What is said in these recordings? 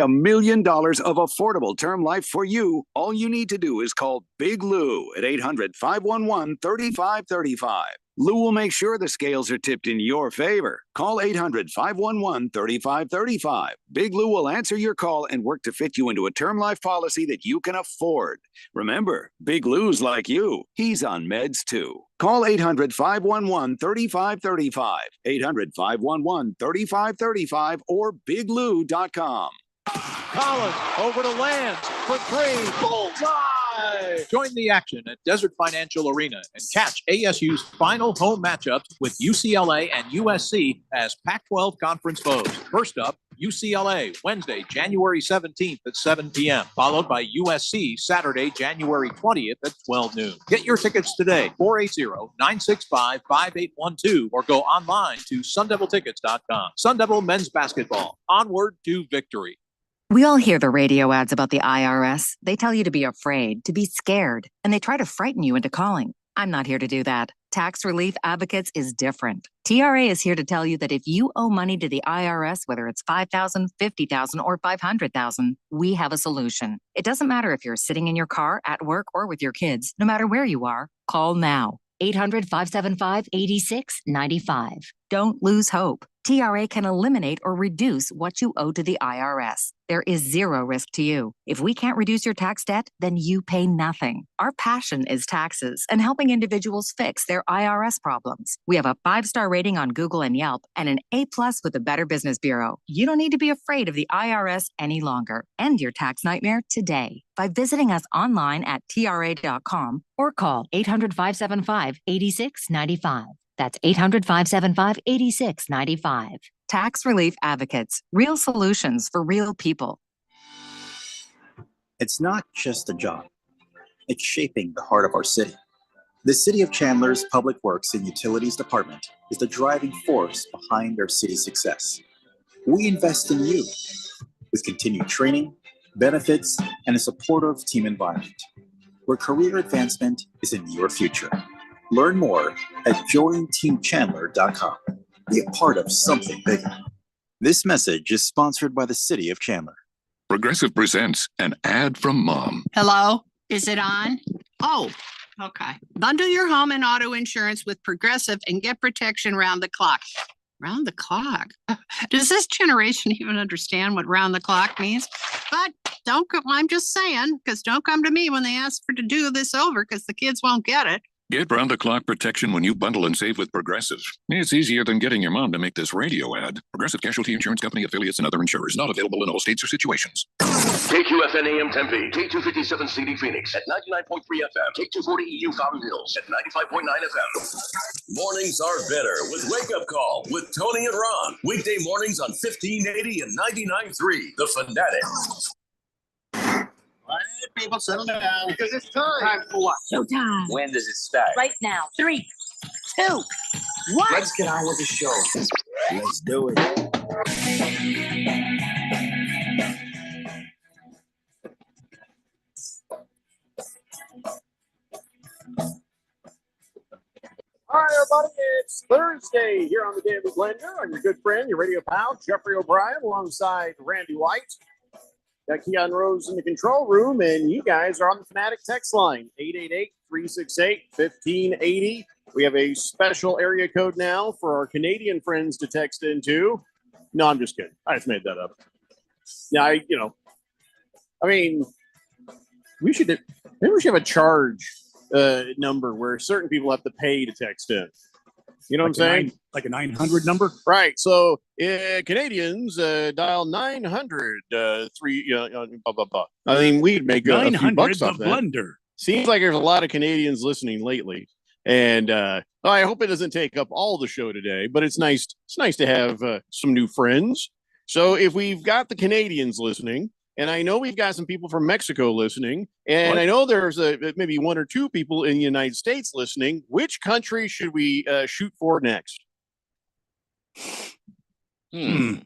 $1 million of affordable term life for you. All you need to do is call Big Lou at 800-511-3535. Lou will make sure the scales are tipped in your favor. Call 800-511-3535. Big Lou will answer your call and work to fit you into a term life policy that you can afford. Remember, Big Lou's like you. He's on meds too. Call 800-511-3535. 800-511-3535 or biglou.com. Collins over to Lance for three. Bullseye! Join the action at Desert Financial Arena and catch ASU's final home matchups with UCLA and USC as Pac-12 conference foes. First up, UCLA, Wednesday, January 17th at 7 p.m., followed by USC Saturday, January 20th at 12 noon. Get your tickets today, 480-965-5812, or go online to sundeviltickets.com. Sun Devil men's basketball, onward to victory. We all hear the radio ads about the IRS. They tell you to be afraid, to be scared, and they try to frighten you into calling. I'm not here to do that. Tax Relief Advocates is different. TRA is here to tell you that if you owe money to the IRS, whether it's $5,000, $50,000, or $500,000, we have a solution. It doesn't matter if you're sitting in your car, at work, or with your kids. No matter where you are, call now. 800-575-8695. Don't lose hope. TRA can eliminate or reduce what you owe to the IRS. There is zero risk to you. If we can't reduce your tax debt, then you pay nothing. Our passion is taxes and helping individuals fix their IRS problems. We have a 5-star rating on Google and Yelp and an A+ with the Better Business Bureau. You don't need to be afraid of the IRS any longer. End your tax nightmare today by visiting us online at TRA.com or call 800-575-8695. That's 800-575-8695. Tax Relief Advocates. Real solutions for real people. It's not just a job. It's shaping the heart of our city. The City of Chandler's Public Works and Utilities Department is the driving force behind our city's success. We invest in you with continued training, benefits, and a supportive team environment where career advancement is in your future. Learn more at jointeamchandler.com. Be a part of something bigger. This message is sponsored by the City of Chandler. Progressive presents an ad from Mom. Hello? Is it on? Oh, okay. Bundle your home and auto insurance with Progressive and get protection round the clock. Round the clock? Does this generation even understand what round the clock means? But don't go, I'm just saying, because don't come to me when they ask for to do this over because the kids won't get it. Get round-the-clock protection when you bundle and save with Progressive. It's easier than getting your mom to make this radio ad. Progressive Casualty Insurance Company, affiliates, and other insurers. Not available in all states or situations. KQFN AM Tempe, K257 CD Phoenix at 99.3 FM, K240 EU Fountain Hills at 95.9 FM. Mornings are better with Wake Up Call with Tony and Ron. Weekday mornings on 1580 and 99.3. The Fanatic. All right, people, settle down. Because it's time. Time for what? Showtime. When does it start? Right now. 3, 2, 1. Let's get on with the show. Let's do it. All right, everybody, it's Thursday here on the Daily Blender. I'm your good friend, your radio pal, Jeffrey O'Brien, alongside Randy White. Got Keon Rose in the control room, and you guys are on the Fanatic text line, 888-368-1580. We have a special area code now for our Canadian friends to text into. No, I'm just kidding. I just made that up. Yeah, maybe we should have a charge number where certain people have to pay to text in. You know what I'm saying? Like a 900 number? Right. So Canadians dial 900 blah, blah, blah. I mean, we'd make a few bucks off that. Blender. Seems like there's a lot of Canadians listening lately. And I hope it doesn't take up all the show today, but it's nice to have some new friends. So if we've got the Canadians listening, and I know we've got some people from Mexico listening, and I know there's maybe 1 or 2 people in the United States listening. Which country should we shoot for next? If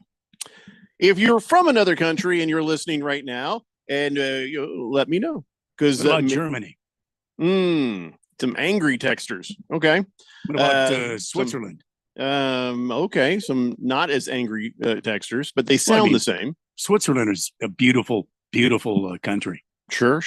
you're from another country and you're listening right now, and let me know. Because Germany. Some angry texters. Okay. What about Switzerland? Okay. Some not as angry texters, but they sound the same. Switzerland is a beautiful, beautiful country. Sure.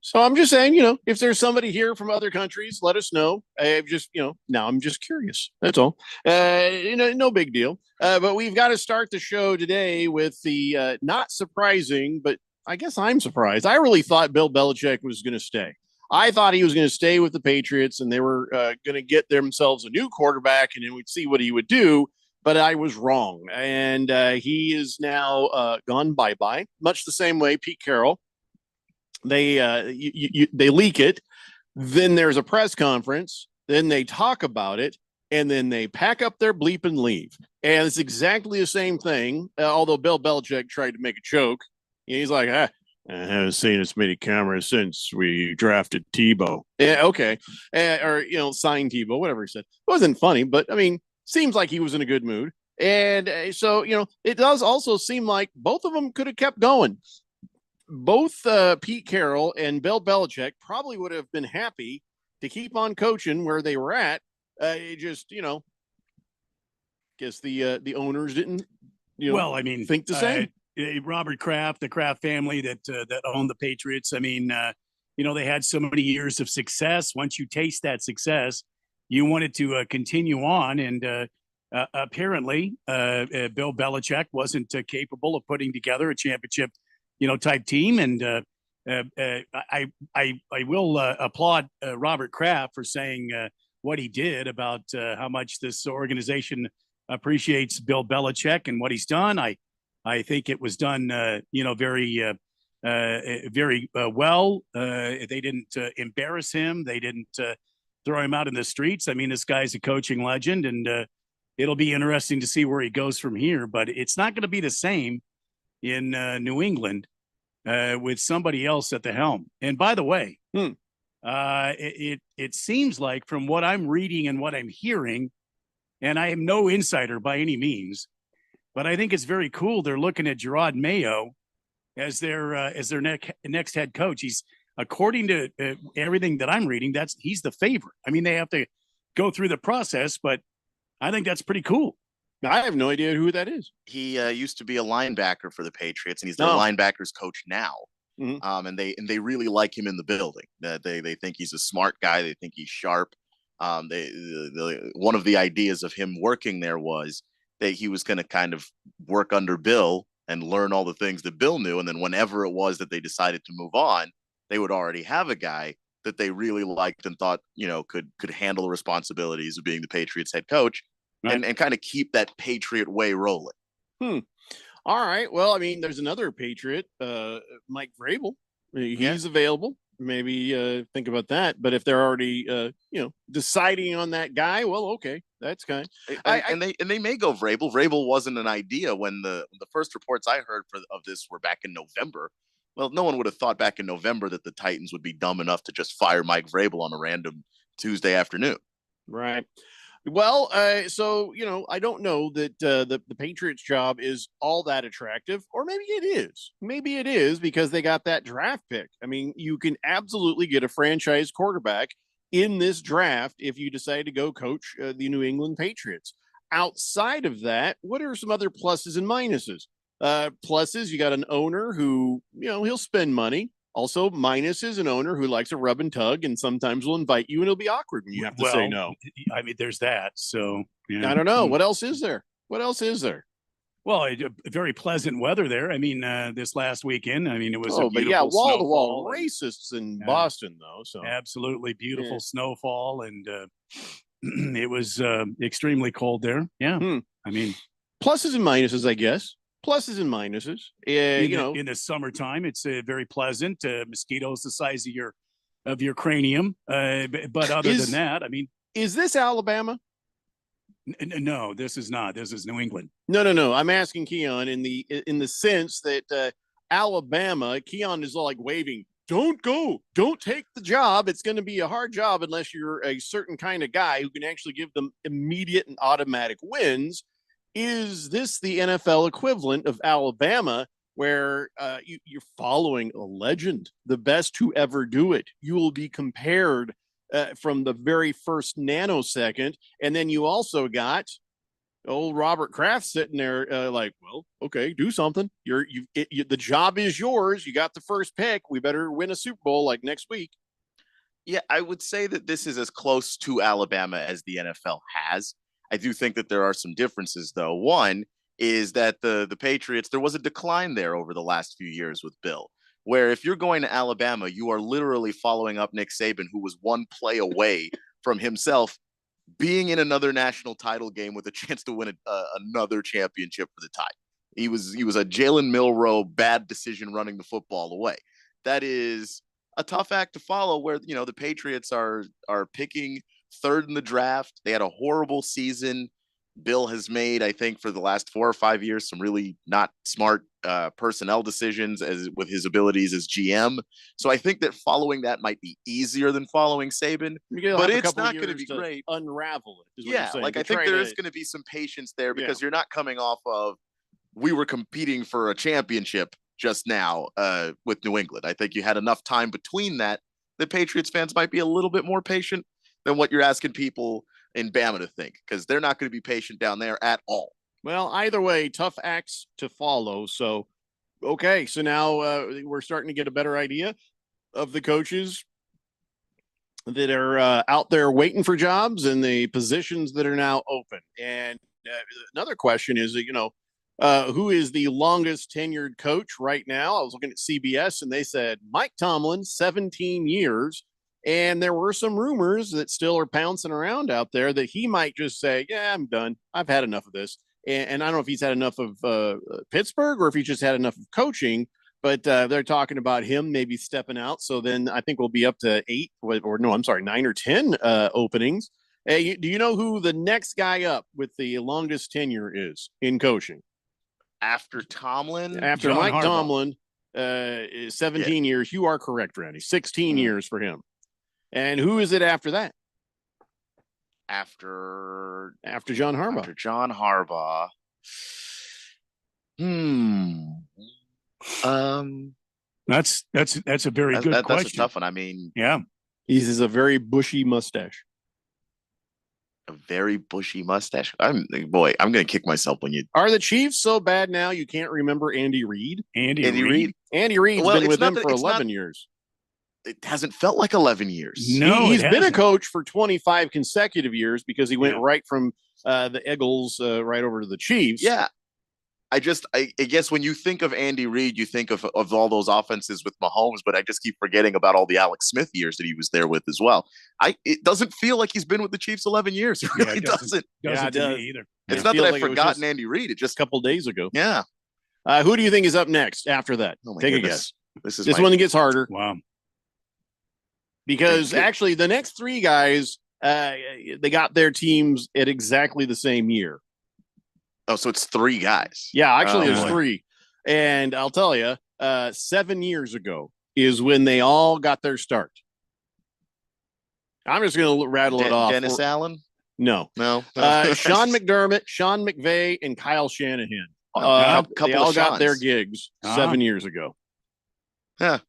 So I'm just saying, if there's somebody here from other countries, let us know. Now I'm just curious. That's all. No big deal. But we've got to start the show today with the not surprising, but I guess I'm surprised. I really thought Bill Belichick was going to stay. I thought he was going to stay with the Patriots and they were going to get themselves a new quarterback and then we'd see what he would do. But I was wrong. And he is now gone bye-bye, much the same way Pete Carroll. They leak it. Then there's a press conference. Then they talk about it. And then they pack up their bleep and leave. And it's exactly the same thing. Although Bill Belichick tried to make a joke. He's like, I haven't seen as many cameras since we drafted Tebow. Yeah, okay. Or signed Tebow, whatever he said. It wasn't funny, but I mean, seems like he was in a good mood. And so, it does also seem like both of them could have kept going. Both Pete Carroll and Bill Belichick probably would have been happy to keep on coaching where they were at. Guess the owners didn't, think the same. Robert Kraft, the Kraft family that owned the Patriots. I mean, they had so many years of success. Once you taste that success, you wanted to continue on. And apparently, Bill Belichick wasn't capable of putting together a championship type team. And I will applaud Robert Kraft for saying what he did about how much this organization appreciates Bill Belichick and what he's done. I think it was done, very well. They didn't embarrass him. They didn't throw him out in the streets. I mean, this guy's a coaching legend, and it'll be interesting to see where he goes from here. But it's not going to be the same in New England with somebody else at the helm. And by the way, it seems like from what I'm reading and what I'm hearing, and I am no insider by any means, but I think it's very cool. They're looking at Gerard Mayo as their next head coach. He's, according to everything that I'm reading, he's the favorite. I mean, they have to go through the process, but I think that's pretty cool. I have no idea who that is. He used to be a linebacker for the Patriots, and he's their linebackers coach now. Mm-hmm. And they really like him in the building. They think he's a smart guy. They think he's sharp. One of the ideas of him working there was that he was going to kind of work under Bill and learn all the things that Bill knew. And then whenever it was that they decided to move on, they would already have a guy that they really liked and thought, could handle the responsibilities of being the Patriots head coach, right, and kind of keep that Patriot way rolling. All right. Well, I mean, there's another Patriot, Mike Vrabel. He's available. Maybe think about that. But if they're already, deciding on that guy, well, okay, that's kind. And they may go Vrabel. Vrabel wasn't an idea when the first reports I heard of this were back in November. Well, no one would have thought back in November that the Titans would be dumb enough to just fire Mike Vrabel on a random Tuesday afternoon. Right. Well, so, I don't know that the Patriots job is all that attractive, or maybe it is. Maybe it is because they got that draft pick. I mean, you can absolutely get a franchise quarterback in this draft if you decide to go coach the New England Patriots. Outside of that, what are some other pluses and minuses? Pluses, you got an owner who, he'll spend money. Also, minuses, an owner who likes a rub and tug and sometimes will invite you and it'll be awkward when you have to say no. I mean, there's that. So I don't know. What else is there? Well, very pleasant weather there. I mean, this last weekend, I mean, it was wall-to-wall racists in Boston, though. So absolutely beautiful snowfall, and it was extremely cold there. Yeah, I mean, pluses and minuses, I guess. Pluses and minuses. In the summertime, it's very pleasant. Mosquitoes the size of your cranium. But other than that, I mean, is this Alabama? No, this is not. This is New England. No. I'm asking Keon in the sense that Alabama. Keon is like waving. Don't go. Don't take the job. It's going to be a hard job unless you're a certain kind of guy who can actually give them immediate and automatic wins. Is this the NFL equivalent of Alabama, where you're following a legend, the best to ever do it? You will be compared from the very first nanosecond. And then you also got Old Robert Kraft sitting there, like, well, okay, do something. The job is yours. You got the first pick. We better win a Super Bowl like next week. Yeah, I would say that this is as close to Alabama as the NFL has. I do think that there are some differences, though. One is that the Patriots, there was a decline there over the last few years with Bill, where if you're going to Alabama, you are literally following up Nick Saban, who was one play away from himself being in another national title game with a chance to win another championship for the Tide. He was a Jalen Milroe bad decision running the football away. That is a tough act to follow, where the Patriots are picking third in the draft. They had a horrible season. Bill has made, I think, for the last 4 or 5 years, some really not smart personnel decisions with his abilities as GM. So I think that following that might be easier than following Saban, but it's not going to be great. Unravel it. Yeah, like I think there is going to be some patience there, because you're not coming off of, we were competing for a championship just now with New England. I think you had enough time between that. The Patriots fans might be a little bit more patient than what you're asking people in Bama to think, because they're not going to be patient down there at all. Well, either way, tough acts to follow. So, okay, so now we're starting to get a better idea of the coaches that are out there waiting for jobs and the positions that are now open. And another question is, who is the longest tenured coach right now? I was looking at CBS and they said Mike Tomlin, 17 years. And there were some rumors that still are pouncing around out there that he might just say, yeah, I'm done. I've had enough of this. And I don't know if he's had enough of Pittsburgh or if he's just had enough of coaching, but they're talking about him maybe stepping out. So then I think we'll be up to 9 or 10 openings. Hey, do you know who the next guy up with the longest tenure is in coaching? After Tomlin? After John Mike Harbaugh. Tomlin, 17 years. You are correct, Randy. 16 years for him. And who is it after that? After John Harbaugh. After John Harbaugh. That's a very good question. That's a tough one. I mean, yeah, he has a very bushy mustache. A very bushy mustache. I'm going to kick myself when you. Are the Chiefs so bad now you can't remember Andy Reid? Andy Reid. Andy Reid's been with them for 11 years. It hasn't felt like 11 years. No, he's been a coach for 25 consecutive years because he went right from the Eagles right over to the Chiefs. Yeah. I guess when you think of Andy Reid, you think of all those offenses with Mahomes, but I just keep forgetting about all the Alex Smith years that he was there with as well. It doesn't feel like he's been with the Chiefs 11 years. It really doesn't. Doesn't to me either. It's not that I've forgotten Andy Reid. It's just a couple days ago. Yeah. Who do you think is up next after that? Take a guess. This one gets harder. Wow. Because actually the next three guys, they got their teams at exactly the same year. Oh, so it's three guys. Yeah, actually there's three. And I'll tell you, 7 years ago is when they all got their start. I'm just going to rattle it off. Dennis Allen? No. Sean McDermott, Sean McVay, and Kyle Shanahan. They all got their gigs 7 years ago. Yeah.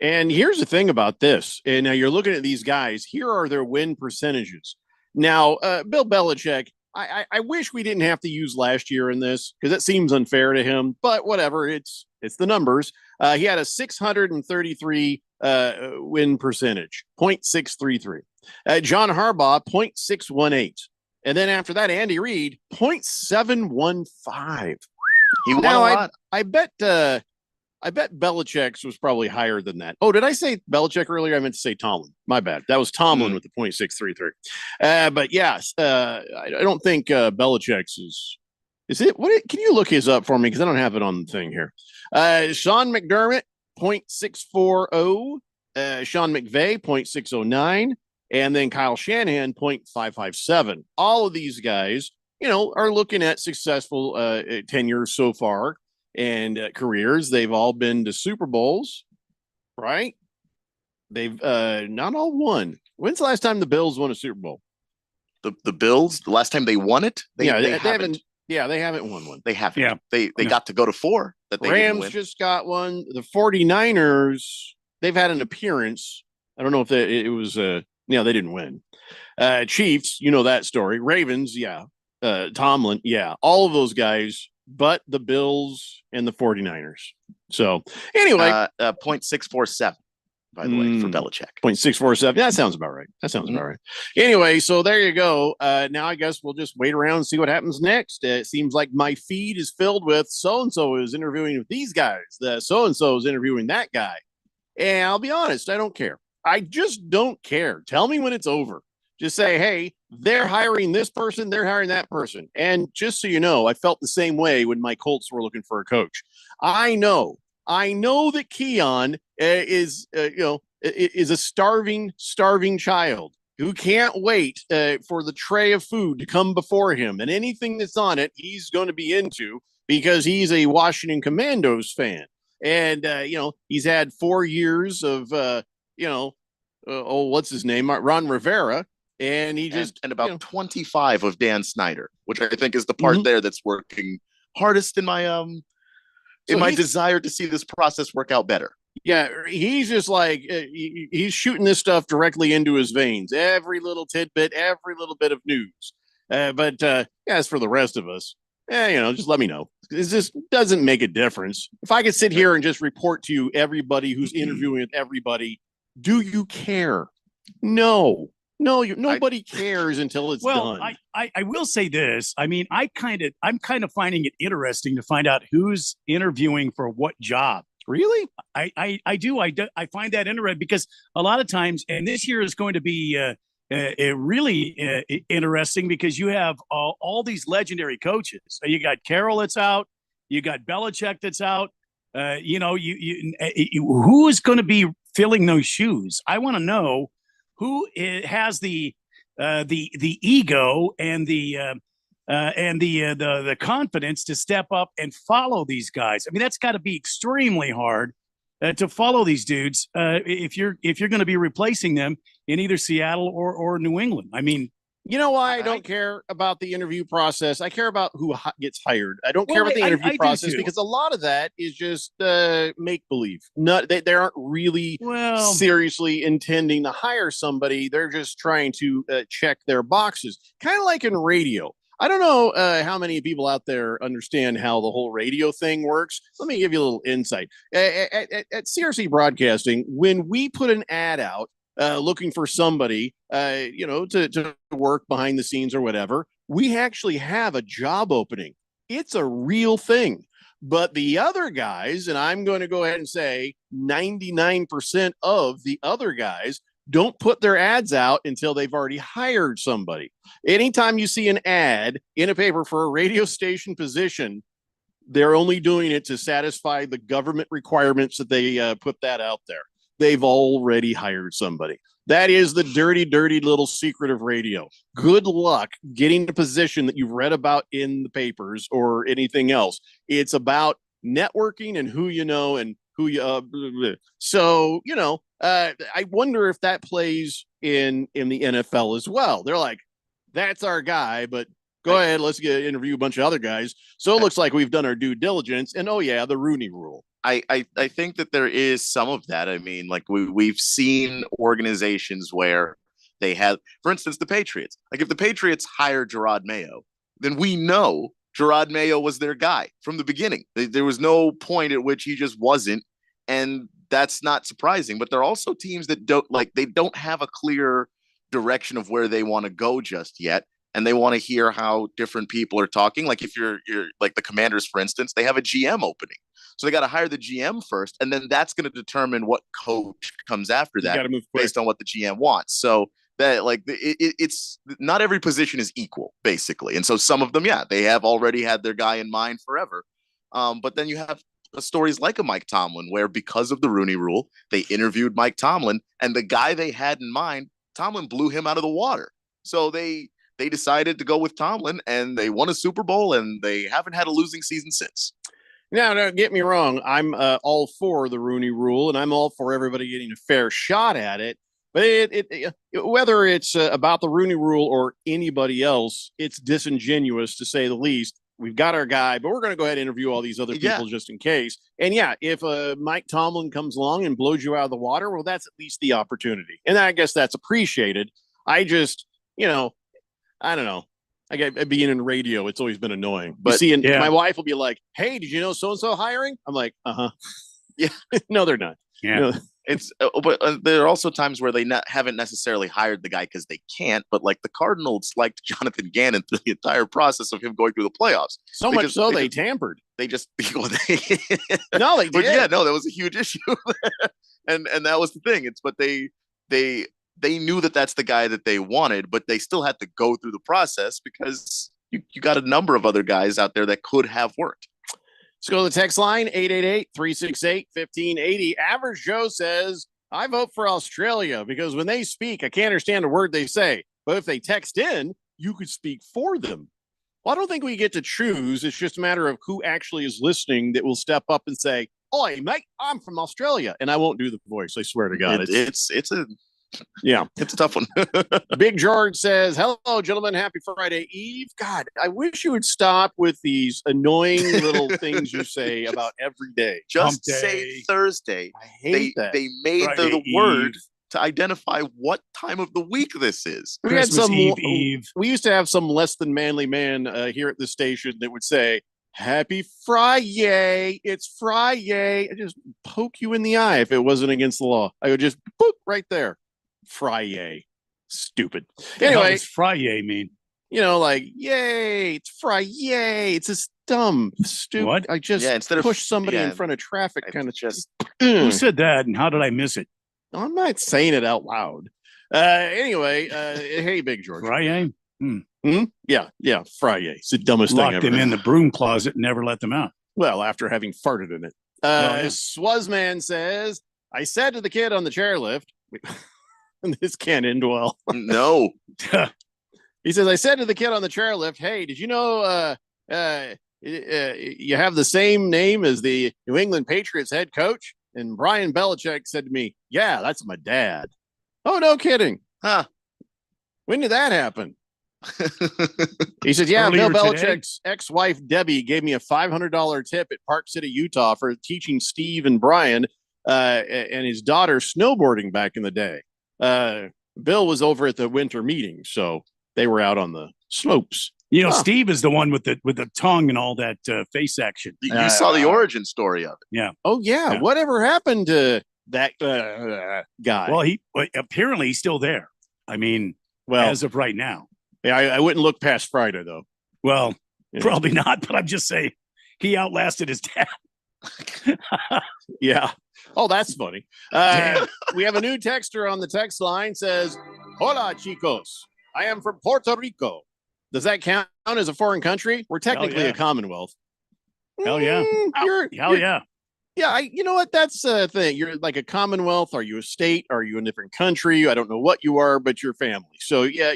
And here's the thing about this. And now you're looking at these guys. Here are their win percentages. Now, Bill Belichick, I wish we didn't have to use last year in this because it seems unfair to him. But whatever, it's the numbers. He had a 633 win percentage, 0.633. John Harbaugh, 0.618. And then after that, Andy Reid, 0.715. He won a lot. I bet Belichick's was probably higher than that. Oh, did I say Belichick earlier? I meant to say Tomlin. My bad. That was Tomlin with the 0.633. But yes, I don't think Belichick's is it? Can you look his up for me? Because I don't have it on the thing here. Sean McDermott, 0.640. Sean McVay, 0.609. And then Kyle Shanahan, 0.557. All of these guys, are looking at successful tenures so far. And careers. They've all been to Super Bowls, right? They've not all won. When's the last time the Bills won a Super Bowl? The Bills, the last time they won it? They haven't. Yeah, they haven't won one. They haven't. Yeah. They got to go to 4. That they Rams just got one. The 49ers, they've had an appearance. I don't know if it was they didn't win. Chiefs, that story. Ravens, yeah. Tomlin, yeah, all of those guys, but the Bills and the 49ers. So anyway, 0.647, by the way, for Belichick. 0.647. That sounds about right. About right. Anyway, so there you go. Now I guess we'll just wait around and see what happens next. It seems like my feed is filled with so-and-so is interviewing with these guys. The so-and-so is interviewing that guy. And I'll be honest, I don't care. I just don't care. Tell me when it's over. Just say, hey, they're hiring this person, they're hiring that person. And just so you know, I felt the same way when my Colts were looking for a coach. I know that Keon is a starving child who can't wait for the tray of food to come before him. And anything that's on it, he's going to be into because he's a Washington Commandos fan. And, he's had 4 years of, what's his name? Ron Rivera. And he just and about 25 of Dan Snyder, which I think is the part there that's working hardest in my desire to see this process work out better. Yeah, he's just like he's shooting this stuff directly into his veins. Every little tidbit, every little bit of news. But as for the rest of us, just let me know. This just doesn't make a difference. If I could sit here and just report to you everybody who's interviewing with everybody, do you care? No. Nobody cares until it's done. I will say this. I mean, I'm kind of finding it interesting to find out who's interviewing for what job. Really? I do. I find that interesting because a lot of times, and this year is going to be really interesting because you have all these legendary coaches. So you got Carroll that's out. You got Belichick that's out. Who is going to be filling those shoes? I want to know. Who has the ego and the confidence to step up and follow these guys? I mean, that's got to be extremely hard to follow these dudes if you're going to be replacing them in either Seattle or New England. I mean, you know why I don't care about the interview process? I care about who gets hired. I don't care about the interview process because a lot of that is just make believe. They aren't really seriously intending to hire somebody. They're just trying to check their boxes, kind of like in radio. I don't know how many people out there understand how the whole radio thing works. Let me give you a little insight. At CRC Broadcasting, when we put an ad out, looking for somebody, to work behind the scenes or whatever, we actually have a job opening. It's a real thing. But the other guys, and I'm going to go ahead and say 99% of the other guys don't put their ads out until they've already hired somebody. Anytime you see an ad in a paper for a radio station position, they're only doing it to satisfy the government requirements that they put that out there. They've already hired somebody. That is the dirty, dirty little secret of radio. Good luck getting a position that you've read about in the papers or anything else. It's about networking and who you know and who you. So, I wonder if that plays in the NFL as well. They're like, that's our guy, but go ahead, let's interview a bunch of other guys. So it looks like we've done our due diligence. And the Rooney Rule. I think that there is some of that. I mean, like we've seen organizations where they have, for instance, the Patriots. Like if the Patriots hire Gerard Mayo, then we know Gerard Mayo was their guy from the beginning. There was no point at which he just wasn't. And that's not surprising. But there are also teams that don't have a clear direction of where they want to go just yet. And they want to hear how different people are talking. Like if you're like the Commanders, for instance, they have a GM opening. So they got to hire the GM first, and then that's going to determine what coach comes after that based on what the GM wants. So that it's not every position is equal, basically. And so some of them, they have already had their guy in mind forever. But then you have stories like a Mike Tomlin, where because of the Rooney Rule, they interviewed Mike Tomlin, and the guy they had in mind, Tomlin blew him out of the water. So they decided to go with Tomlin, and they won a Super Bowl, and they haven't had a losing season since. Now, don't get me wrong. I'm all for the Rooney Rule, and I'm all for everybody getting a fair shot at it. But whether it's about the Rooney Rule or anybody else, it's disingenuous to say the least. We've got our guy, but we're going to go ahead and interview all these other people just in case. And if Mike Tomlin comes along and blows you out of the water, well, that's at least the opportunity. And I guess that's appreciated. I just, I don't know. being in radio, it's always been annoying. But my wife will be like, "Hey, did you know so and so hiring?" I'm like, yeah, no, they're not. Yeah. No. It's but there are also times where they haven't necessarily hired the guy because they can't. But like the Cardinals liked Jonathan Gannon through the entire process of him going through the playoffs. So much so they tampered. They just no, they did. Yeah, no, that was a huge issue, and that was the thing. They knew that that's the guy that they wanted, but they still had to go through the process because you got a number of other guys out there that could have worked. Let's go to the text line, 888-368-1580. Average Joe says, I vote for Australia because when they speak, I can't understand a word they say. But if they text in, you could speak for them. Well, I don't think we get to choose. It's just a matter of who actually is listening that will step up and say, "Oi, mate, I'm from Australia." And I won't do the voice. I swear to God. It's a tough one. Big George says, hello, gentlemen. Happy Friday Eve. God, I wish you would stop with these annoying little things you say about every day. Just say Thursday. I hate that. They made the word to identify what time of the week this is. We had some Eve. We used to have some less than manly man here at the station that would say, "Happy Friday. It's Friday." I just poke you in the eye if it wasn't against the law. I would just boop right there. Friday. Stupid. Anyway, what does Friday mean? Like, yay, it's Friday. It's just dumb, stupid. What? I just instead of push somebody in front of traffic, kind of just. Who said that, and how did I miss it? I'm not saying it out loud. Anyway, hey, Big George. Friday? Yeah, Friday. It's the dumbest thing ever. Locked them in the broom closet and never let them out. Well, after having farted in it. Swazman says, I said to the kid on the chairlift, this can't end well. No. He says, I said to the kid on the chairlift, hey, did you know you have the same name as the New England Patriots head coach? And Brian Belichick said to me, yeah, that's my dad. Oh, no kidding. Huh. When did that happen? He said, yeah, Earlier Bill today? Belichick's ex-wife, Debbie, gave me a $500 tip at Park City, Utah for teaching Steve and Brian and his daughter snowboarding back in the day. Bill was over at the winter meeting, so they were out on the slopes. Steve is the one with the tongue and all that face action. You saw the origin story of it. Yeah. Oh, yeah. Whatever happened to that guy? Well, apparently he's still there. I mean, as of right now. Yeah, I wouldn't look past Friday, though. Well, probably not, but I'm just saying he outlasted his dad. Yeah. Oh, that's funny. We have a new texter on the text line. Says, hola, chicos. I am from Puerto Rico. Does that count as a foreign country? We're technically a Commonwealth. Hell yeah. Hell yeah. Yeah, you know what? That's the thing. You're like a Commonwealth. Are you a state? Are you a different country? I don't know what you are, but you're family. So, yeah,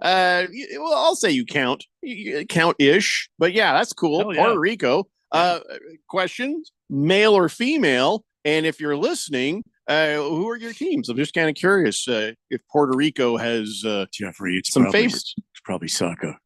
well, I'll say you count. You count-ish. But, yeah, that's cool. Puerto Rico. Questions? Male or female? And if you're listening, who are your teams? I'm just kind of curious if Puerto Rico has Jeffrey, it's some favorites. It's probably soccer.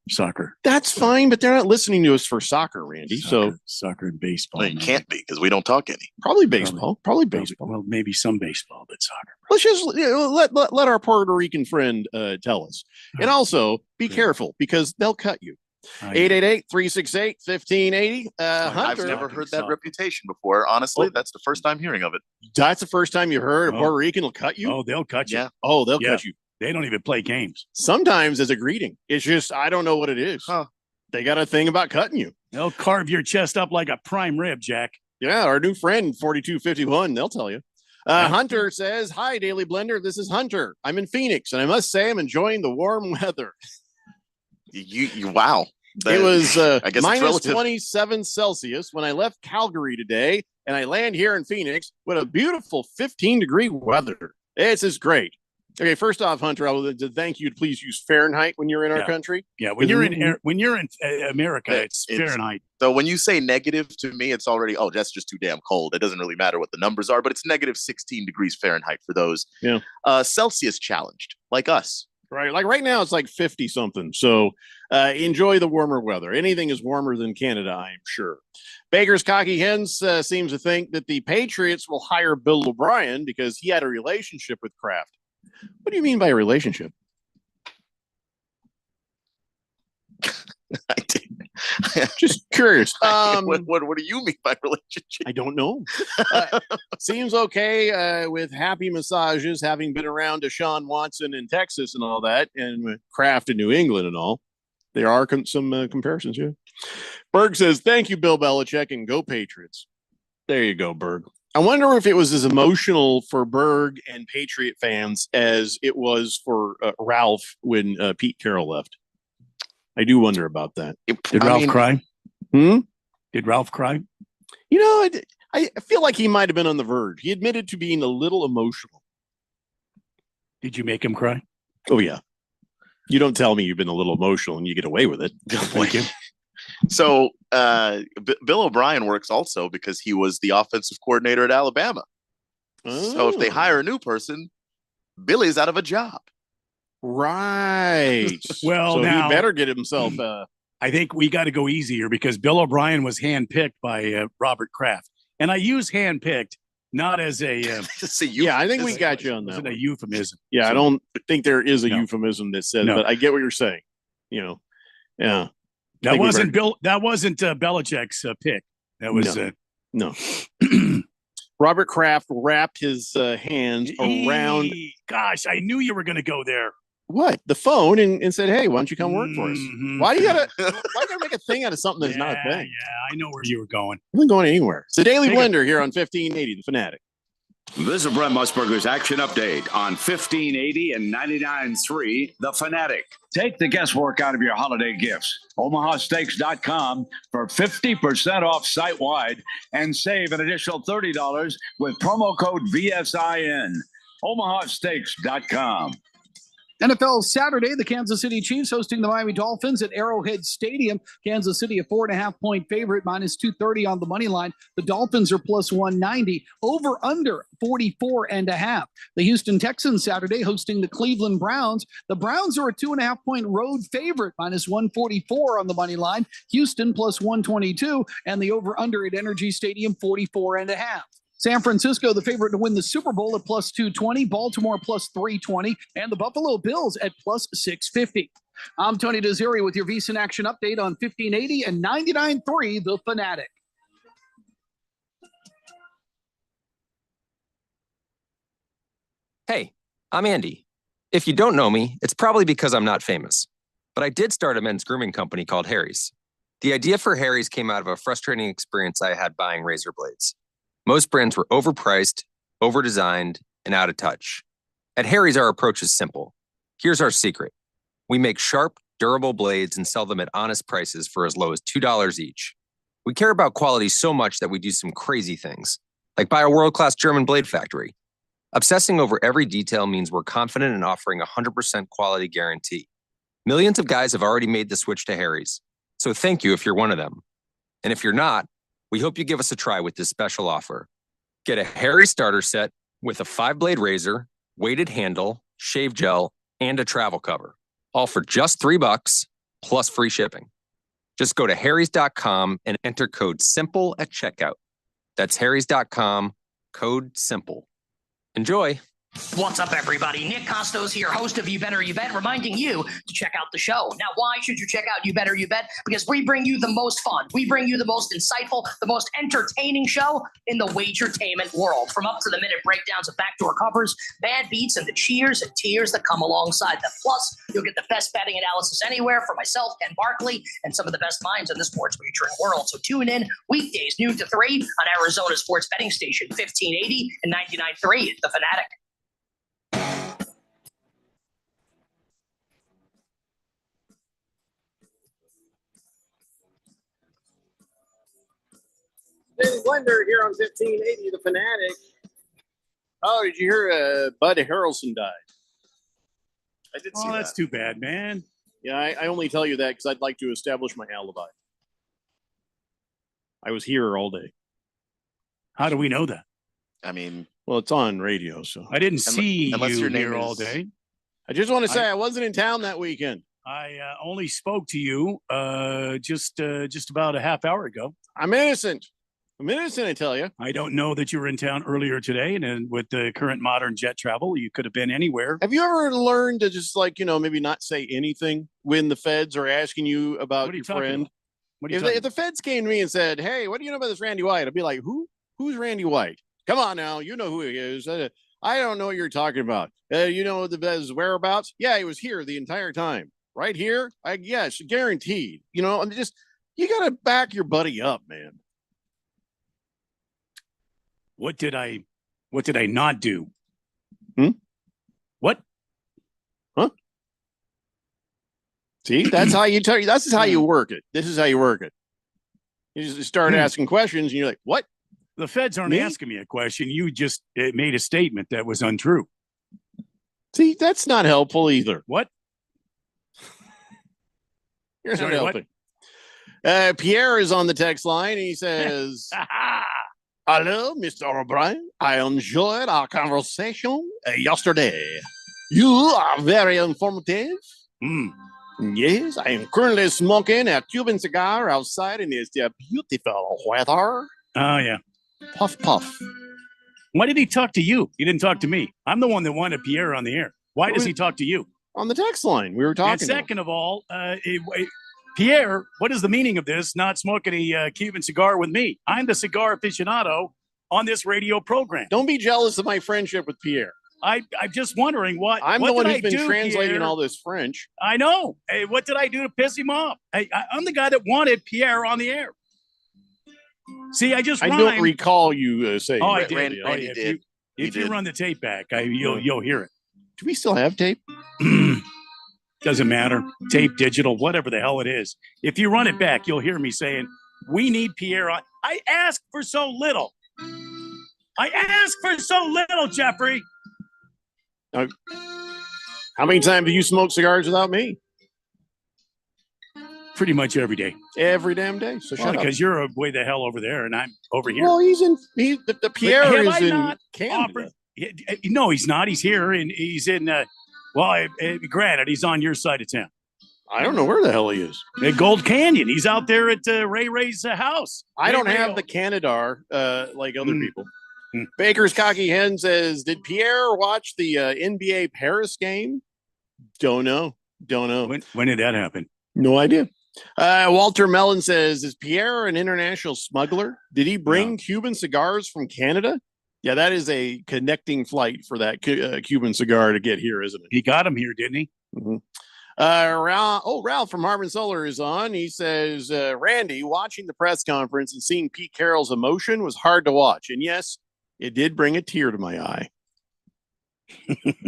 That's fine, but they're not listening to us for soccer, Randy. Soccer and baseball. Well, it can't be because we don't talk any. Probably baseball. Probably baseball. Well, maybe some baseball, but soccer. Let's just let our Puerto Rican friend tell us. And also be careful because they'll cut you. 888-368-1580. I've never heard that reputation before. Honestly, that's the first time hearing of it. That's the first time you heard a Puerto Rican will cut you? Oh, they'll cut you. Yeah. Oh, they'll cut you. They don't even play games. Sometimes as a greeting. It's just, I don't know what it is. Huh. They got a thing about cutting you. They'll carve your chest up like a prime rib, Jack. Yeah, our new friend, 4251, they'll tell you. Hunter says, hi, Daily Blender. This is Hunter. I'm in Phoenix, and I must say I'm enjoying the warm weather. Wow. It was I guess minus 27 Celsius when I left Calgary today, and I land here in Phoenix with a beautiful 15-degree weather. This is great. Okay, first off, Hunter, I would thank you to please use Fahrenheit when you're in our country. Yeah, when you're in America, it's Fahrenheit. So when you say negative to me, it's already that's just too damn cold. It doesn't really matter what the numbers are, but it's negative 16 degrees Fahrenheit for those. Yeah, Celsius challenged like us. Right, like right now it's like 50 something. So enjoy the warmer weather. Anything is warmer than Canada, I'm sure. Baker's Cocky Hens seems to think that the Patriots will hire Bill O'Brien because he had a relationship with Kraft. What do you mean by a relationship? I did. Just curious. What do you mean by relationship? I don't know. Seems okay with happy massages, having been around Deshaun Watson in Texas and all that, and with Kraft in New England and all. There are some comparisons, yeah. Berg says, thank you, Bill Belichick, and go Patriots. There you go, Berg. I wonder if it was as emotional for Berg and Patriot fans as it was for Ralph when Pete Carroll left. I do wonder about that. Did Ralph cry? Did Ralph cry? You know, I feel like he might have been on the verge. He admitted to being a little emotional. Did you make him cry? Oh, yeah. You don't tell me you've been a little emotional and you get away with it. Thank you. So Bill O'Brien works also because he was the offensive coordinator at Alabama. Oh. So if they hire a new person, Billy's out of a job. Right. Well, so now he better get himself. I think we got to go easier because Bill O'Brien was handpicked by Robert Kraft, and I use handpicked not as a. Yeah, I think we got you on that. Wasn't a euphemism. Yeah, So, I don't think there is a euphemism that says, No. but I get what you're saying. You know, yeah. That wasn't Bill. That wasn't Belichick's pick. That was no. Robert Kraft wrapped his hands around. Gosh, I knew you were going to go there. What? The phone and said, "Hey, why don't you come work for us?" Mhm. Why do you gotta make a thing out of something that's not a thing? Yeah, I know where you were going. I'm not going anywhere. It's the Daily Take Blender here on 1580, The Fanatic. This is Brent Musburger's action update on 1580 and 99.3 The Fanatic. Take the guesswork out of your holiday gifts. OmahaSteaks.com for 50% off site-wide and save an additional $30 with promo code VSIN. OmahaSteaks.com. NFL Saturday, the Kansas City Chiefs hosting the Miami Dolphins at Arrowhead Stadium. Kansas City, a 4.5-point favorite, minus 230 on the money line. The Dolphins are plus 190, over under 44.5. The Houston Texans Saturday hosting the Cleveland Browns. The Browns are a 2.5-point road favorite, minus 144 on the money line. Houston plus 122, and the over under at Energy Stadium, 44.5. San Francisco, the favorite to win the Super Bowl at plus 220, Baltimore plus 320, and the Buffalo Bills at plus 650. I'm Tony Desiri with your VSiN Action Update on 1580 and 99.3 The Fanatic. Hey, I'm Andy. If you don't know me, it's probably because I'm not famous. But I did start a men's grooming company called Harry's. The idea for Harry's came out of a frustrating experience I had buying razor blades. Most brands were overpriced, overdesigned, and out of touch. At Harry's, our approach is simple. Here's our secret. We make sharp, durable blades and sell them at honest prices for as low as $2 each. We care about quality so much that we do some crazy things, like buy a world-class German blade factory. Obsessing over every detail means we're confident in offering a 100% quality guarantee. Millions of guys have already made the switch to Harry's, so thank you if you're one of them. And if you're not, we hope you give us a try with this special offer. Get a Harry starter set with a 5-blade razor, weighted handle, shave gel, and a travel cover, all for just $3 plus free shipping. Just go to harrys.com and enter code SIMPLE at checkout. That's harrys.com, code SIMPLE. Enjoy. What's up, everybody? Nick Costos here, host of You Better You Bet, reminding you to check out the show. Now, why should you check out You Better You Bet? Because we bring you the most fun. We bring you the most insightful, the most entertaining show in the wagertainment world. From up-to-the-minute breakdowns of backdoor covers, bad beats, and the cheers and tears that come alongside them. Plus, you'll get the best betting analysis anywhere from myself, Ken Barkley, and some of the best minds in the sports wagering world. So tune in weekdays, noon to 3 on Arizona Sports Betting Station, 1580 and 99.3, The Fanatic. Daily Blender here on 1580, The Fanatic. Oh, did you hear Bud Harrelson died? I did see Oh, that's that. too bad, man. Yeah, I only tell you that because I'd like to establish my alibi. I was here all day. How do we know that? I mean, well, it's on radio, so I didn't see unless you your name here all is- day. I just want to say I wasn't in town that weekend. I only spoke to you just about a half hour ago. I'm innocent. I'm innocent, I tell you. I don't know that you were in town earlier today, and with the current modern jet travel, you could have been anywhere. Have you ever learned to just maybe not say anything when the feds are asking you about your friend? If the feds came to me and said, "Hey, what do you know about this Randy White?" I'd be like, "Who? Who's Randy White? Come on now, you know who he is." I don't know what you're talking about. You know his whereabouts? Yeah, he was here the entire time, right here. Yes, guaranteed. You gotta back your buddy up, man. What did I not do? What? Huh? See, that's how you tell you. This is how you work it. This is how you work it. You just start asking questions, and you're like, "What?" The feds aren't asking me a question. You just made a statement that was untrue. See, that's not helpful either. What? You're not helping. Pierre is on the text line. He says, "Hello, Mr. O'Brien. I enjoyed our conversation yesterday. You are very informative." Yes, I am currently smoking a Cuban cigar outside in this beautiful weather. Oh, yeah. Puff, puff. Why did he talk to you? He didn't talk to me. I'm the one that wanted Pierre on the air. Why does he talk to you? On the text line. We were talking. And second of all, Pierre, what is the meaning of this? Not smoking a Cuban cigar with me. I'm the cigar aficionado on this radio program. Don't be jealous of my friendship with Pierre. I'm just wondering what I'm what the one did who's I been do, translating Pierre? all this French. I know. Hey, what did I do to piss him off? I'm the guy that wanted Pierre on the air. See, I don't recall you saying. Oh, I that. did. Randy did. If you run the tape back, you'll hear it. Do we still have tape? Doesn't matter. Tape, digital, whatever the hell it is. If you run it back, you'll hear me saying, "We need Pierre on." I asked for so little. Jeffrey. How many times do you smoke cigars without me? Pretty much every day. Every damn day. So shut up. Because you're way the hell over there, and I'm over here. Well, the Pierre is in Canada. No, he's not. He's here, and he's in. Granted, he's on your side of town. I don't know where the hell he is. At Gold Canyon. He's out there at Ray's house. I don't have the Canadar like other people. Baker's Cocky Hen says, "Did Pierre watch the NBA Paris game?" Don't know. When did that happen? No idea. Walter Mellon says, "Is Pierre an international smuggler? Did he bring Cuban cigars from Canada?" Yeah, that is a connecting flight for that Cuban cigar to get here, isn't it? He got him here, didn't he? Mm-hmm. Ralph from Harmon Solar is on. He says, "Randy, watching the press conference and seeing Pete Carroll's emotion was hard to watch. And yes, it did bring a tear to my eye."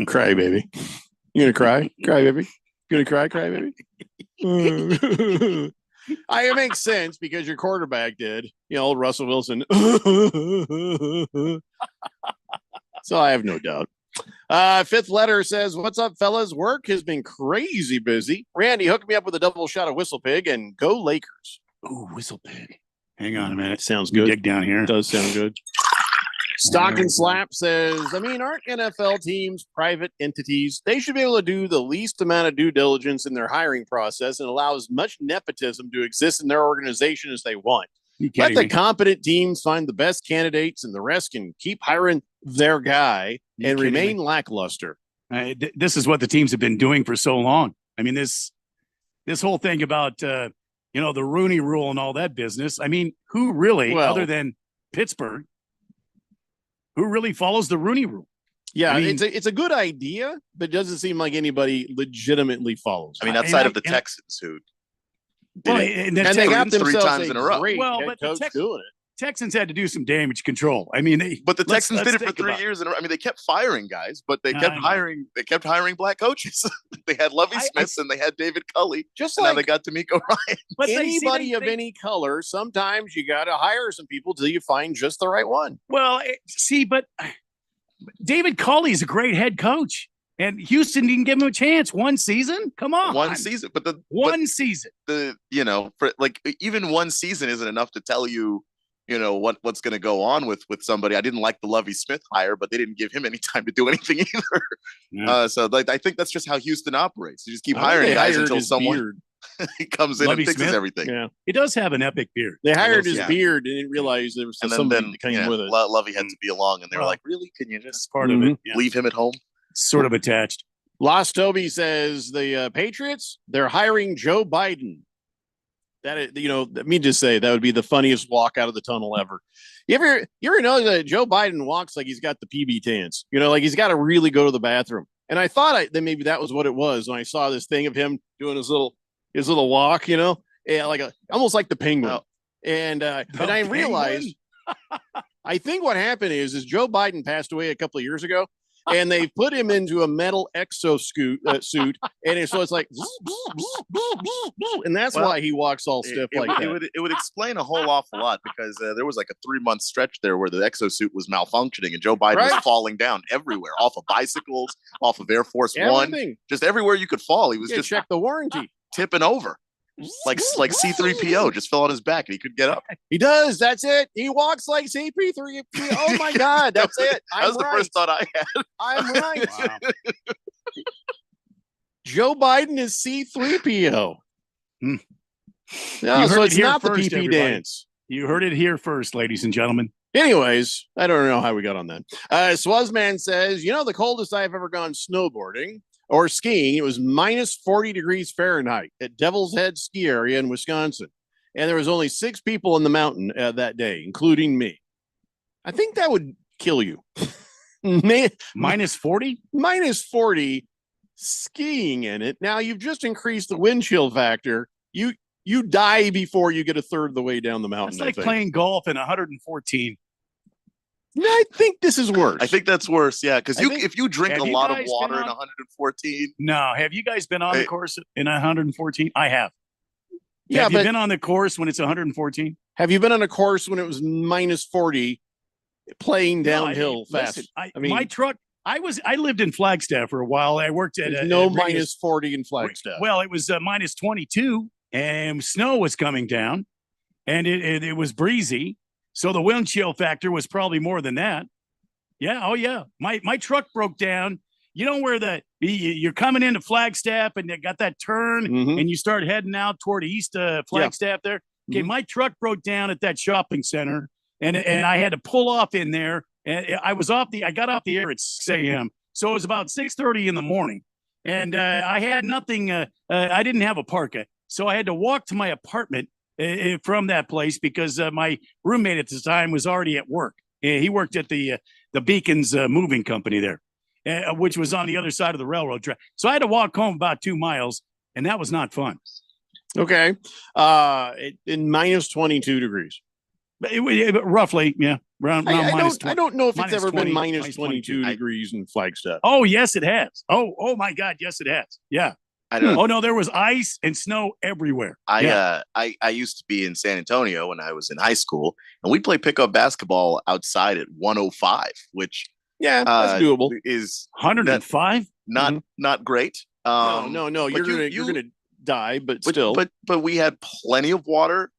Cry, baby. You gonna cry? Cry, baby. You gonna cry, baby? It makes sense because your quarterback did. Old Russell Wilson. So I have no doubt. Fifth letter says, "What's up, fellas? Work has been crazy busy. Randy, hook me up with a double shot of Whistle Pig and go Lakers." Ooh, Whistle Pig. Hang on a minute. Sounds good. Dig down here. It does sound good. Stock and Slap says, aren't NFL teams private entities? They should be able to do the least amount of due diligence in their hiring process and allow as much nepotism to exist in their organization as they want. Let the competent teams find the best candidates and the rest can keep hiring their guy and remain lackluster. This is what the teams have been doing for so long. I mean, this whole thing about, the Rooney Rule and all that business. I mean, who really, other than Pittsburgh, who really follows the Rooney Rule? Yeah, I mean, it's a good idea, but it doesn't seem like anybody legitimately follows. I mean, outside of the Texans who and they got themselves 3 times in a row. Well, but the doing it. Texans had to do some damage control. I mean, but the Texans did it for 3 years in a row. I mean, they kept firing guys, but they kept hiring. They kept hiring black coaches. They had Lovie Smith and they had David Culley. Now they got D'Amico Ryan. But anybody of any color, sometimes you got to hire some people till you find just the right one. Well, but David Culley is a great head coach. And Houston didn't give him a chance. One season? Come on. One season. But season. Even one season isn't enough to tell you, what's going to go on with somebody. I didn't like the Lovie Smith hire, but they didn't give him any time to do anything either. Yeah. I think that's just how Houston operates. You just keep hiring guys until someone. He comes in Lovie and fixes Smith? everything. Yeah. He does have an epic beard. They hired his Yeah. beard and didn't realize there was And somebody then that came with it. Lovey had to be along, and they were Well, like, "Really? Can you just Part of it. Yeah. leave him at home?" Sort of attached. Lost Toby says the Patriots, they're hiring Joe Biden. Let me just say that would be the funniest walk out of the tunnel ever. You ever know that Joe Biden walks like he's got the PB Tans? Like he's got to really go to the bathroom. And I thought that maybe that was what it was when I saw this thing of him doing his little walk, almost like the penguin. Oh. And I realized, I think what happened is Joe Biden passed away a couple of years ago. And they put him into a metal suit, and so it's like, and that's why he walks all stiff like that. It would explain a whole awful lot, because there was like a 3-month stretch there where the exosuit was malfunctioning, and Joe Biden was falling down everywhere, off of bicycles, off of Air Force One, just everywhere you could fall. He was just check the warranty, tipping over. Like C-3PO just fell on his back and he couldn't get up. He does. That's it. He walks like C-3PO. Oh my God, that's it. That was the first thought I had. I'm right. Wow. Joe Biden is C-3PO. No, so it's not the PP everybody. dance. You heard it here first, ladies and gentlemen. Anyways, I don't know how we got on that. Swazman says, the coldest I've ever gone snowboarding or skiing, it was minus 40 degrees Fahrenheit at Devil's Head Ski Area in Wisconsin. And there was only 6 people in the mountain that day, including me. I think that would kill you. Minus 40? Minus 40 skiing in it. Now you've just increased the wind chill factor. You die before you get a third of the way down the mountain. It's like playing golf in 114. I think this is worse. I think that's worse, yeah. Because if you drink a lot of water in 114. No, have you guys been on the course in 114? I have. Yeah, have you been on the course when it's 114? Have you been on a course when it was minus 40 playing downhill fast? Listen, I mean, my truck, I lived in Flagstaff for a while. I worked at minus 40 in Flagstaff. Well, it was minus 22 and snow was coming down and it was breezy. So the wind chill factor was probably more than that. Yeah. Oh yeah. My truck broke down. You know where you're coming into Flagstaff and they got that turn and you start heading out toward East Flagstaff there. Okay. My truck broke down at that shopping center and I had to pull off in there. And I got off the air at 6 a.m. So it was about 6:30 in the morning and I had nothing. I didn't have a parka. So I had to walk to my apartment from that place because my roommate at the time was already at work. He worked at the Beacons moving company there, which was on the other side of the railroad track. So I had to walk home about 2 miles, and that was not fun. Okay. In minus 22 degrees. Roughly, yeah. Around minus 20. I don't know if it's ever 20, been minus 22 degrees in Flagstaff. Oh, yes, it has. Oh my God. Yes, it has. Yeah. I don't know. Oh no, there was ice and snow everywhere. I used to be in San Antonio when I was in high school, and we play pickup basketball outside at 105, which that's doable. Is 105? Not great. No. You're gonna die, but still. But we had plenty of water,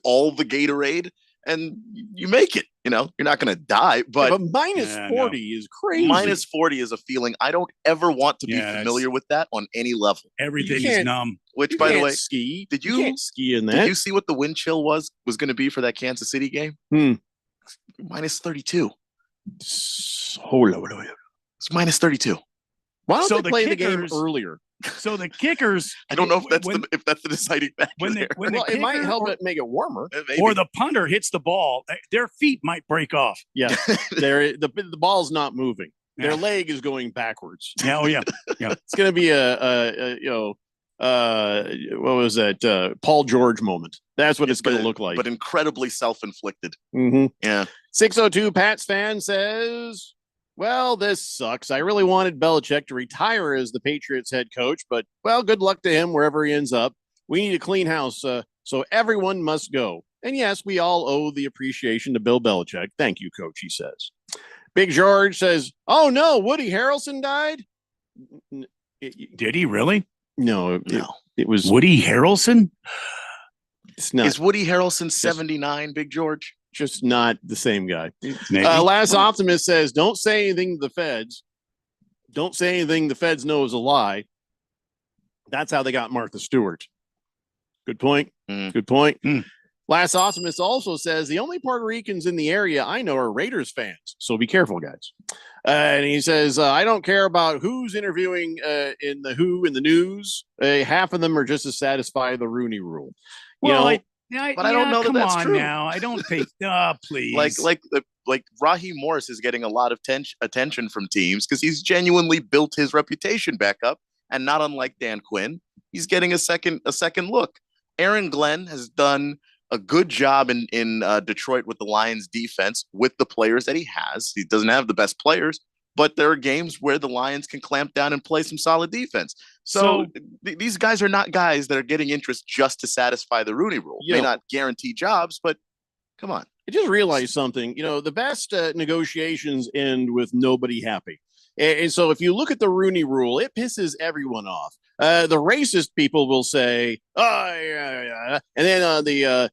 all the Gatorade, and you make it. You're not going to die, but minus 40 is crazy. Minus 40 is a feeling I don't ever want to be familiar with that on any level. Everything is numb. Which, by the way, ski. Did you can't ski in that? Did you see what the wind chill was going to be for that Kansas City game? Minus 32. It's minus 32. Why don't they play the game earlier? So the kickers, I don't know if that's the deciding factor. It might help it make it warmer. Or the punter hits the ball, their feet might break off. Yeah, the ball's not moving. Their leg is going backwards. Yeah, oh yeah. It's going to be what was that? Paul George moment. That's what it's going to look like. But incredibly self-inflicted. Yeah. 602 Pats fan says, well, this sucks. I really wanted Belichick to retire as the Patriots head coach, but, well, good luck to him wherever he ends up. We need a clean house, so everyone must go. And yes, we all owe the appreciation to Bill Belichick. Thank you, coach, he says. Big George says, oh, no, Woody Harrelson died? Did he really? No. It was Woody Harrelson? It's not. Is Woody Harrelson 79, Big George? Just not the same guy. Last Optimist says, don't say anything to the feds. Don't say anything the feds know is a lie. That's how they got Martha Stewart. Good point. Good point. Last Optimist also says the only Puerto Ricans in the area I know are Raiders fans. So be careful, guys. And he says, I don't care about who's interviewing in the news. Half of them are just to satisfy the Rooney Rule. Well, but I don't know that that's true. Now. I don't think. Please. Like Raheem Morris is getting a lot of attention from teams because he's genuinely built his reputation back up, and not unlike Dan Quinn, he's getting a second look. Aaron Glenn has done a good job in Detroit with the Lions defense with the players that he has. He doesn't have the best players, but there are games where the Lions can clamp down and play some solid defense. So these guys are not guys that are getting interest just to satisfy the Rooney Rule. May not guarantee jobs, but come on. I just realized something. The best negotiations end with nobody happy. And so if you look at the Rooney Rule, it pisses everyone off. The racist people will say, "Oh, yeah," and then the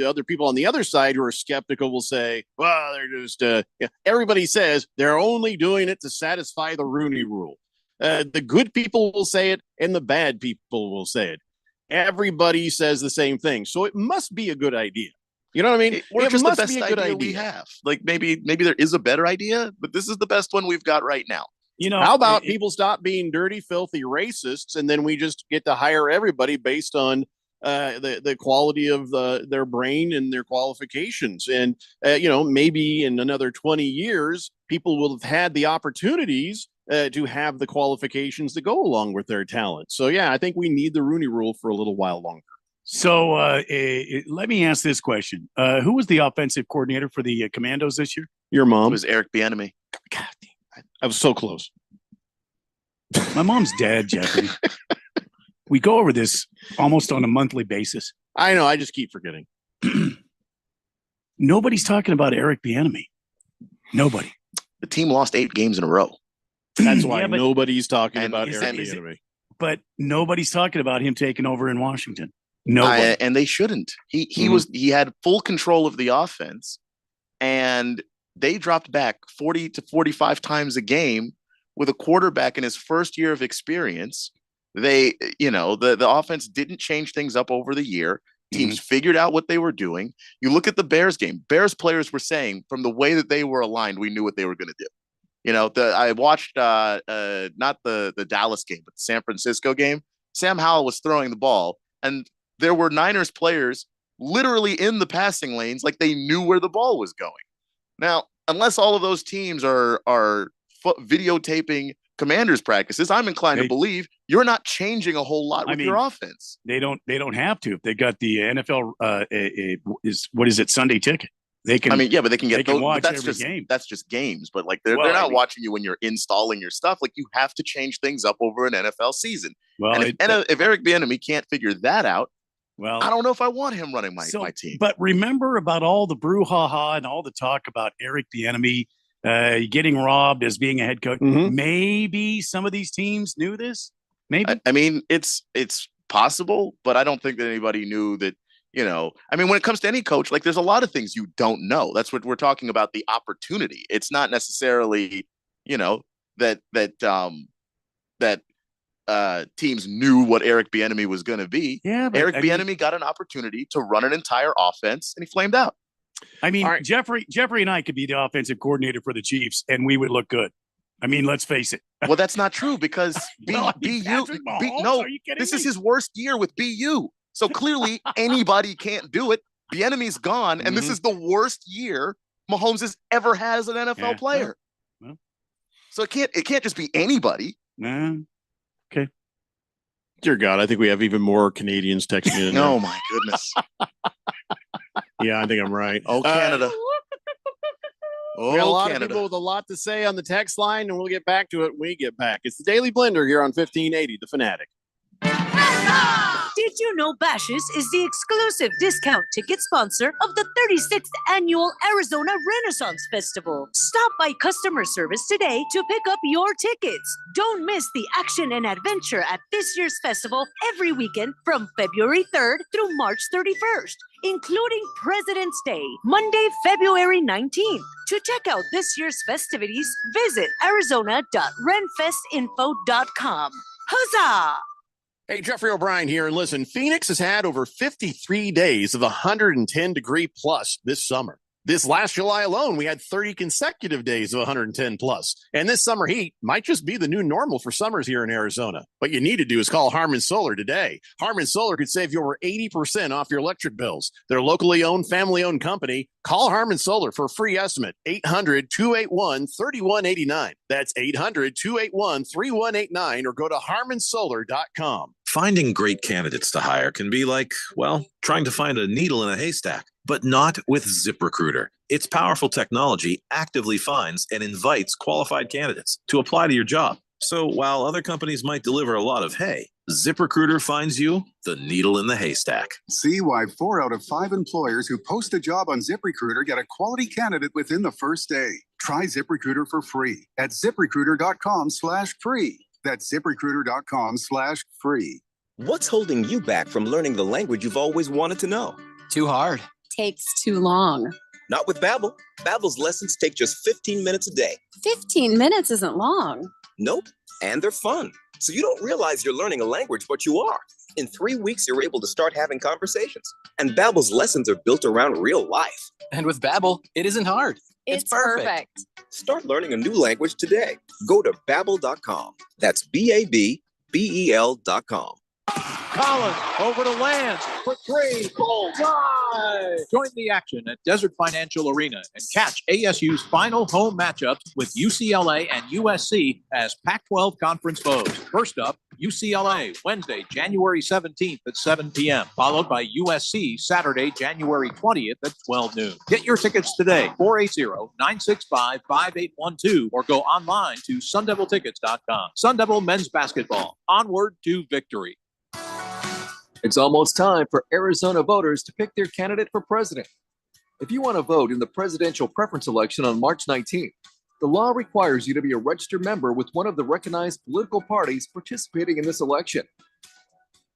other people on the other side who are skeptical will say, "Well, they're just." Everybody says they're only doing it to satisfy the Rooney Rule. The good people will say it, and the bad people will say it. Everybody says the same thing, so it must be a good idea. You know what I mean? Or it just must the best be a good idea we have. Like maybe there is a better idea, but this is the best one we've got right now. How about people stop being dirty, filthy racists, and then we just get to hire everybody based on the quality of their brain and their qualifications. And, maybe in another 20 years, people will have had the opportunities to have the qualifications that go along with their talent. So, yeah, I think we need the Rooney Rule for a little while longer. So let me ask this question. Who was the offensive coordinator for the Commandos this year? Your mom. It was Eric Bieniemy. God, I was so close. My mom's dead, Jeffrey. We go over this almost on a monthly basis. I know. I just keep forgetting. Nobody's talking about Eric Bieniemy. Nobody. The team lost 8 games in a row. That's why nobody's talking about Eric Bieniemy. But nobody's talking about him taking over in Washington. Nobody. And they shouldn't. He had full control of the offense, and they dropped back 40 to 45 times a game with a quarterback in his first year of experience. The offense didn't change things up over the year. Teams figured out what they were doing. You look at the Bears game. Bears players were saying from the way that they were aligned, we knew what they were going to do. I watched not the Dallas game, but the San Francisco game. Sam Howell was throwing the ball, and there were Niners players literally in the passing lanes like they knew where the ball was going. Now, unless all of those teams are videotaping Commanders practices, I'm inclined to believe you're not changing a whole lot with your offense. They don't have to. If they got the NFL Sunday ticket. They can. But they can get those. Watch that's every just game. That's just games. But like they're not watching you when you're installing your stuff. Like you have to change things up over an NFL season. Well, if Eric Bieniemy can't figure that out, well, I don't know if I want him running my team. But remember about all the brouhaha and all the talk about Eric Bieniemy getting robbed as being a head coach. Maybe some of these teams knew this. Maybe. I mean, it's possible, but I don't think that anybody knew that. When it comes to any coach, like there's a lot of things you don't know. That's what we're talking about, the opportunity. It's not necessarily, that teams knew what Eric Bieniemy was going to be. Yeah, but Eric Bieniemy got an opportunity to run an entire offense, and he flamed out. I mean, right. Jeffrey and I could be the offensive coordinator for the Chiefs, and we would look good. I mean, let's face it. Well, that's not true because this is his worst year with BU. So clearly anybody can't do it. Bieniemy's gone, and this is the worst year Mahomes has ever had as an NFL player. Well. So it can't just be anybody. Okay. Dear God, I think we have even more Canadians texting in. Oh my goodness. Yeah, I think I'm right. Oh, Canada. We got a lot of people with a lot to say on the text line, and we'll get back to it when we get back. It's the Daily Blender here on 1580, The Fanatic. Did you know Bash's is the exclusive discount ticket sponsor of the 36th Annual Arizona Renaissance Festival? Stop by customer service today to pick up your tickets. Don't miss the action and adventure at this year's festival every weekend from February 3rd through March 31st, including President's Day, Monday, February 19th. To check out this year's festivities, visit arizona.renfestinfo.com. Huzzah! Hey, Jeffrey O'Brien here. And listen, Phoenix has had over 53 days of 110 degree plus this summer. This last July alone, we had 30 consecutive days of 110 plus. And this summer heat might just be the new normal for summers here in Arizona. What you need to do is call Harmon Solar today. Harmon Solar could save you over 80% off your electric bills. They're locally owned, family-owned company. Call Harmon Solar for a free estimate. 800-281-3189. That's 800-281-3189 or go to harmonsolar.com. Finding great candidates to hire can be like, well, trying to find a needle in a haystack, but not with ZipRecruiter. Its powerful technology actively finds and invites qualified candidates to apply to your job. So while other companies might deliver a lot of hay, ZipRecruiter finds you the needle in the haystack. See why 4 out of 5 employers who post a job on ZipRecruiter get a quality candidate within the first day. Try ZipRecruiter for free at ZipRecruiter.com/free. That's ZipRecruiter.com/free. What's holding you back from learning the language you've always wanted to know? Too hard. Takes too long. Not with Babbel. Babbel's lessons take just 15 minutes a day. 15 minutes isn't long. Nope. And they're fun. So you don't realize you're learning a language, but you are. In 3 weeks, you're able to start having conversations. And Babbel's lessons are built around real life. And with Babbel, it isn't hard. It's perfect. Start learning a new language today. Go to Babbel.com. That's Babbel.com. Collins over to Lance for 3. Bullseye! Join the action at Desert Financial Arena and catch ASU's final home matchups with UCLA and USC as Pac-12 conference foes. First up, UCLA, Wednesday, January 17th at 7 p.m., followed by USC Saturday, January 20th at 12 noon. Get your tickets today, 480-965-5812, or go online to sundeviltickets.com. Sun Devil men's basketball, onward to victory. It's almost time for Arizona voters to pick their candidate for president. If you want to vote in the presidential preference election on March 19th, the law requires you to be a registered member with one of the recognized political parties participating in this election.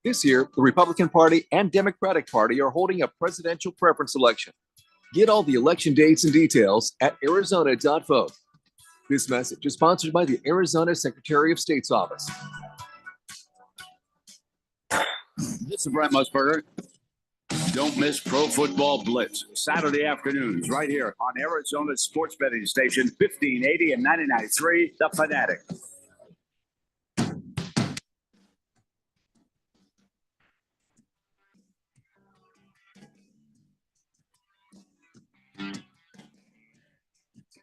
This year, the Republican Party and Democratic Party are holding a presidential preference election. Get all the election dates and details at arizona.vote. This message is sponsored by the Arizona Secretary of State's office. This is Brent Musburger. Don't miss Pro Football Blitz, Saturday afternoons, right here on Arizona's sports betting station, 1580 and 99.3, The Fanatic.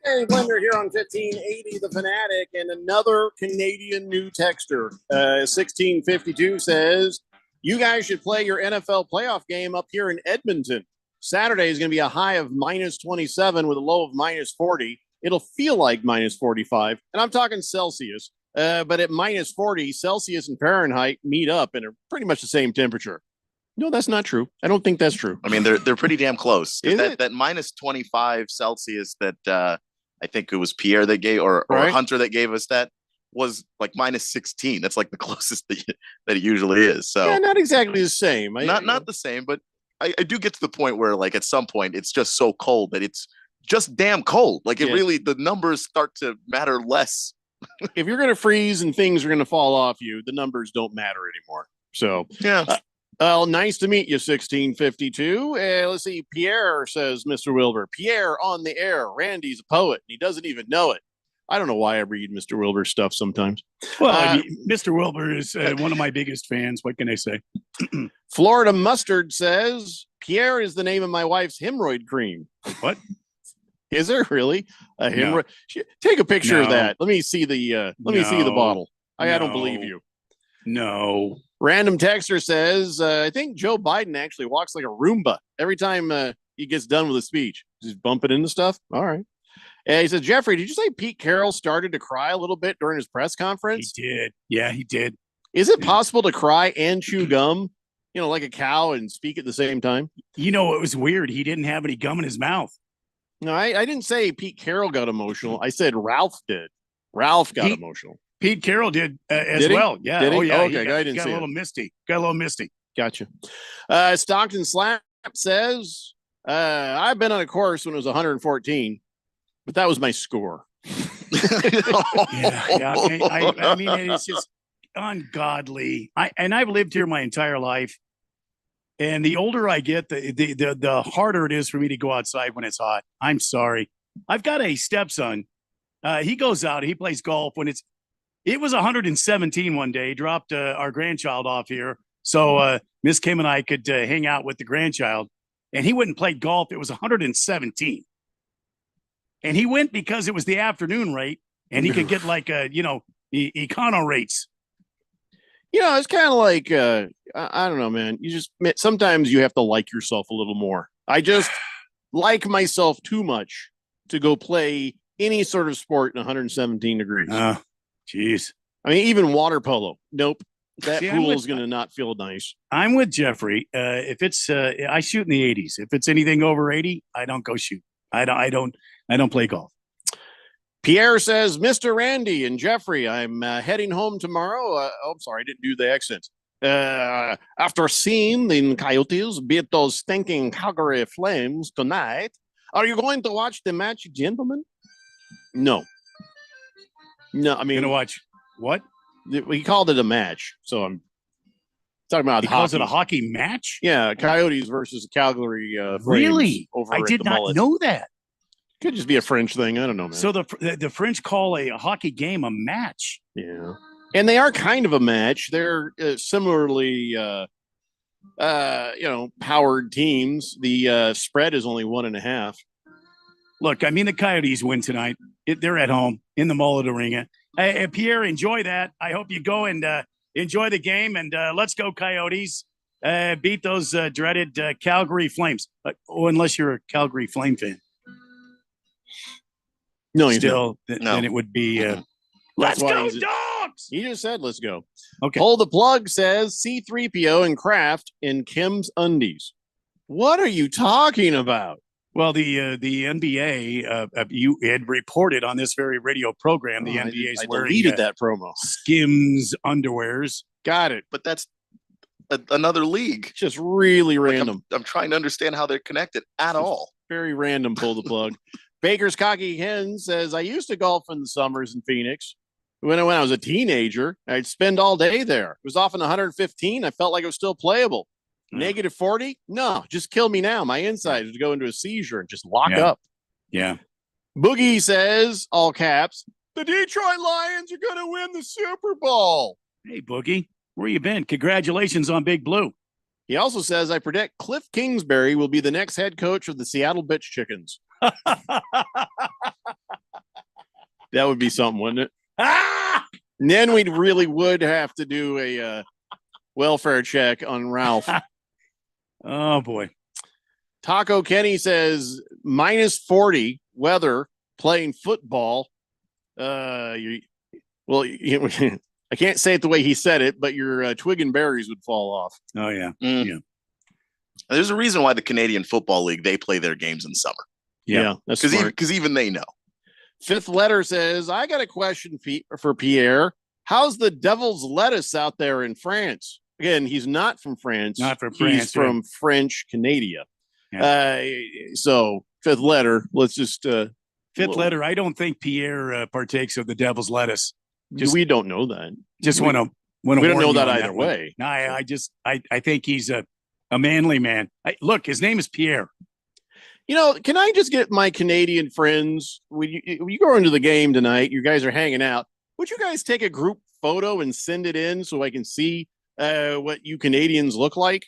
Hey, Blender here on 1580 The Fanatic, and another Canadian new texter. 1652 says, you guys should play your NFL playoff game up here in Edmonton. Saturday is going to be a high of minus 27 with a low of minus 40. It'll feel like minus 45, and I'm talking Celsius. But at minus 40, Celsius and Fahrenheit meet up and are pretty much the same temperature. No, that's not true. I don't think that's true. I mean, they're pretty damn close. Is That, it? that minus 25 Celsius that I think it was Pierre that gave, or Right. Hunter that gave us, that was like minus 16. That's like the closest that it usually is. So Yeah, not exactly the same. not the same, but I do get to the point where, like, at some point it's just so cold that it's just damn cold. Like, it Yeah. really, the numbers start to matter less. If you're going to freeze and things are going to fall off you, the numbers don't matter anymore. So, yeah. Well, nice to meet you, 1652. Let's see. Pierre says, Mr. Wilbur, Pierre on the air. Randy's a poet, and he doesn't even know it. I don't know why I read Mr. Wilbur's stuff sometimes. Well, I mean, Mr. Wilbur is one of my biggest fans. What can I say? Florida Mustard says, Pierre is the name of my wife's hemorrhoid cream. What? Is there really a hemorrhoid? Take a picture of No. that. Let me see the bottle. I don't believe you. No. Random texter says, I think Joe Biden actually walks like a Roomba every time he gets done with a speech. He's bumping into stuff. All right. He says, Jeffrey, did you say Pete Carroll started to cry a little bit during his press conference? He did. Yeah, he did. Is it possible to cry and chew gum, like a cow, and speak at the same time? You know, it was weird. He didn't have any gum in his mouth. No, I didn't say Pete Carroll got emotional. I said Ralph did. Ralph got emotional. Pete Carroll did as Did he? well. Yeah. Did he? Oh, yeah. Okay, I didn't got see a it. little misty. Got a little misty. Gotcha. Stockton Slap says, I've been on a course when it was 114, but that was my score. Yeah. I mean, it's just, ungodly. I've lived here my entire life. And the older I get, the harder it is for me to go outside when it's hot. I'm sorry. I've got a stepson. He goes out, he plays golf when it was 117 one day. He dropped our grandchild off here. So Miss Kim and I could hang out with the grandchild. And he wouldn't play golf. It was 117. And he went because it was the afternoon rate. And he could get like, econo rates. It's kind of like, I don't know, man. Sometimes you have to like yourself a little more. I just like myself too much to go play any sort of sport in 117 degrees. Jeez. I mean, even water polo. Nope. That pool is going to not feel nice. I'm with Jeffrey. If it's, I shoot in the 80s. If it's anything over 80, I don't go shoot. I don't play golf. Pierre says, Mr. Randy and Jeffrey, I'm heading home tomorrow. I'm sorry, I didn't do the accent. After seeing the Coyotes beat those stinking Calgary Flames tonight, are you going to watch the match, gentlemen? No. I mean, gonna watch what? We called it a match, so I'm talking about. He calls it a hockey match. Yeah, Coyotes versus Calgary. Flames Really? Over I at did the not Mullet. know that. Could just be a French thing. I don't know, man. So the French call a hockey game a match. Yeah, and they are kind of a match. They're similarly, powered teams. The spread is only 1.5. Look, I mean, the Coyotes win tonight. They're at home in the Mullet Arena. Hey, Pierre, enjoy that. I hope you go and enjoy the game. And let's go, Coyotes. Beat those dreaded Calgary Flames. Unless you're a Calgary Flame fan. No, still, then it would be. Let's go, dogs! He just said, "Let's go." Okay. Pull the plug says C-3PO and Kraft in Kim's undies. What are you talking about? Well, the NBA, you had reported on this very radio program. The NBA is wearing deleted that promo. Skims underwears. Got it. But that's another league. Just really random. I'm trying to understand how they're connected at all. Very random. Pull the plug. Baker's Cocky Hen says, I used to golf in the summers in Phoenix. When I was a teenager, I'd spend all day there. It was often 115. I felt like it was still playable. Negative 40? No, just kill me now. My insides would go into a seizure and just lock up. Yeah. Boogie says, all caps, the Detroit Lions are going to win the Super Bowl. Hey, Boogie, where you been? Congratulations on Big Blue. He also says, I predict Cliff Kingsbury will be the next head coach of the Seattle Bitch Chickens. That would be something, wouldn't it? And then we really would have to do a welfare check on Ralph. Oh, boy. Taco Kenny says, minus 40 weather playing football. I can't say it the way he said it, but your twig and berries would fall off. Oh, yeah. Yeah. There's a reason why the Canadian Football League, they play their games in summer. Yeah, that's because even they know. Fifth letter says, I got a question for Pierre. How's the devil's lettuce out there in France? Again, he's not from France. Not from France. He's from French Canada. Yeah. So fifth letter, let's just fifth letter. I don't think Pierre partakes of the devil's lettuce. We don't know that. Just want to. We don't know that either way. No, I think he's a manly man. Look, his name is Pierre. Can I just get my Canadian friends, when you go into the game tonight, you guys are hanging out, would you guys take a group photo and send it in so I can see what you Canadians look like?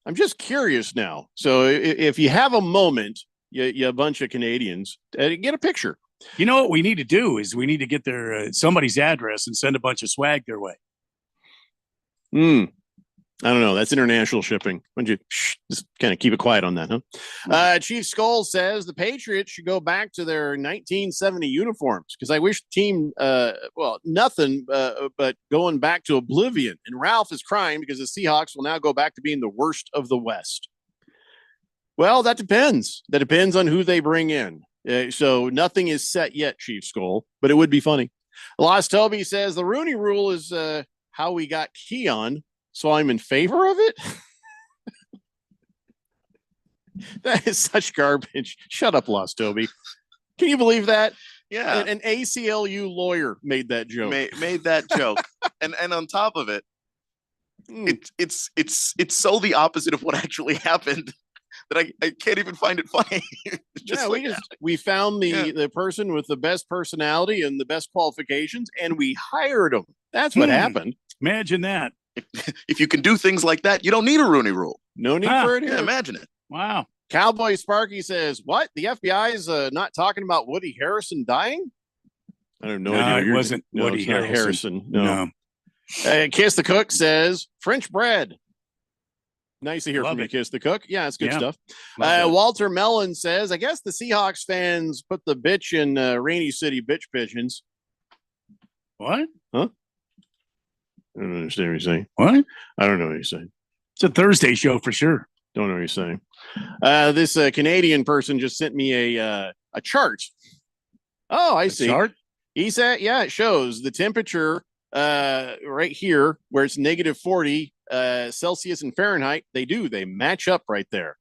I'm just curious now. So if you have a moment, you a bunch of Canadians, get a picture. You know what we need to do is we need to get their somebody's address and send a bunch of swag their way. I don't know. That's international shipping. Why don't you just kind of keep it quiet on that, huh? Chief Skull says the Patriots should go back to their 1970 uniforms because I wish the team, nothing but going back to oblivion. And Ralph is crying because the Seahawks will now go back to being the worst of the West. Well, that depends. That depends on who they bring in. So nothing is set yet, Chief Skull, but it would be funny. Lost Toby says the Rooney Rule is how we got Keon. So I'm in favor of it? That is such garbage. Shut up, Lost Toby. Can you believe that? Yeah. An ACLU lawyer made that joke. Made that joke. and on top of it, it's so the opposite of what actually happened that I can't even find it funny. We found the person with the best personality and the best qualifications, and we hired him. That's what happened. Imagine that. If you can do things like that, you don't need a Rooney Rule. No need for it. Yeah, imagine it. Wow. Cowboy Sparky says, "What? The FBI is not talking about Woody Harrelson dying?" I have no idea. It wasn't Woody Harrelson. No. Kiss the Cook says French bread. Nice to hear Love from you, it. Kiss the Cook. Yeah, it's good Yeah. stuff. Love that. Walter Mellon says, I guess the Seahawks fans put the bitch in Rainy City bitch pigeons. What? Huh? I don't understand what you're saying. What? I don't know what you're saying. It's a Thursday show for sure. Don't know what you're saying. This Canadian person just sent me a chart. Oh, I see. Chart? He said, yeah, it shows the temperature right here where it's -40 Celsius and Fahrenheit. They match up right there.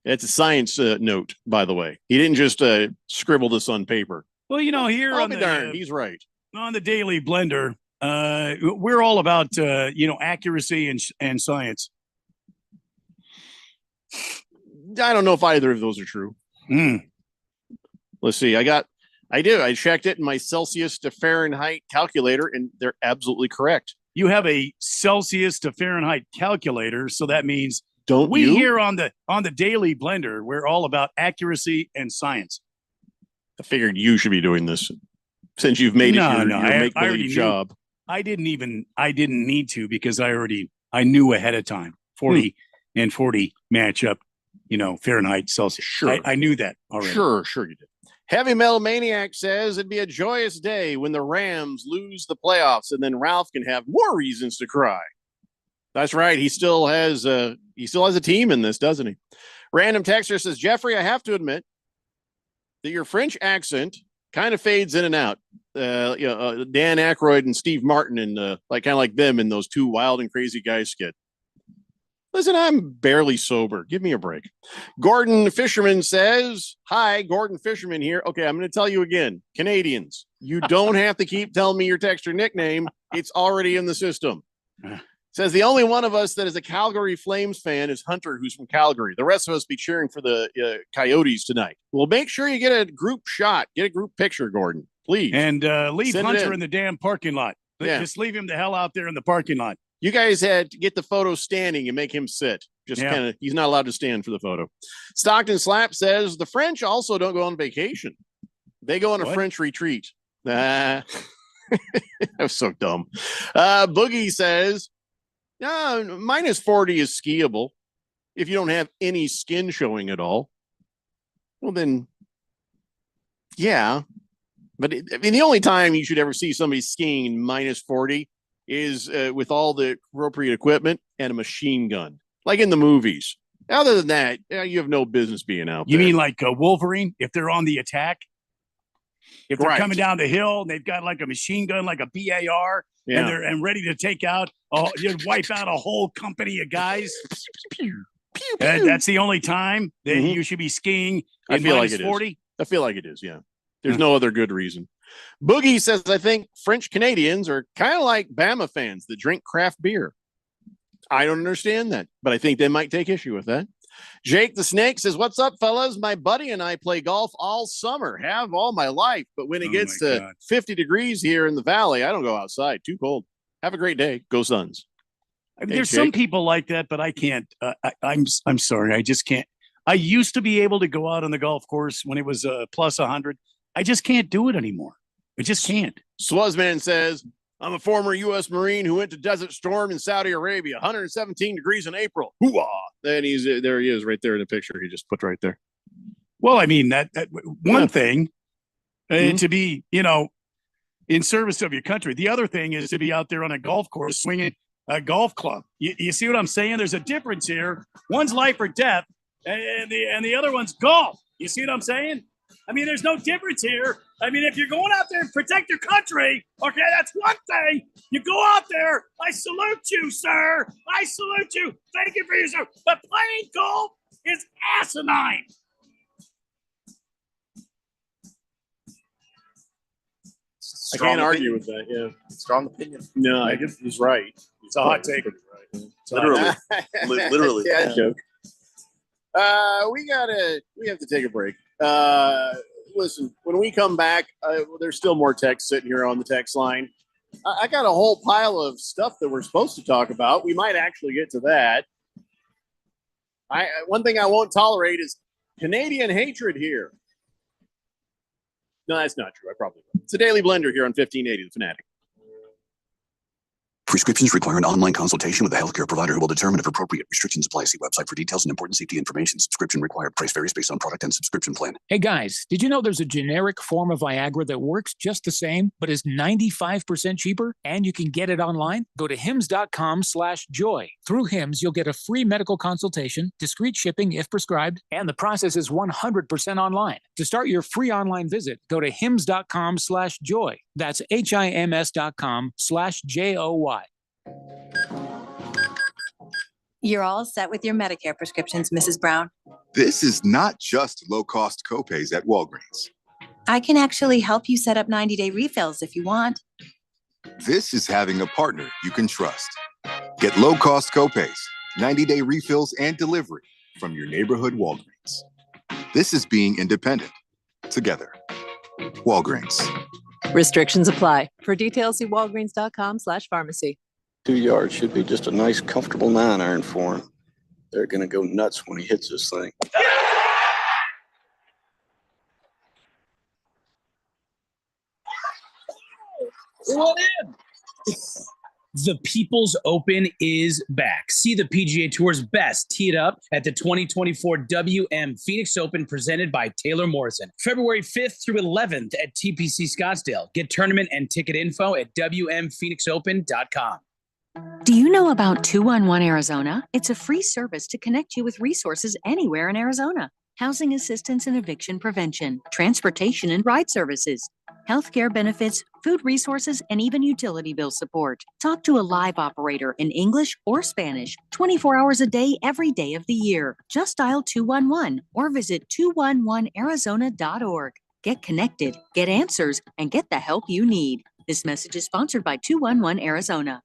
It's a science note, by the way. He didn't just scribble this on paper. Well, here I'll on be the darned, he's right. On the Daily Blender, we're all about accuracy and science. I don't know if either of those are true. Let's see. I checked it in my Celsius to Fahrenheit calculator, and they're absolutely correct. You have a Celsius to Fahrenheit calculator, so that means we here on the Daily Blender, we're all about accuracy and science. I figured you should be doing this since you've made your make-believe job. I didn't need to because I knew ahead of time 40 and 40 match up, Fahrenheit, Celsius. Sure. I knew that already. Sure you did. Heavy Metal Maniac says it'd be a joyous day when the Rams lose the playoffs, and then Ralph can have more reasons to cry. That's right. He still has a team in this, doesn't he? Random Texter says, Jeffrey, I have to admit that your French accent kind of fades in and out. Dan Aykroyd and Steve Martin and kind of like them in those two Wild and Crazy Guys skit. Listen, I'm barely sober. Give me a break. Gordon Fisherman says, hi, Gordon Fisherman here. Okay, I'm going to tell you again. Canadians, you don't have to keep telling me your texter nickname. It's already in the system. Says the only one of us that is a Calgary Flames fan is Hunter, who's from Calgary. The rest of us be cheering for the Coyotes tonight. Well, make sure you get a group shot. Get a group picture, Gordon, please. And leave Hunter in the damn parking lot. Yeah. Just leave him the hell out there in the parking lot. You guys had to get the photo standing and make him sit. He's not allowed to stand for the photo. Stockton Slap says the French also don't go on vacation. They go on a French retreat. That was so dumb. Boogie says, -40 is skiable if you don't have any skin showing at all. Well, then, yeah. But the only time you should ever see somebody skiing -40 is with all the appropriate equipment and a machine gun, like in the movies. Other than that, you have no business being out there. You mean like Wolverine, if they're on the attack? If they're coming down the hill, they've got like a machine gun, like a BAR, and they're ready to take out, wipe out a whole company of guys. That's the only time that you should be skiing. I feel like it 40. is. I feel like it is. Yeah. There's no other good reason. Boogie says, I think French Canadians are kind of like Bama fans that drink craft beer. I don't understand that, but I think they might take issue with that. Jake the Snake says, what's up, fellas? My buddy and I play golf all summer, have all my life. But when it gets to 50 degrees here in the valley, I don't go outside. Too cold. Have a great day. Go Suns. There's some people like that, but I can't. I'm sorry. I just can't. I used to be able to go out on the golf course when it was plus 100. I just can't do it anymore. I just can't. Swazman says, I'm a former U.S. Marine who went to Desert Storm in Saudi Arabia, 117 degrees in April. Hoo-ah! Then there he is right there in the picture he just put right there. Well, I mean, that one thing to be, in service of your country. The other thing is to be out there on a golf course swinging a golf club. You see what I'm saying? There's a difference here. One's life or death, and the other one's golf. You see what I'm saying? I mean, there's no difference here. I mean, if you're going out there and protect your country, okay, that's one thing. You go out there, I salute you, sir. I salute you. Thank you for your service. But playing golf is asinine. I can't argue with that, yeah. strong opinion. No, I guess he's right. It's a hot take. Literally. Literally. Dad joke. We have to take a break. Listen, when we come back, there's still more text sitting here on the text line. I got a whole pile of stuff that we're supposed to talk about. We might actually get to that. One thing I won't tolerate is Canadian hatred here. No, that's not true. I probably will. It's a Daily Blender here on 1580 The Fanatic. Prescriptions require an online consultation with a healthcare provider who will determine if appropriate. Restrictions apply. See website for details and important safety information. Subscription required. Price varies based on product and subscription plan. Hey guys, did you know there's a generic form of Viagra that works just the same, but is 95% cheaper? And you can get it online? Go to hims.com/joy. Through Hims, you'll get a free medical consultation, discreet shipping if prescribed, and the process is 100% online. To start your free online visit, go to hims.com/joy. That's HIMS.com/JOY. You're all set with your Medicare prescriptions, Mrs. Brown. This is not just low-cost copays at Walgreens. I can actually help you set up 90-day refills if you want. This is having a partner you can trust. Get low-cost copays, 90-day refills, and delivery from your neighborhood Walgreens. This is being independent. Together. Walgreens. Restrictions apply. For details, see walgreens.com/pharmacy. 2 yards should be just a nice, comfortable 9-iron for him. They're going to go nuts when he hits this thing. What in? The People's Open is back. See the PGA Tour's best teed up at the 2024 WM Phoenix Open presented by Taylor Morrison. February 5th through 11th at TPC Scottsdale. Get tournament and ticket info at WMPhoenixOpen.com. Do you know about 211 Arizona? It's a free service to connect you with resources anywhere in Arizona. Housing assistance and eviction prevention, transportation and ride services, healthcare benefits, food resources, and even utility bill support. Talk to a live operator in English or Spanish, 24 hours a day, every day of the year. Just dial 211 or visit 211arizona.org. Get connected, get answers, and get the help you need. This message is sponsored by 211 Arizona.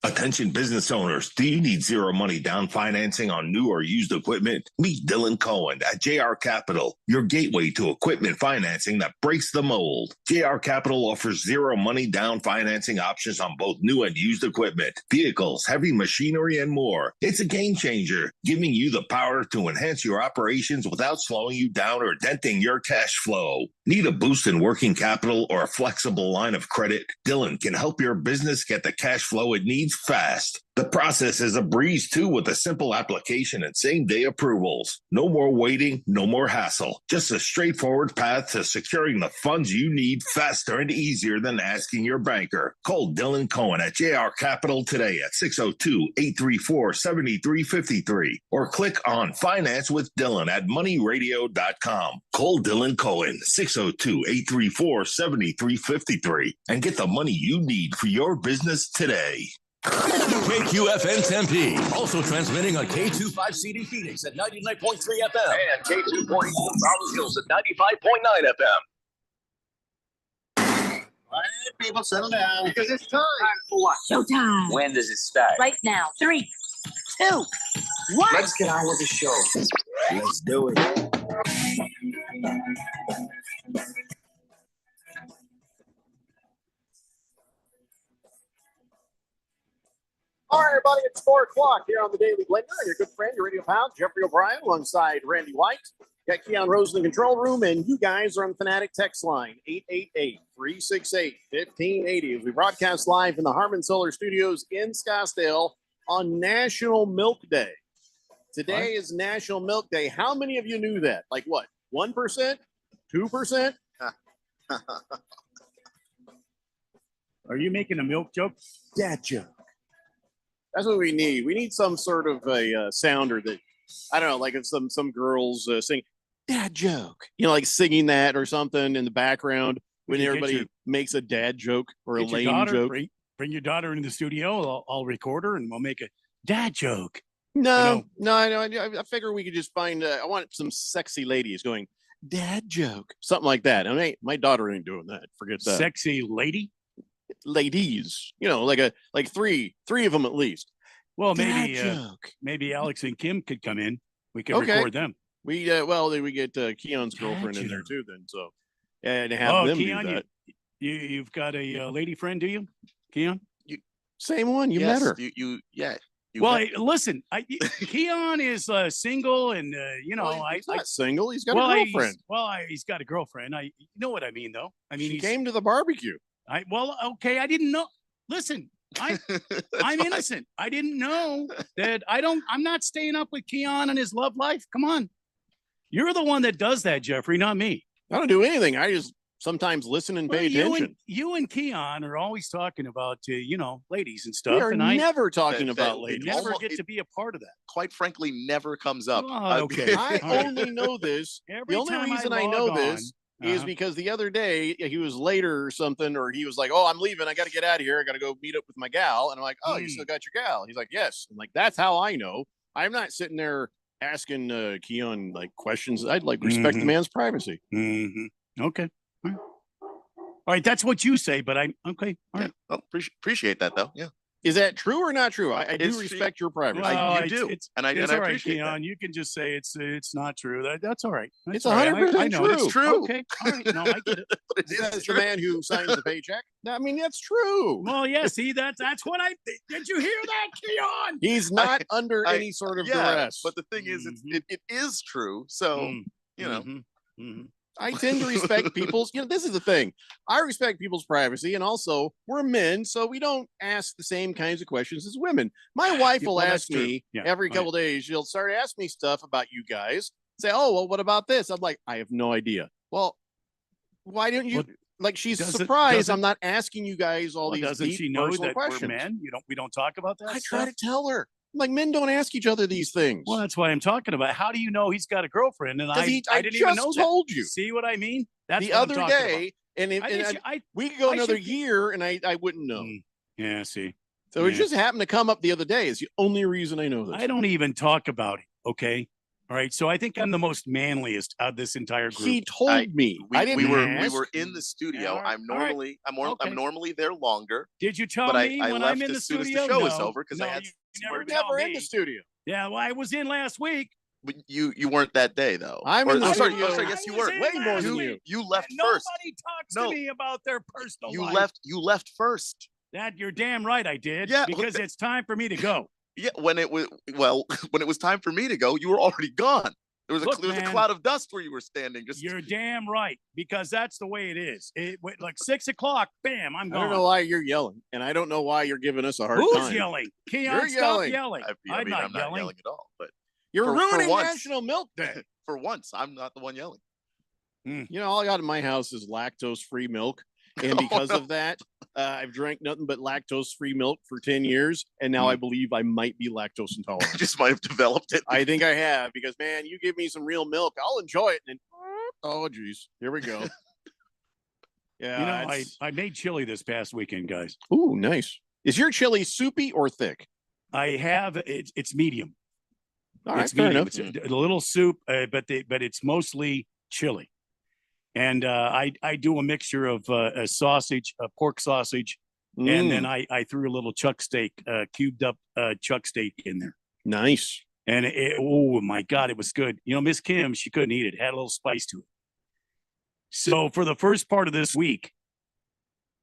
Attention business owners, do you need zero money down financing on new or used equipment? Meet Dylan Cohen at JR Capital, your gateway to equipment financing that breaks the mold. JR Capital offers zero money down financing options on both new and used equipment, vehicles, heavy machinery, and more. It's a game changer, giving you the power to enhance your operations without slowing you down or denting your cash flow. Need a boost in working capital or a flexible line of credit? Dylan can help your business get the cash flow it needs fast. The process is a breeze too, with a simple application and same-day approvals. No more waiting, no more hassle. Just a straightforward path to securing the funds you need faster and easier than asking your banker. Call Dylan Cohen at JR Capital today at 602-834-7353 or click on Finance with Dylan at moneyradio.com. Call Dylan Cohen 602-834-7353 and get the money you need for your business today. KQFN Tempe, also transmitting on K25CD Phoenix at 99.3 FM and K242 Round Hills at 95.9 FM. All right, people, settle down. Because it's time. For what? Showtime. When does it start? Right now. 3, 2, 1. Let's get on with the show. Let's do it. All right, everybody, it's 4 o'clock here on the Daily Blender. Your good friend, your radio pal, Jeffrey O'Brien, alongside Randy White. Got Keon Rose in the control room, and you guys are on the Fanatic text line, 888-368-1580, as we broadcast live in the Harman Solar Studios in Scottsdale on National Milk Day. Today is National Milk Day. How many of you knew that? Like what, 1%? 2%? Are you making a milk joke? Dad joke. That's what we need. We need some sort of a sounder that, I don't know, like if some girls sing dad joke, you know, like singing that or something in the background when everybody makes a dad joke or a lame joke. Bring your daughter into the studio. I'll record her and we'll make a dad joke. No, I figure we could just find, I want some sexy ladies going dad joke, something like that. I mean, my daughter ain't doing that. Forget that. Sexy lady? ladies, like three of them at least. Well, Dad joke. maybe Alex and Kim could come in. We could Okay. record them. We get Keon's girlfriend in there too then. So, and have them Keon, do that. You've got a lady friend, do you, Keon? Same one. You met her. Well, listen, Keon is single, and he's not single. He's got a girlfriend. He's got a girlfriend. You know what I mean, though. I mean, he came to the barbecue. Okay, I didn't know. Listen, I'm innocent. I didn't know that. I'm not staying up with Keon and his love life. Come on, you're the one that does that, Jeffrey, not me. I don't do anything. I just sometimes listen and pay attention. You and Keon are always talking about, ladies and stuff. We are and never talking about ladies. Never get to be a part of that. Quite frankly, never comes up. Oh, okay. I only know this. The only reason I know this is because the other day he was later or something, or he was like, "Oh, I'm leaving. I got to get out of here. I got to go meet up with my gal." And I'm like, "Oh, you still got your gal?" He's like, "Yes." I'm like, "That's how I know." I'm not sitting there asking Keon like questions. I'd like respect the man's privacy. Mm-hmm. Okay. All right, that's what you say, but I'm okay. All right. Well, appreciate that though. Yeah. Is that true or not true? I do respect your privacy. Well, you do, and I all right, appreciate Keon. that. You can just say it's not true. That's all right. It's 100% true. It's true. Okay. All right. No, I get it. But it That's the man who signs the paycheck. I mean, that's true. Well, yeah. See, that's what I. Did you hear that, Keon? He's not under any sort of duress. But the thing is, it is true. So I tend to respect people's, this is the thing. I respect people's privacy, and also we're men, so we don't ask the same kinds of questions as women. My wife will ask me every couple days, she'll start asking me stuff about you guys. Say, "Oh, well, what about this?" I'm like, "I have no idea." Well, why don't you? She's surprised I'm not asking you guys all these doesn't deep she know personal that questions. we're men? We don't talk about that. I try to tell her. Like, men don't ask each other these things. Well, that's what I'm talking about. How do you know he's got a girlfriend? And I didn't even know that. Told you. See what I mean? That's the what other I'm talking day, about. we could go another year, and I wouldn't know. Yeah, see. So it just happened to come up the other day. It's the only reason I know this. I don't even talk about it. Okay. All right. So I think I'm the most manliest out of this entire group. He told me. We were in the studio. I'm normally there longer. Did you tell me I when left I'm in the as soon studio? as the show was over because I had. You We're never in the studio. Yeah, well, I was in last week. But you weren't that day though. I'm in the sorry, studio. yes, you were. Way more than you. You left first. Nobody talks to me about their personal You life. You left first. That you're damn right I did. Yeah, because it's time for me to go. Yeah, when it was time for me to go, you were already gone. There was a cloud of dust where you were standing. You're damn right, because that's the way it is. It like 6 o'clock, bam, I'm gone. I don't know why you're yelling, and I don't know why you're giving us a hard time. Who's yelling? Keon, you're stop yelling. I'm not yelling at all. But you're ruining once, National Milk Day. For once, I'm not the one yelling. All I got in my house is lactose-free milk, and because of that, I've drank nothing but lactose-free milk for 10 years, and now I believe I might be lactose intolerant. I just might have developed it. I think I have, because, man, you give me some real milk, I'll enjoy it. And oh, geez, here we go. Yeah, I made chili this past weekend, guys. Ooh, nice. Is your chili soupy or thick? I have it's medium. All right, it's fair medium. enough. It's a little soup, but it's mostly chili. And I do a mixture of a sausage, a pork sausage, and then I threw a little chuck steak, cubed up chuck steak in there. Nice. And oh my God, it was good. Miss Kim, she couldn't eat it. It had a little spice to it. So for the first part of this week,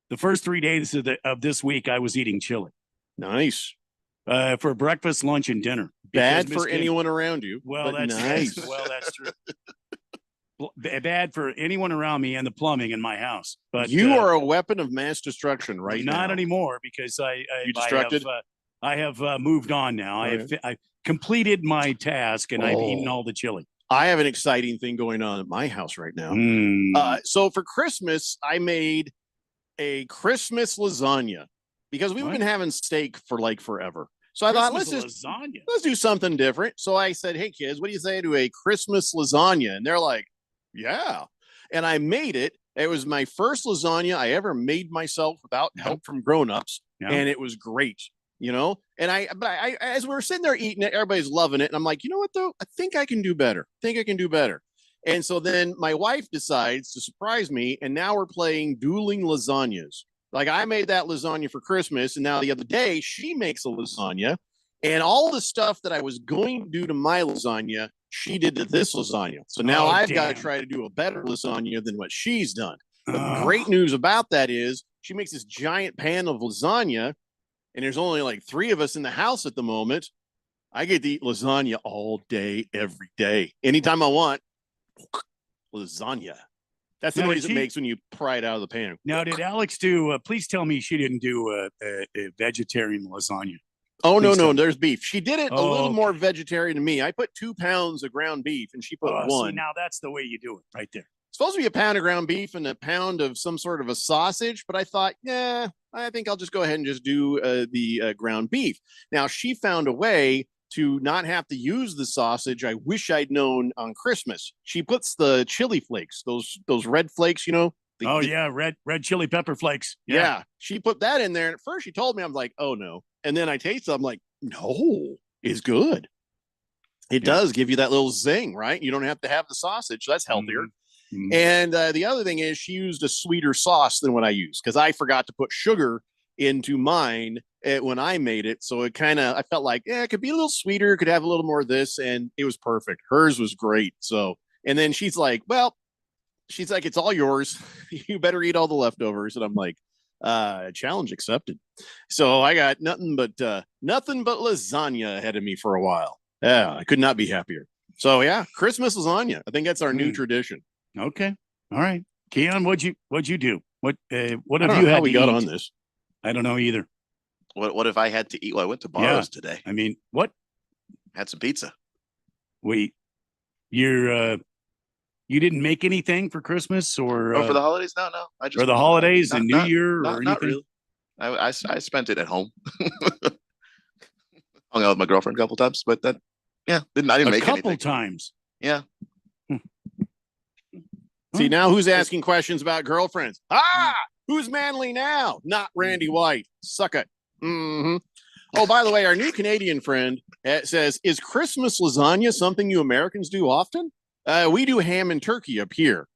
the first 3 days of this week, I was eating chili. Nice. For breakfast, lunch, and dinner. Bad for anyone around you. Well, but that's nice. that's true. Bad for anyone around me and the plumbing in my house. But you are a weapon of mass destruction right now. Not anymore, because you destructed? I have moved on now. I completed my task, and I've eaten all the chili. I have an exciting thing going on at my house right now. So for Christmas, I made a Christmas lasagna because we've been having steak for like forever. So I thought, let's do something different. So I said, hey kids, what do you say to a Christmas lasagna? And they're like, yeah. And I made it. It was my first lasagna I ever made myself without help from grown-ups. Yeah. And it was great, And I as we were sitting there eating it, everybody's loving it. And I'm like, you know what though? I think I can do better. And so then my wife decides to surprise me. And now we're playing dueling lasagnas. Like I made that lasagna for Christmas, and now the other day she makes a lasagna, and all the stuff that I was going to do to my lasagna, she did to this lasagna. So now I've got to try to do a better lasagna than what she's done. But the great news about that is she makes this giant pan of lasagna, and there's only like 3 of us in the house at the moment. I get to eat lasagna all day, every day. Anytime I want, lasagna. That's the noise it makes when you pry it out of the pan. Now, did Alex do, please tell me she didn't do a vegetarian lasagna. Oh, no, there's beef. She did it a little more vegetarian than me. I put 2 pounds of ground beef, and she put 1. See, now that's the way you do it right there. It's supposed to be a pound of ground beef and a pound of some sort of a sausage, but I thought, yeah, I think I'll just go ahead and just do the ground beef. Now, she found a way to not have to use the sausage. I wish I'd known on Christmas. She puts the chili flakes, those red flakes, red chili pepper flakes. Yeah. She put that in there. And at first she told me, I'm like, oh no. And then I tasted it. I'm like, no, it's good. It does give you that little zing, right? You don't have to have the sausage. So that's healthier. Mm-hmm. And the other thing is she used a sweeter sauce than what I used because I forgot to put sugar into mine when I made it. So I felt like, it could be a little sweeter, could have a little more of this, and it was perfect. Hers was great. So, and then she's like, it's all yours. You better eat all the leftovers. And I'm like, challenge accepted. So I got nothing but lasagna ahead of me for a while. Yeah, I could not be happier. So yeah, Christmas lasagna. I think that's our new tradition. Okay. All right. Keon, what'd you do? What have you had how we got on this? I don't know either. What if I had to eat? Well, I went to Barro's today. I mean, what? Had some pizza. Wait, you didn't make anything for Christmas or for the holidays? No. I just for the holidays and New Year or anything. Not really. I spent it at home. Hung out with my girlfriend a couple times, but I didn't make anything. A couple times. Yeah. See, now who's asking questions about girlfriends? Who's manly now? Not Randy White. Suck it. Mm-hmm. Oh, by the way, our new Canadian friend says, is Christmas lasagna something you Americans do often? We do ham and turkey up here.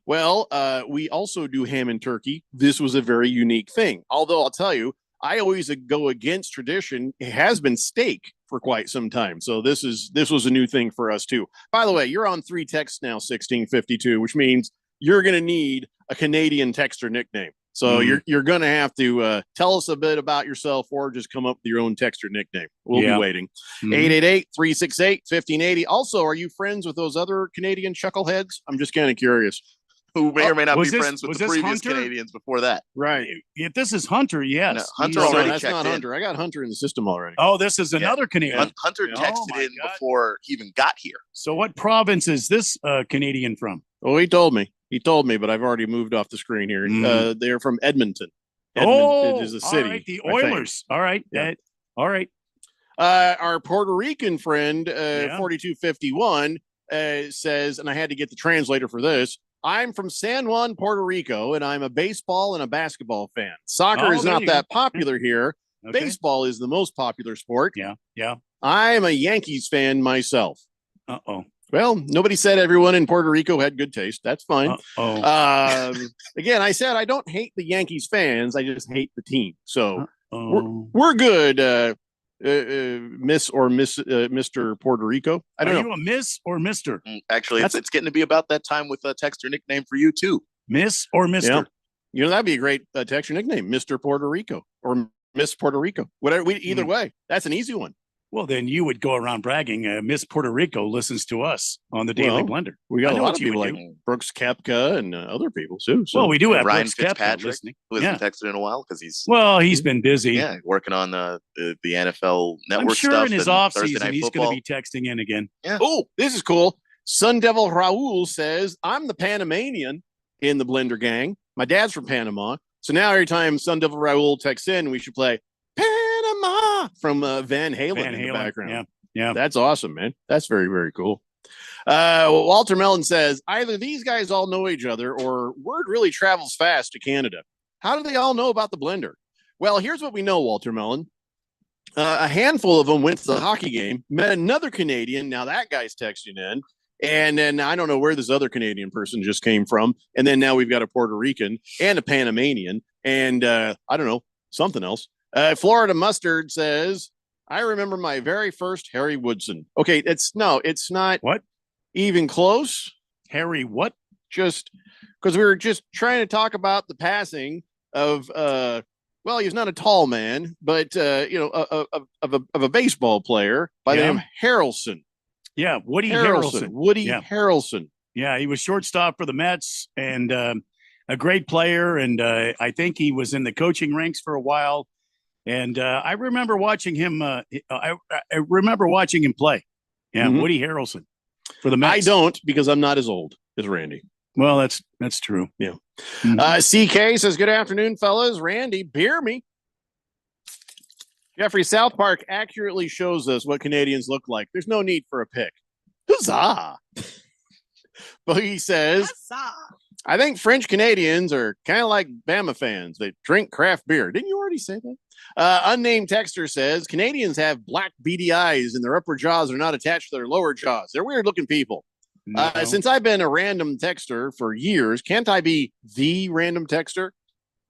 Well, we also do ham and turkey. This was a very unique thing. Although I'll tell you, I always go against tradition. It has been steak for quite some time. So this was a new thing for us too. By the way, you're on 3 texts now, 1652, which means you're going to need a Canadian texter nickname. So you're going to have to tell us a bit about yourself or just come up with your own texter nickname. We'll be waiting. 888-368-1580. Also, are you friends with those other Canadian chuckleheads? I'm just kind of curious. Who may or may not be friends with the previous Hunter? Canadians before that. Right. If this is Hunter, yes. No, Hunter already that's checked not in. Hunter. I got Hunter in the system already. Oh, this is another Canadian. Hunter texted in before he even got here. So what province is this Canadian from? Oh, he told me, but I've already moved off the screen here. They're from Edmonton. It is a city. All right, the Oilers. All right. Yeah. All right. Our Puerto Rican friend, 4251, says, and I had to get the translator for this, I'm from San Juan, Puerto Rico, and I'm a baseball and a basketball fan. Soccer is not that popular here. Okay. Baseball is the most popular sport. Yeah. I'm a Yankees fan myself. Uh-oh. Well, nobody said everyone in Puerto Rico had good taste. That's fine. Again, I said I don't hate the Yankees fans. I just hate the team. So we're good, Miss or Mr. Puerto Rico. I don't know. Are you a Miss or Mr.? Actually, it's getting to be about that time with a texter nickname for you too. Miss or Mr.? Yeah. That'd be a great texter nickname, Mr. Puerto Rico or Miss Puerto Rico. Whatever. Either way, that's an easy one. Well, then you would go around bragging. Miss Puerto Rico listens to us on the Daily Blender. We got a lot of people like Brooks Koepka and other people too. So. Well, we do have Ryan Brooks Fitzpatrick, Koepka listening. who hasn't texted in a while because he's been busy. Yeah, working on the NFL Network I'm sure stuff. in his off season he's going to be texting in again. Yeah. Oh, this is cool. Sun Devil Raul says, "I'm the Panamanian in the Blender gang. My dad's from Panama, so now every time Sun Devil Raul texts in, we should play Panama from Van Halen in the background." Yeah, that's awesome, man. That's very, very cool. Walter Mellon says, either these guys all know each other or word really travels fast to Canada. How do they all know about the Blender? Well, here's what we know, Walter Mellon. A handful of them went to the hockey game, met another Canadian. Now that guy's texting in. And then I don't know where this other Canadian person just came from. And then now we've got a Puerto Rican and a Panamanian. and I don't know, something else. Florida Mustard says, I remember my very first Harry Woodson. Okay, it's not what even close. Harry what? Just because we were just trying to talk about the passing of well, he's not a tall man, but of a baseball player by the name of Harrelson. Yeah, Woody Harrelson. Woody Harrelson. Yeah, he was shortstop for the Mets and a great player. And I think he was in the coaching ranks for a while. And I remember watching him. I remember watching him play. Yeah, Woody Harrelson for the Mets. I don't, because I'm not as old as Randy. Well, that's true. Yeah. CK says, good afternoon, fellas. Randy, beer me. Jeffrey, South Park accurately shows us what Canadians look like. There's no need for a pic. Huzzah! Boogie says, huzzah. I think French Canadians are kind of like Bama fans. They drink craft beer. Didn't you already say that? Unnamed texter says, Canadians have black beady eyes and their upper jaws are not attached to their lower jaws. They're weird looking people. No. Since I've been a random texter for years, can't I be the random texter?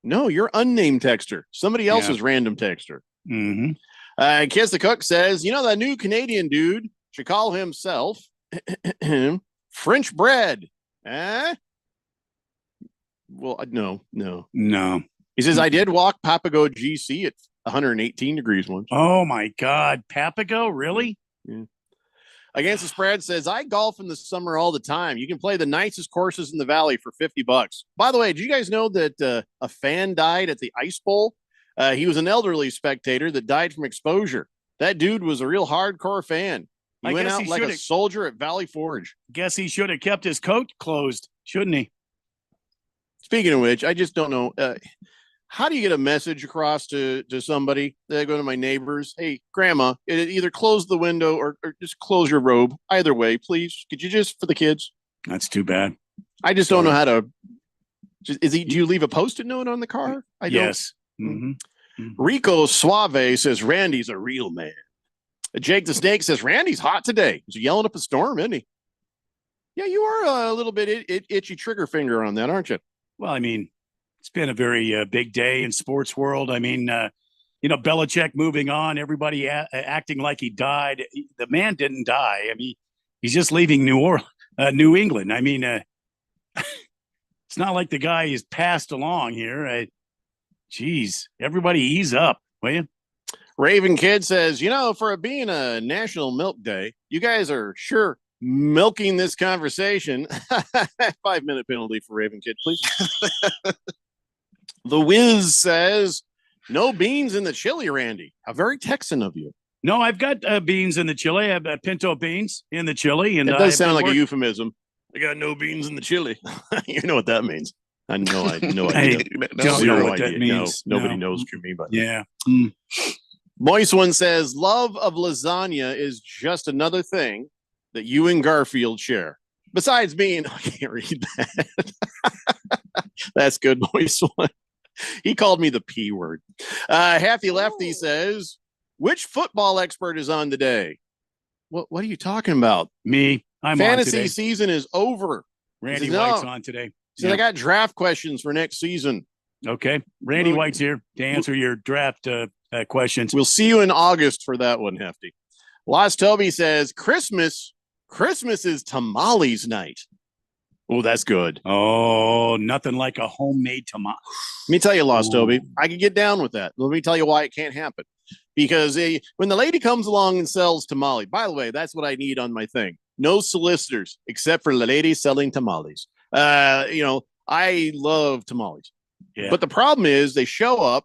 No, you're unnamed texter. Somebody else's random texter. Kiss the Cook says, that new Canadian dude should call himself French bread. Well, no. He says, I did walk Papago GC at 118 degrees once. Oh my God. Papago? Really? Yeah. Against the Spread says, I golf in the summer all the time. You can play the nicest courses in the valley for $50. By the way, do you guys know that a fan died at the Ice Bowl? He was an elderly spectator that died from exposure. That dude was a real hardcore fan. He went out like a soldier at Valley Forge. Guess he should have kept his coat closed, shouldn't he? Speaking of which, I just don't know. How do you get a message across to somebody? They go to my neighbors. Hey, grandma, either close the window or just close your robe. Either way, please. Could you just, for the kids? That's too bad. I just don't know how to. Do you leave a Post-it note on the car? I don't. Yes. Rico Suave says, Randy's a real man. Jake the Snake says, Randy's hot today. He's yelling up a storm, isn't he? Yeah, you are a little bit itchy trigger finger on that, aren't you? Well, I mean, it's been a very big day in sports world. I mean, Belichick moving on, everybody acting like he died. The man didn't die. I mean, he's just leaving New England. I mean, it's not like the guy is passed along here. Geez, everybody ease up, will you? Raven Kid says, for it being a National Milk Day, you guys are sure milking this conversation. 5-minute penalty for Raven Kid, please. The Wiz says, no beans in the chili, Randy. How very Texan of you. No, I've got beans in the chili. I have pinto beans in the chili. And it does sound like a euphemism. I got no beans in the chili. You know what that means. I know idea. Don't know what that means. No, nobody knows what you mean by that. Yeah. Moist One says, love of lasagna is just another thing that you and Garfield share. Besides being, I can't read that. That's good, Moist One. He called me the P word. Halfy Lefty says, which football expert is on today? What are you talking about? Me. Fantasy season is over. Randy White's on today. So I got draft questions for next season. Okay. Randy White's here to answer your draft questions. We'll see you in August for that one, Hefty. Lost Toby says, Christmas is tamales night. Oh, that's good. Oh, nothing like a homemade tamale. Let me tell you, Lost Toby, I can get down with that. Let me tell you why it can't happen. Because when the lady comes along and sells tamale, by the way, that's what I need on my thing. No solicitors except for the lady selling tamales. I love tamales. Yeah. But the problem is they show up.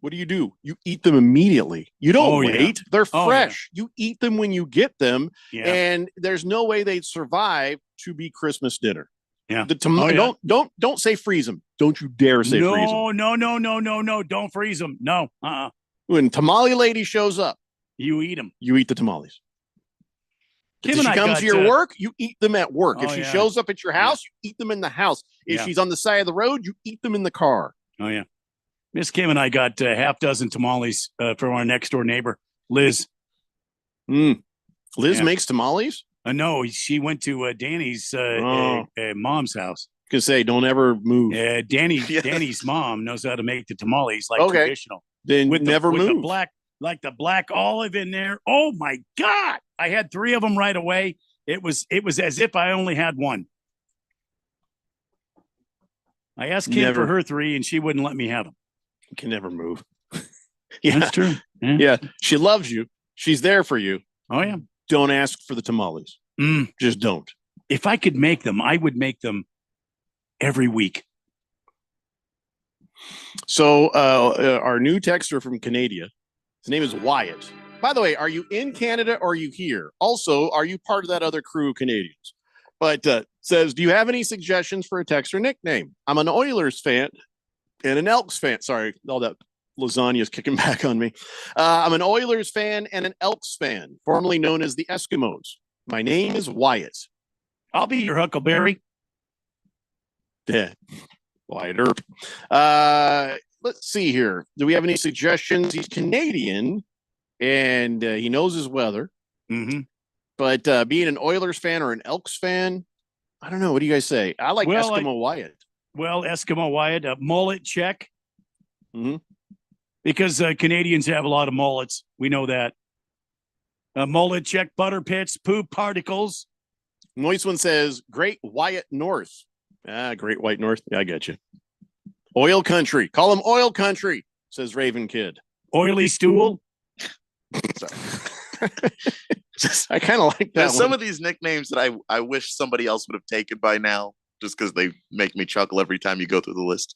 What do? You eat them immediately. You don't wait. Yeah. They're fresh. Yeah. You eat them when you get them. Yeah. And there's no way they'd survive to be Christmas dinner. Yeah. Don't say freeze them. Don't you dare say freeze them. No. Don't freeze them. No. When tamale lady shows up, you eat them. You eat the tamales. If she comes to your work, you eat them at work. If she shows up at your house, you eat them in the house. If she's on the side of the road, you eat them in the car. Oh, yeah. Miss Kim and I got half dozen tamales from our next door neighbor, Liz. Liz makes tamales? No, she went to Danny's mom's house. Can say, don't ever move. Yeah, Danny's mom knows how to make the tamales like Okay. traditional. Then With never with the move. the black olive in there. Oh my God. I had 3 of them right away. It was as if I only had one. I asked Kim Never. for her 3 and she wouldn't let me have them. Can never move. Yeah. That's true. Yeah. Yeah. She loves you. She's there for you. Oh yeah. Don't ask for the tamales. Just don't. If I could make them, I would make them every week. So our new texter from Canada, his name is Wyatt. By the way, are you in Canada or are you here? Also, are you part of that other crew of Canadians? But says, do you have any suggestions for a texter nickname? I'm an Oilers fan and an Elks fan. Sorry, all that lasagna is kicking back on me. I'm an Oilers fan and an Elks fan, formerly known as the Eskimos. My name is Wyatt. I'll be your Huckleberry. Yeah. Wyatt Earp. Let's see here. Do we have any suggestions? He's Canadian and he knows his weather. Mm-hmm. But being an Oilers fan or an Elks fan, I don't know. What do you guys say? I like Eskimo Wyatt. Well, Eskimo Wyatt, a mullet check. Mm-hmm. Because Canadians have a lot of mullets. We know that. A mullet check, butter pits, poop particles. Noise one says, Great Wyatt North. Great White North. Yeah, I get you. Oil Country. Call him Oil Country, says Raven Kid. Oily Stool. I kind of like that. There's some of these nicknames that I wish somebody else would have taken by now, just because they make me chuckle every time you go through the list.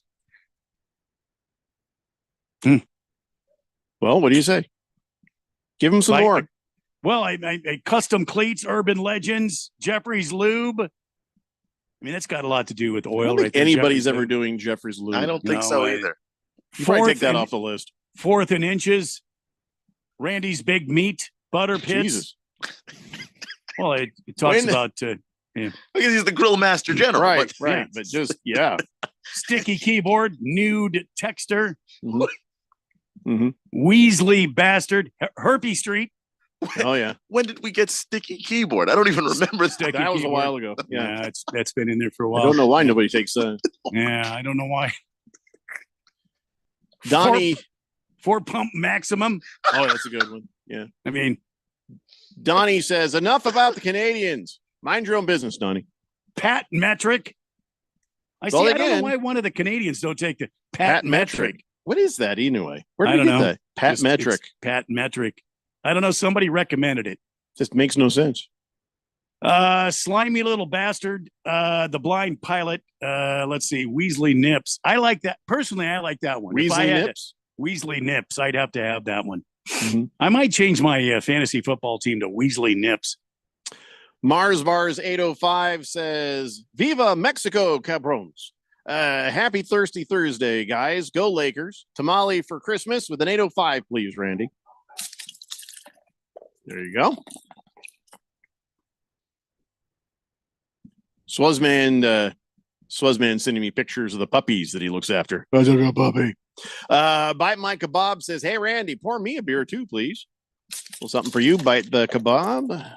Well, what do you say? Give him some more. Well, I custom cleats, urban legends, Jeffrey's Lube. I mean, that's got a lot to do with I oil. don't think Right there. anybody's Jeffrey's ever Lube. doing Jeffrey's Lube. I don't think so either. You probably take that and- off the list. 4th and Inches, Randy's Big Meat, Butter Pits. Jesus. Well, it talks When- about Because he's the grill master general. Right, but- right. But just, yeah. Sticky Keyboard, Nude Texter, Mm-hmm. Weasley Bastard, Herpy Street. Oh, yeah. When did we get sticky keyboard? I don't even remember. Sticky That was a Keyboard. while ago. Yeah. That's been in there for a I while. don't know why nobody takes that. Yeah, I don't know why. Donnie. Four Pump Maximum. Oh, that's a good one. Yeah. I mean, Donnie says, enough about the Canadians. Mind your own business, Donnie. Pat Metric. I Well, see. I don't again- know why one of the Canadians don't take the Pat Pat Metric. What is that anyway? Where I did don't you get know. that? Pat Just- Metric. it's Pat Metric. I don't know. Somebody recommended it. Just makes no sense. Slimy little bastard. The blind pilot. Let's see. Weasley Nips. I like that. Personally, I like that one. If I Weasley had to- Nips? Weasley Nips. I'd have to have that one. Mhm. I might change my fantasy football team to Weasley Nips. Mars Bars 805 says, Viva Mexico, cabrones. Happy Thirsty Thursday, guys. Go Lakers. Tamale for Christmas with an 805, please, Randy. There you go. Swazman sending me pictures of the puppies that he looks after. I took a puppy. Bite My Kebab says, hey, Randy, pour me a beer too, please. Well, something for you, Bite the Kebab.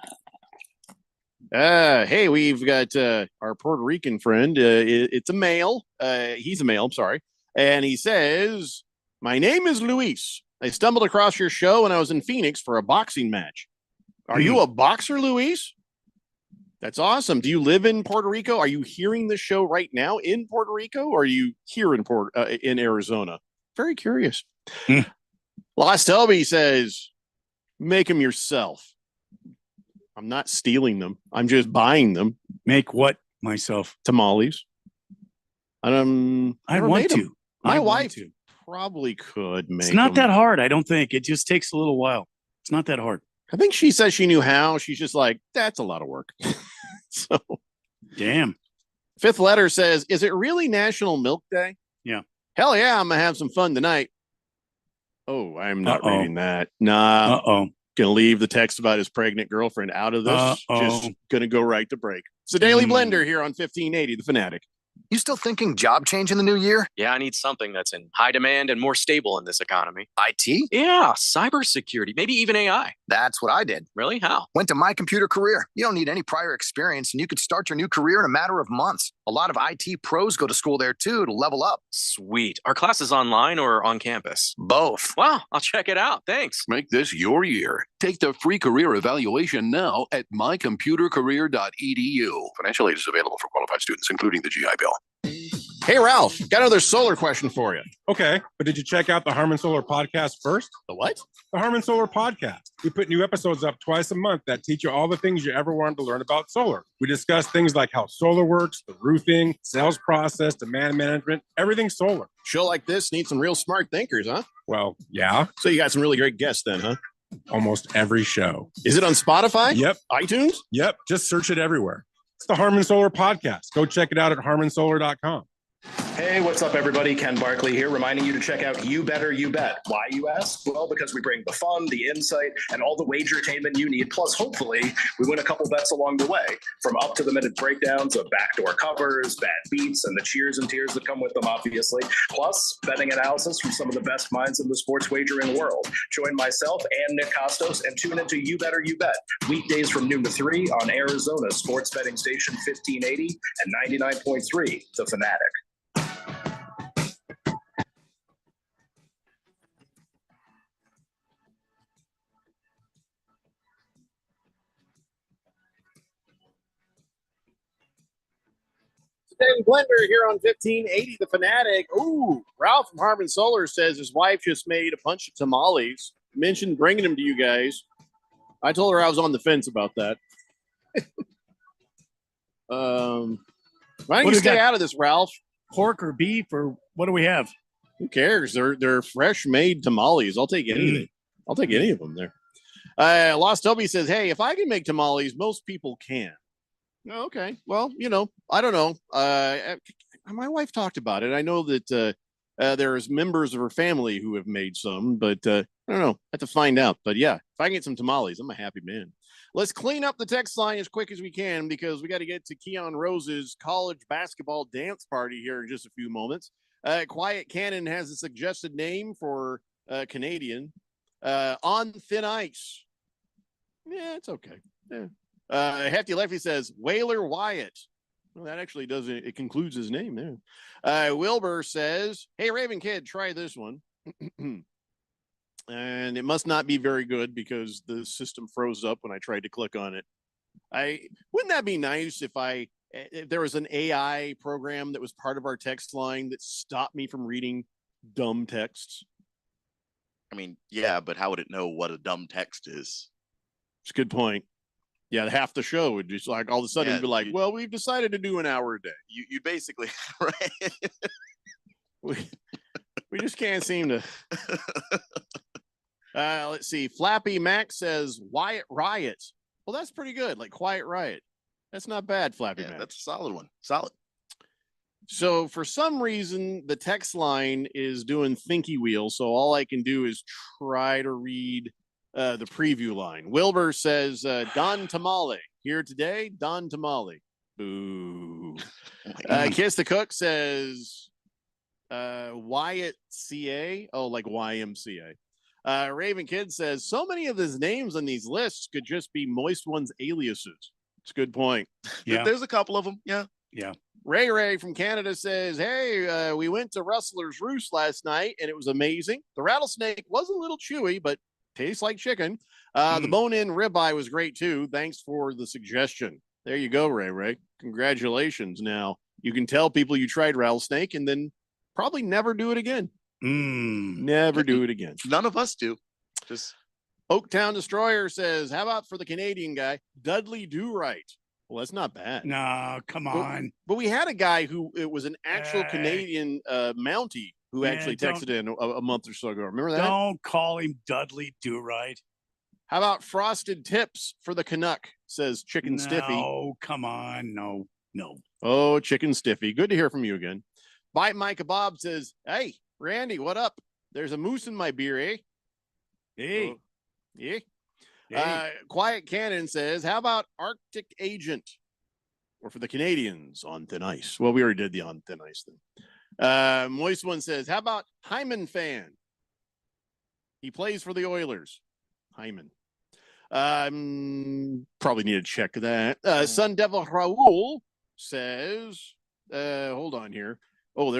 Hey, we've got our Puerto Rican friend. It's a male. He's a male, I'm sorry. And he says, my name is Luis. I stumbled across your show when I was in Phoenix for a boxing match. Are you a boxer, Luis? That's awesome. Do you live in Puerto Rico? Are you hearing the show right now in Puerto Rico? Or are you here in Arizona? Very curious. Lost Elby says, make them yourself. I'm not stealing them. I'm just buying them. Make what myself? Tamales. I never want made 'em. to. My I want wife to. probably could make It's not 'em. that hard. I don't think. It just takes a little while. It's not that hard. I think she says she knew how. She's just like, that's a lot of work. So, damn. Fifth letter says, is it really National Milk Day? Yeah. Hell yeah, I'm going to have some fun tonight. Oh, I'm not Uh-oh. reading that. Nah. Uh-oh. Gonna leave the text about his pregnant girlfriend out of this. Uh-oh. Just gonna go right to break. It's the Daily Blender here on 1580, The Fanatic. You still thinking job change in the new year? Yeah, I need something that's in high demand and more stable in this economy. IT? Yeah, cybersecurity, maybe even AI. That's what I did. Really? How? Went to My Computer Career. You don't need any prior experience, and you could start your new career in a matter of months. A lot of IT pros go to school there too to level up. Sweet. Are classes online or on campus? Both. Wow, I'll check it out. Thanks. Make this your year. Take the free career evaluation now at mycomputercareer.edu. Financial aid is available for qualified students, including the GI Bill. Hey, Ralph, got another solar question for you. Okay, but did you check out the Harmon Solar podcast first? The what? The Harmon Solar podcast. We put new episodes up twice a month that teach you all the things you ever wanted to learn about solar. We discuss things like how solar works, the roofing, sales process, demand management, everything solar. Show like this needs some real smart thinkers, huh? Well, yeah. So you got some really great guests then, huh? Almost every show. Is it on Spotify? Yep. iTunes? Yep. Just search it everywhere. It's the Harmon Solar podcast. Go check it out at harmonsolar.com. Hey, what's up, everybody? Ken Barkley here, reminding you to check out You Better You Bet. Why, you ask? Well, because we bring the fun, the insight, and all the wagertainment you need. Plus, hopefully, we win a couple bets along the way, from up-to-the-minute breakdowns of backdoor covers, bad beats, and the cheers and tears that come with them, obviously. Plus, betting analysis from some of the best minds in the sports wagering world. Join myself and Nick Costos and tune into You Better You Bet, weekdays from noon to 3 on Arizona's sports betting station 1580 and 99.3, The Fanatic. David Blender here on 1580 The Fanatic. Ooh, Ralph from Harmon Solar says his wife just made a bunch of tamales. Mentioned bringing them to you guys. I told her I was on the fence about that. Why don't you stay out of this, Ralph? Pork or beef or what do we have? Who cares? They're fresh made tamales. I'll take anything. I'll take any of them there. Lost Toby says, hey, if I can make tamales, most people can. Okay. Well, I don't know. My wife talked about it. I know that there's members of her family who have made some, but I don't know. I have to find out. But yeah, if I can get some tamales, I'm a happy man. Let's clean up the text line as quick as we can because we got to get to Keon Rose's college basketball dance party here in just a few moments. Quiet Cannon has a suggested name for Canadian. On Thin Ice. Yeah, it's okay. Yeah. Hefty Lefty says Whaler Wyatt. Well, that actually doesn't. It concludes his name there. Wilbur says, "Hey, Raven Kid, try this one." And it must not be very good because the system froze up when I tried to click on it. Wouldn't that be nice if there was an AI program that was part of our text line that stopped me from reading dumb texts? I mean, yeah, but how would it know what a dumb text is? It's a good point. Yeah, half the show would just like all of a sudden be like, well, we've decided to do an hour a day. You basically, right? we just can't seem to. Let's see. Flappy Mac says Wyatt Riot. Well, that's pretty good. Like Quiet Riot. That's not bad, Flappy Mac. That's a solid one. Solid. So for some reason, the text line is doing thinky wheel. So all I can do is try to read the preview line. Wilbur says, Don Tamale here today. Don Tamale. Boo. Kiss the Cook says, Wyatt CA. Oh, like YMCA. Raven Kid says, so many of his names on these lists could just be Moist One's aliases. It's a good point. Yeah. There's a couple of them. Yeah. Yeah. Ray from Canada says, hey, we went to Rustler's Roost last night and it was amazing. The rattlesnake was a little chewy, but tastes like chicken. The bone-in ribeye was great too. Thanks for the suggestion. There you go, Ray. Congratulations. Now you can tell people you tried rattlesnake and then probably never do it again. Never do it again. None of us do. Just Oaktown Destroyer says, how about for the Canadian guy, Dudley Do Right? Well, that's not bad. No, come on. But we had a guy who it was an actual Canadian Mountie who actually texted in a month or so ago. Remember that? Don't call him Dudley Do Right. How about frosted tips for the Canuck? Says Chicken Stiffy. Oh, come on. No. Oh, Chicken Stiffy. Good to hear from you again. Bite Micah Bob says, hey, Randy, what up? There's a moose in my beer, eh? Hey. Yeah. Quiet Cannon says, how about Arctic Agent? or for the Canadians on thin ice. Well, we already did the on thin ice thing. Moist One says, how about Hyman fan? He plays for the Oilers. Hyman. Probably need to check that. Sun Devil Raul says, hold on here. Oh,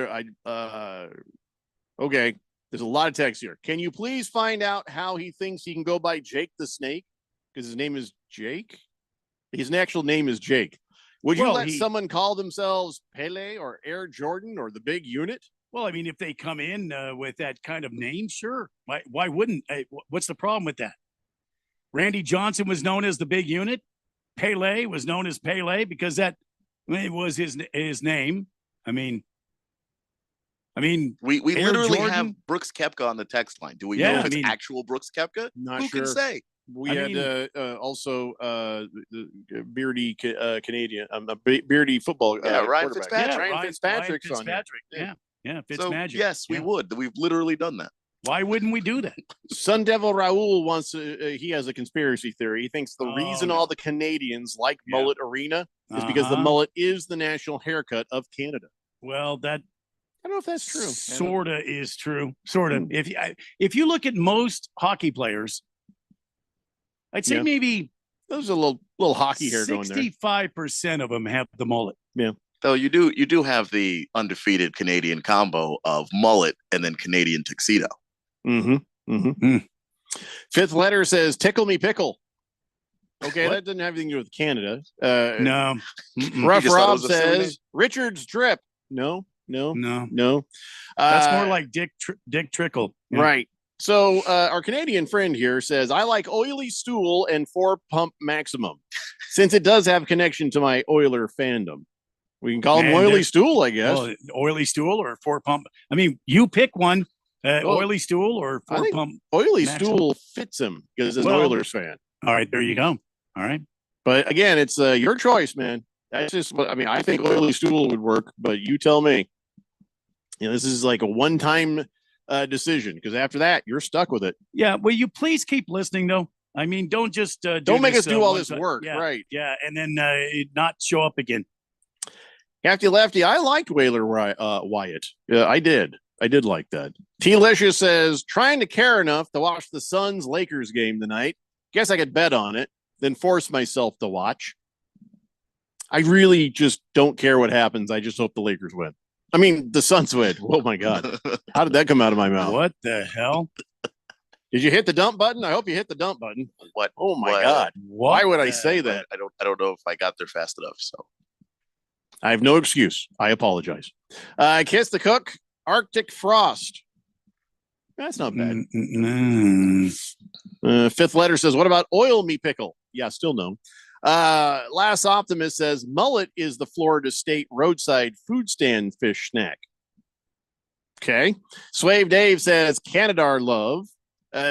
okay. There's a lot of text here. Can you please find out how he thinks he can go by Jake the Snake? Because his name is Jake. His actual name is Jake. Would you let someone call themselves Pele or Air Jordan or the Big Unit? Well, I mean, if they come in with that kind of name, sure. Why wouldn't? What's the problem with that? Randy Johnson was known as the Big Unit. Pele was known as Pele because that was his name. I mean, we Air literally Jordan? have Brooks Koepka on the text line. Do we know if it's actual Brooks Koepka? Not Who sure. can say? We had also the beardy Canadian, beardy football. Ryan quarterback. Fitzpatrick. Ryan Fitzpatrick's on here. Yeah, So, Fitzmagic. yes, we would. We've literally done that. Why wouldn't we do that? Sun Devil Raul wants to, he has a conspiracy theory. He thinks the reason all the Canadians like Mullet Arena is because the mullet is the national haircut of Canada. Well, that I don't know if that's true. Sorta is true. Sorta. If you look at most hockey players, I'd say maybe there's a little hockey hair going there. 65% of them have the mullet. Yeah. Though you do have the undefeated Canadian combo of mullet and then Canadian tuxedo. Fifth letter says tickle me pickle. Okay, that doesn't have anything to do with Canada. No. Rough Rob says Richard's drip. No. That's more like Dick Trickle. Yeah. Right. So our Canadian friend here says, I like oily stool and 4-pump maximum, since it does have connection to my Oiler fandom. We can call him oily stool, I guess. Well, oily stool or 4-pump. I mean, you pick one. Oily stool or 4-pump. Oily maximum. stool fits him because he's an Oilers fan. All right, there you go. All right. But again, it's your choice, man. That's just what I mean. I think oily stool would work, but you tell me. This is like a one-time decision because after that, you're stuck with it. Yeah. Will you please keep listening, though? I mean, don't just don't make us do all one this time. work, Yeah, right? Yeah, and then not show up again. Hefty Lefty, I liked Whaler Wyatt. Yeah, I did like that. T-Licious says, trying to care enough to watch the Suns-Lakers game tonight. Guess I could bet on it, then force myself to watch. I really just don't care what happens. I just hope the Lakers win. I mean, the Suns win. Oh, my God. How did that come out of my mouth? What the hell? Did you hit the dump button? I hope you hit the dump button. What? Oh, my God. Why would I say that? I don't know if I got there fast enough. So I have no excuse. I apologize. Kiss the Cook, Arctic Frost. That's not bad. Fifth letter says, what about oil me pickle? Yeah, still no. Last Optimist says, mullet is the Florida State roadside food stand fish snack. Okay. Swave Dave says, Canada love.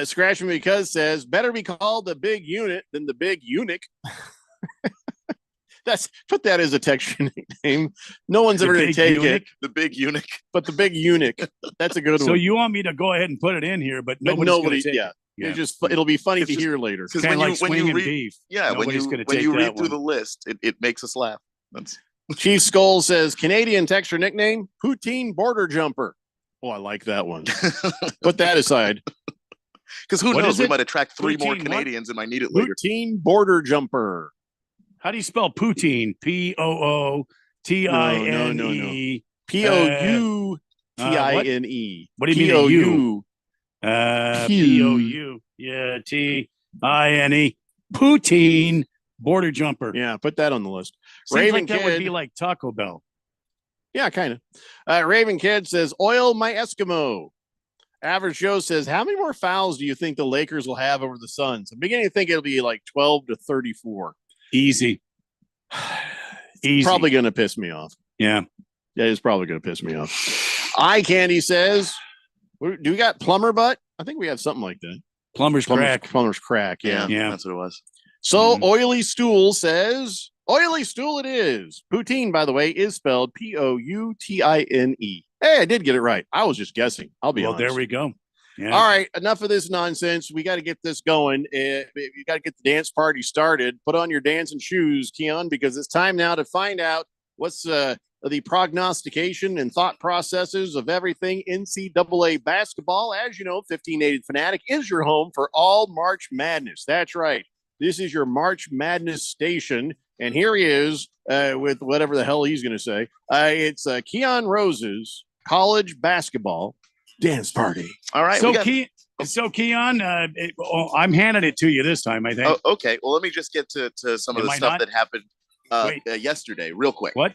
Scratch Me Because says, better be called the Big Unit than the Big Eunuch. Put that as a texture nickname. No one's ever going to take it. The Big Eunuch. But the Big Eunuch. That's a good one. So you want me to go ahead and put it in here, but nobody. Yeah. It'll be funny to hear later. Because when you read, beef. Yeah, when you read through the list, it makes us laugh. Chief Skull says, Canadian texture nickname, Poutine Border Jumper. Oh, I like that one. Put that aside. Because who knows? We might attract three more Canadians and might need it later. Poutine Border Jumper. How do you spell poutine? Pootine. Poutine. What do you mean? U? Pou. Yeah, Tine. Poutine border jumper. Yeah, put that on the list. Seems Raven like that Kid would be like Taco Bell. Yeah, kind of. Raven Kid says, oil my Eskimo. Average Joe says, how many more fouls do you think the Lakers will have over the Suns? I'm beginning to think it'll be like 12 to 34. Easy. Probably going to piss me off. Yeah. That is probably going to piss me off. Eye Candy says, do we got plumber butt? I think we have something like that. Plumber's crack. Plumber's crack. Yeah. That's what it was. So Oily Stool says, oily stool it is. Poutine, by the way, is spelled Poutine. Hey, I did get it right. I was just guessing. I'll be honest. There we go. Yeah. All right, enough of this nonsense. We got to get this going. You got to get the dance party started. Put on your dancing shoes, Keon, because it's time now to find out what's the prognostication and thought processes of everything NCAA basketball. As you know, 1580 Fanatic is your home for all March Madness. That's right. This is your March Madness station. And here he is with whatever the hell he's going to say. It's Keon Rose's college basketball dance party. All right. So Keon, I'm handing it to you this time, I think. Oh, okay. Well, let me just get to some of the stuff that happened yesterday real quick. What?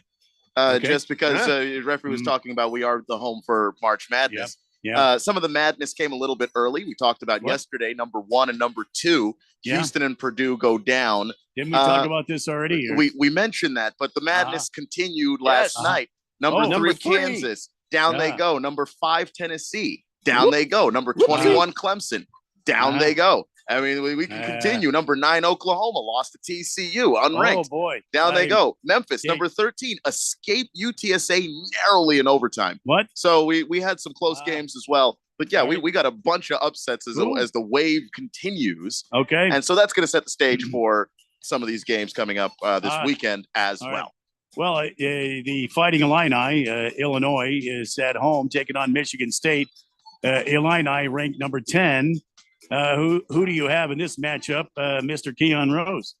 Okay. Just because the referee was talking about we are the home for March Madness. Yeah. Some of the madness came a little bit early. We talked about yesterday, number 1 and number 2. Yeah. Houston and Purdue go down. Didn't we talk about this already? Or? We mentioned that, but the madness continued last night. Number 3, Kansas. Down they go. Number 5, Tennessee. Down they go. Number 21, Clemson. Down they go. I mean, we can continue. Number 9, Oklahoma lost to TCU, unranked. Oh boy. Down they go. Memphis, number 13, escaped UTSA narrowly in overtime. What? So we had some close games as well. But yeah, we got a bunch of upsets as the wave continues. Okay. And so that's going to set the stage for some of these games coming up this weekend as well. Right. Well, the Fighting Illini, Illinois, is at home taking on Michigan State. Illini ranked number 10. Who do you have in this matchup, Mr. Keon Rose?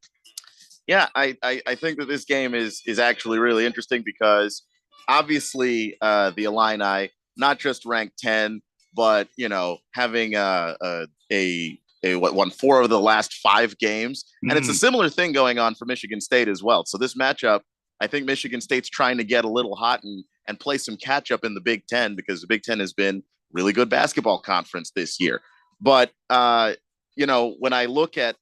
Yeah, I think that this game is actually really interesting because obviously the Illini not just ranked 10, but having won 4 of the last 5 games, and it's a similar thing going on for Michigan State as well. So this matchup, I think Michigan State's trying to get a little hot and play some catch up in the Big Ten because the Big Ten has been really good basketball conference this year. But when I look at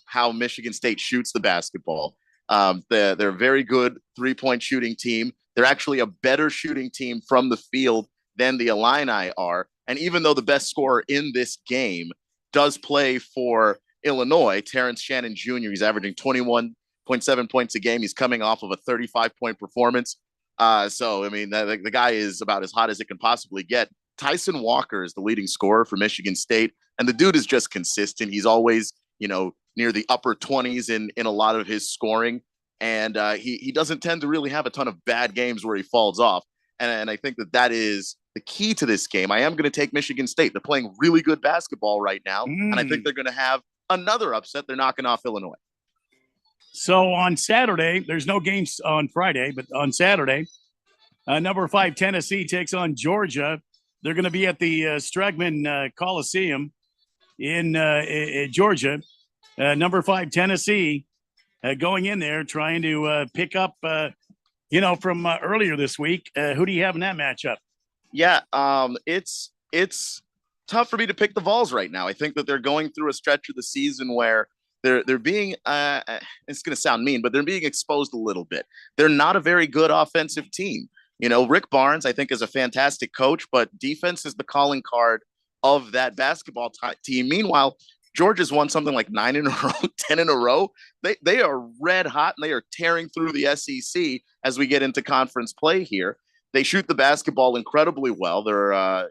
how Michigan State shoots the basketball, they're a very good 3-point shooting team. They're actually a better shooting team from the field than the Illini are. And even though the best scorer in this game does play for Illinois, Terrence Shannon Jr., he's averaging 21.7 points a game. He's coming off of a 35-point performance. So, I mean, the guy is about as hot as it can possibly get. Tyson Walker is the leading scorer for Michigan State, and the dude is just consistent. He's always, near the upper 20s in a lot of his scoring, and he doesn't tend to really have a ton of bad games where he falls off. And I think that is the key to this game. I am going to take Michigan State. They're playing really good basketball right now, and I think they're going to have another upset. They're knocking off Illinois. So on Saturday, there's no games on Friday, but on Saturday, number 5 Tennessee takes on Georgia. They're going to be at the Stragman Coliseum in Georgia. Number 5 Tennessee going in there trying to pick up, from earlier this week. Who do you have in that matchup? Yeah, it's tough for me to pick the Vols right now. I think that they're going through a stretch of the season where they're being it's going to sound mean, but they're being exposed a little bit. They're not a very good offensive team. Rick Barnes, I think, is a fantastic coach, but defense is the calling card of that basketball team. Meanwhile, Georgia's won something like 9 in a row, 10 in a row. They are red hot, and they are tearing through the SEC as we get into conference play here. They shoot the basketball incredibly well. They're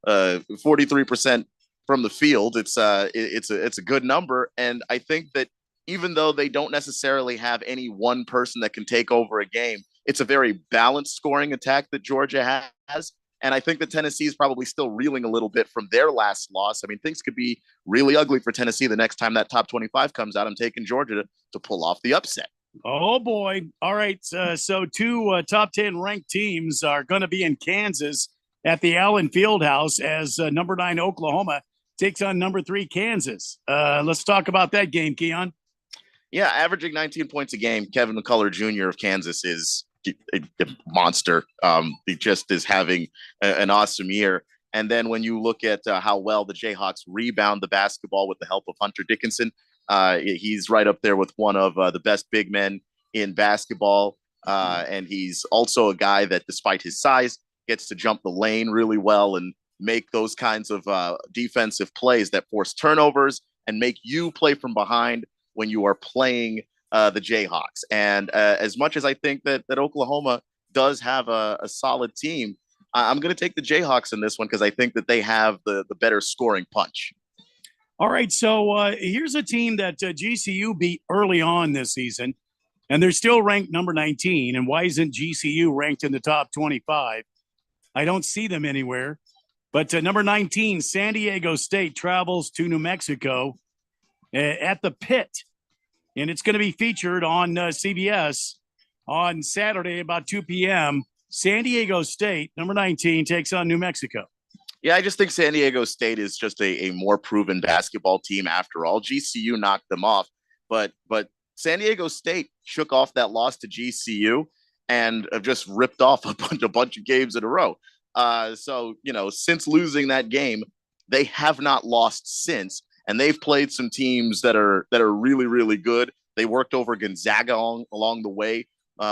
43% from the field. It's a good number, and I think that even though they don't necessarily have any one person that can take over a game, it's a very balanced scoring attack that Georgia has. And I think that Tennessee is probably still reeling a little bit from their last loss. I mean, things could be really ugly for Tennessee the next time that top 25 comes out. I'm taking Georgia to pull off the upset. Oh, boy. All right. So 2 top 10 ranked teams are going to be in Kansas at the Allen Fieldhouse as number 9 Oklahoma takes on number 3 Kansas. Let's talk about that game, Keon. Yeah, averaging 19 points a game, Kevin McCullough Jr. of Kansas is a monster. He just is having an awesome year. And then when you look at how well the Jayhawks rebound the basketball with the help of Hunter Dickinson, he's right up there with one of the best big men in basketball. And he's also a guy that, despite his size, gets to jump the lane really well and make those kinds of defensive plays that force turnovers and make you play from behind when you are playing the Jayhawks. And as much as I think that Oklahoma does have a solid team, I'm going to take the Jayhawks in this one because I think that they have the better scoring punch. All right, so here's a team that GCU beat early on this season, and they're still ranked number 19. And why isn't GCU ranked in the top 25? I don't see them anywhere. But number 19, San Diego State travels to New Mexico at the Pit, and it's going to be featured on CBS on Saturday about 2 p.m. San Diego State, number 19, takes on New Mexico. Yeah, I just think San Diego State is just a more proven basketball team after all. GCU knocked them off, but San Diego State shook off that loss to GCU and have just ripped off a bunch of games in a row. So, since losing that game, they have not lost since, and they've played some teams that are really, really good. They worked over Gonzaga along the way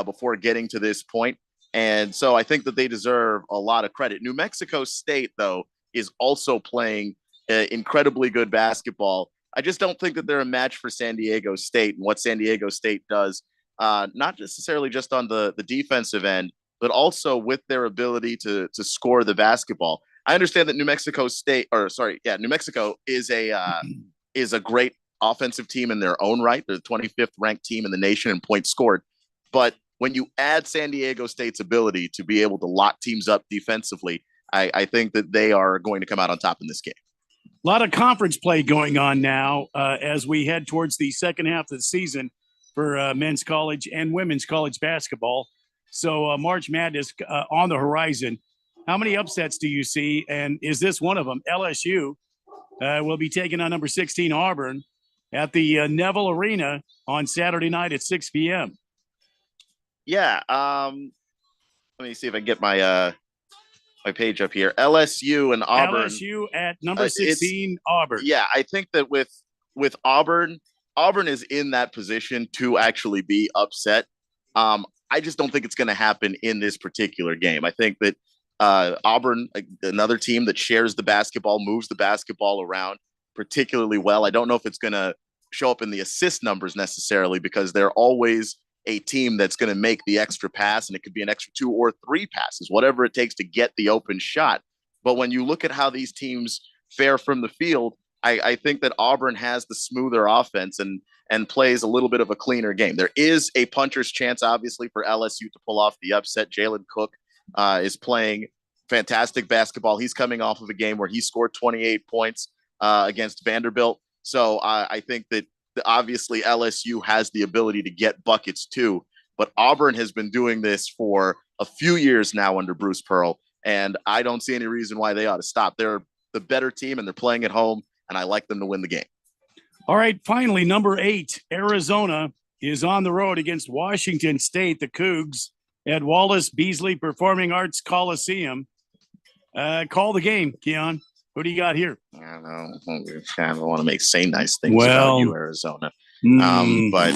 before getting to this point. And so I think that they deserve a lot of credit. New Mexico State, though, is also playing incredibly good basketball. I just don't think that they're a match for San Diego State and what San Diego State does, not necessarily just on the defensive end, but also with their ability to score the basketball. I understand that New Mexico is a great offensive team in their own right. They're the 25th ranked team in the nation in points scored. But when you add San Diego State's ability to be able to lock teams up defensively, I think that they are going to come out on top in this game. A lot of conference play going on now as we head towards the second half of the season for men's college and women's college basketball. So March Madness on the horizon. How many upsets do you see? And is this one of them? LSU will be taking on number 16 Auburn at the Neville Arena on Saturday night at 6 p.m. Yeah. Let me see if I can get my my page up here. LSU and Auburn. LSU at number 16 Auburn. Yeah, I think that with Auburn is in that position to actually be upset. I just don't think it's going to happen in this particular game. I think that Auburn, another team that shares the basketball, moves the basketball around particularly well. I don't know if it's going to show up in the assist numbers necessarily because they're always a team that's going to make the extra pass, and it could be an extra 2 or 3 passes, whatever it takes to get the open shot. But when you look at how these teams fare from the field, I think that Auburn has the smoother offense and plays a little bit of a cleaner game. There is a puncher's chance, obviously, for LSU to pull off the upset. Jalen Cook is playing fantastic basketball. He's coming off of a game where he scored 28 points against Vanderbilt. So I think that obviously LSU has the ability to get buckets too, but Auburn has been doing this for a few years now under Bruce Pearl, and I don't see any reason why they ought to stop. They're the better team, and they're playing at home, and I like them to win the game. All right, finally, number 8, Arizona is on the road against Washington State, the Cougs, at Wallace Beasley Performing Arts Coliseum. Call the game, Keon. Who do you got here? I don't know. I don't want to say nice things about you, Arizona. But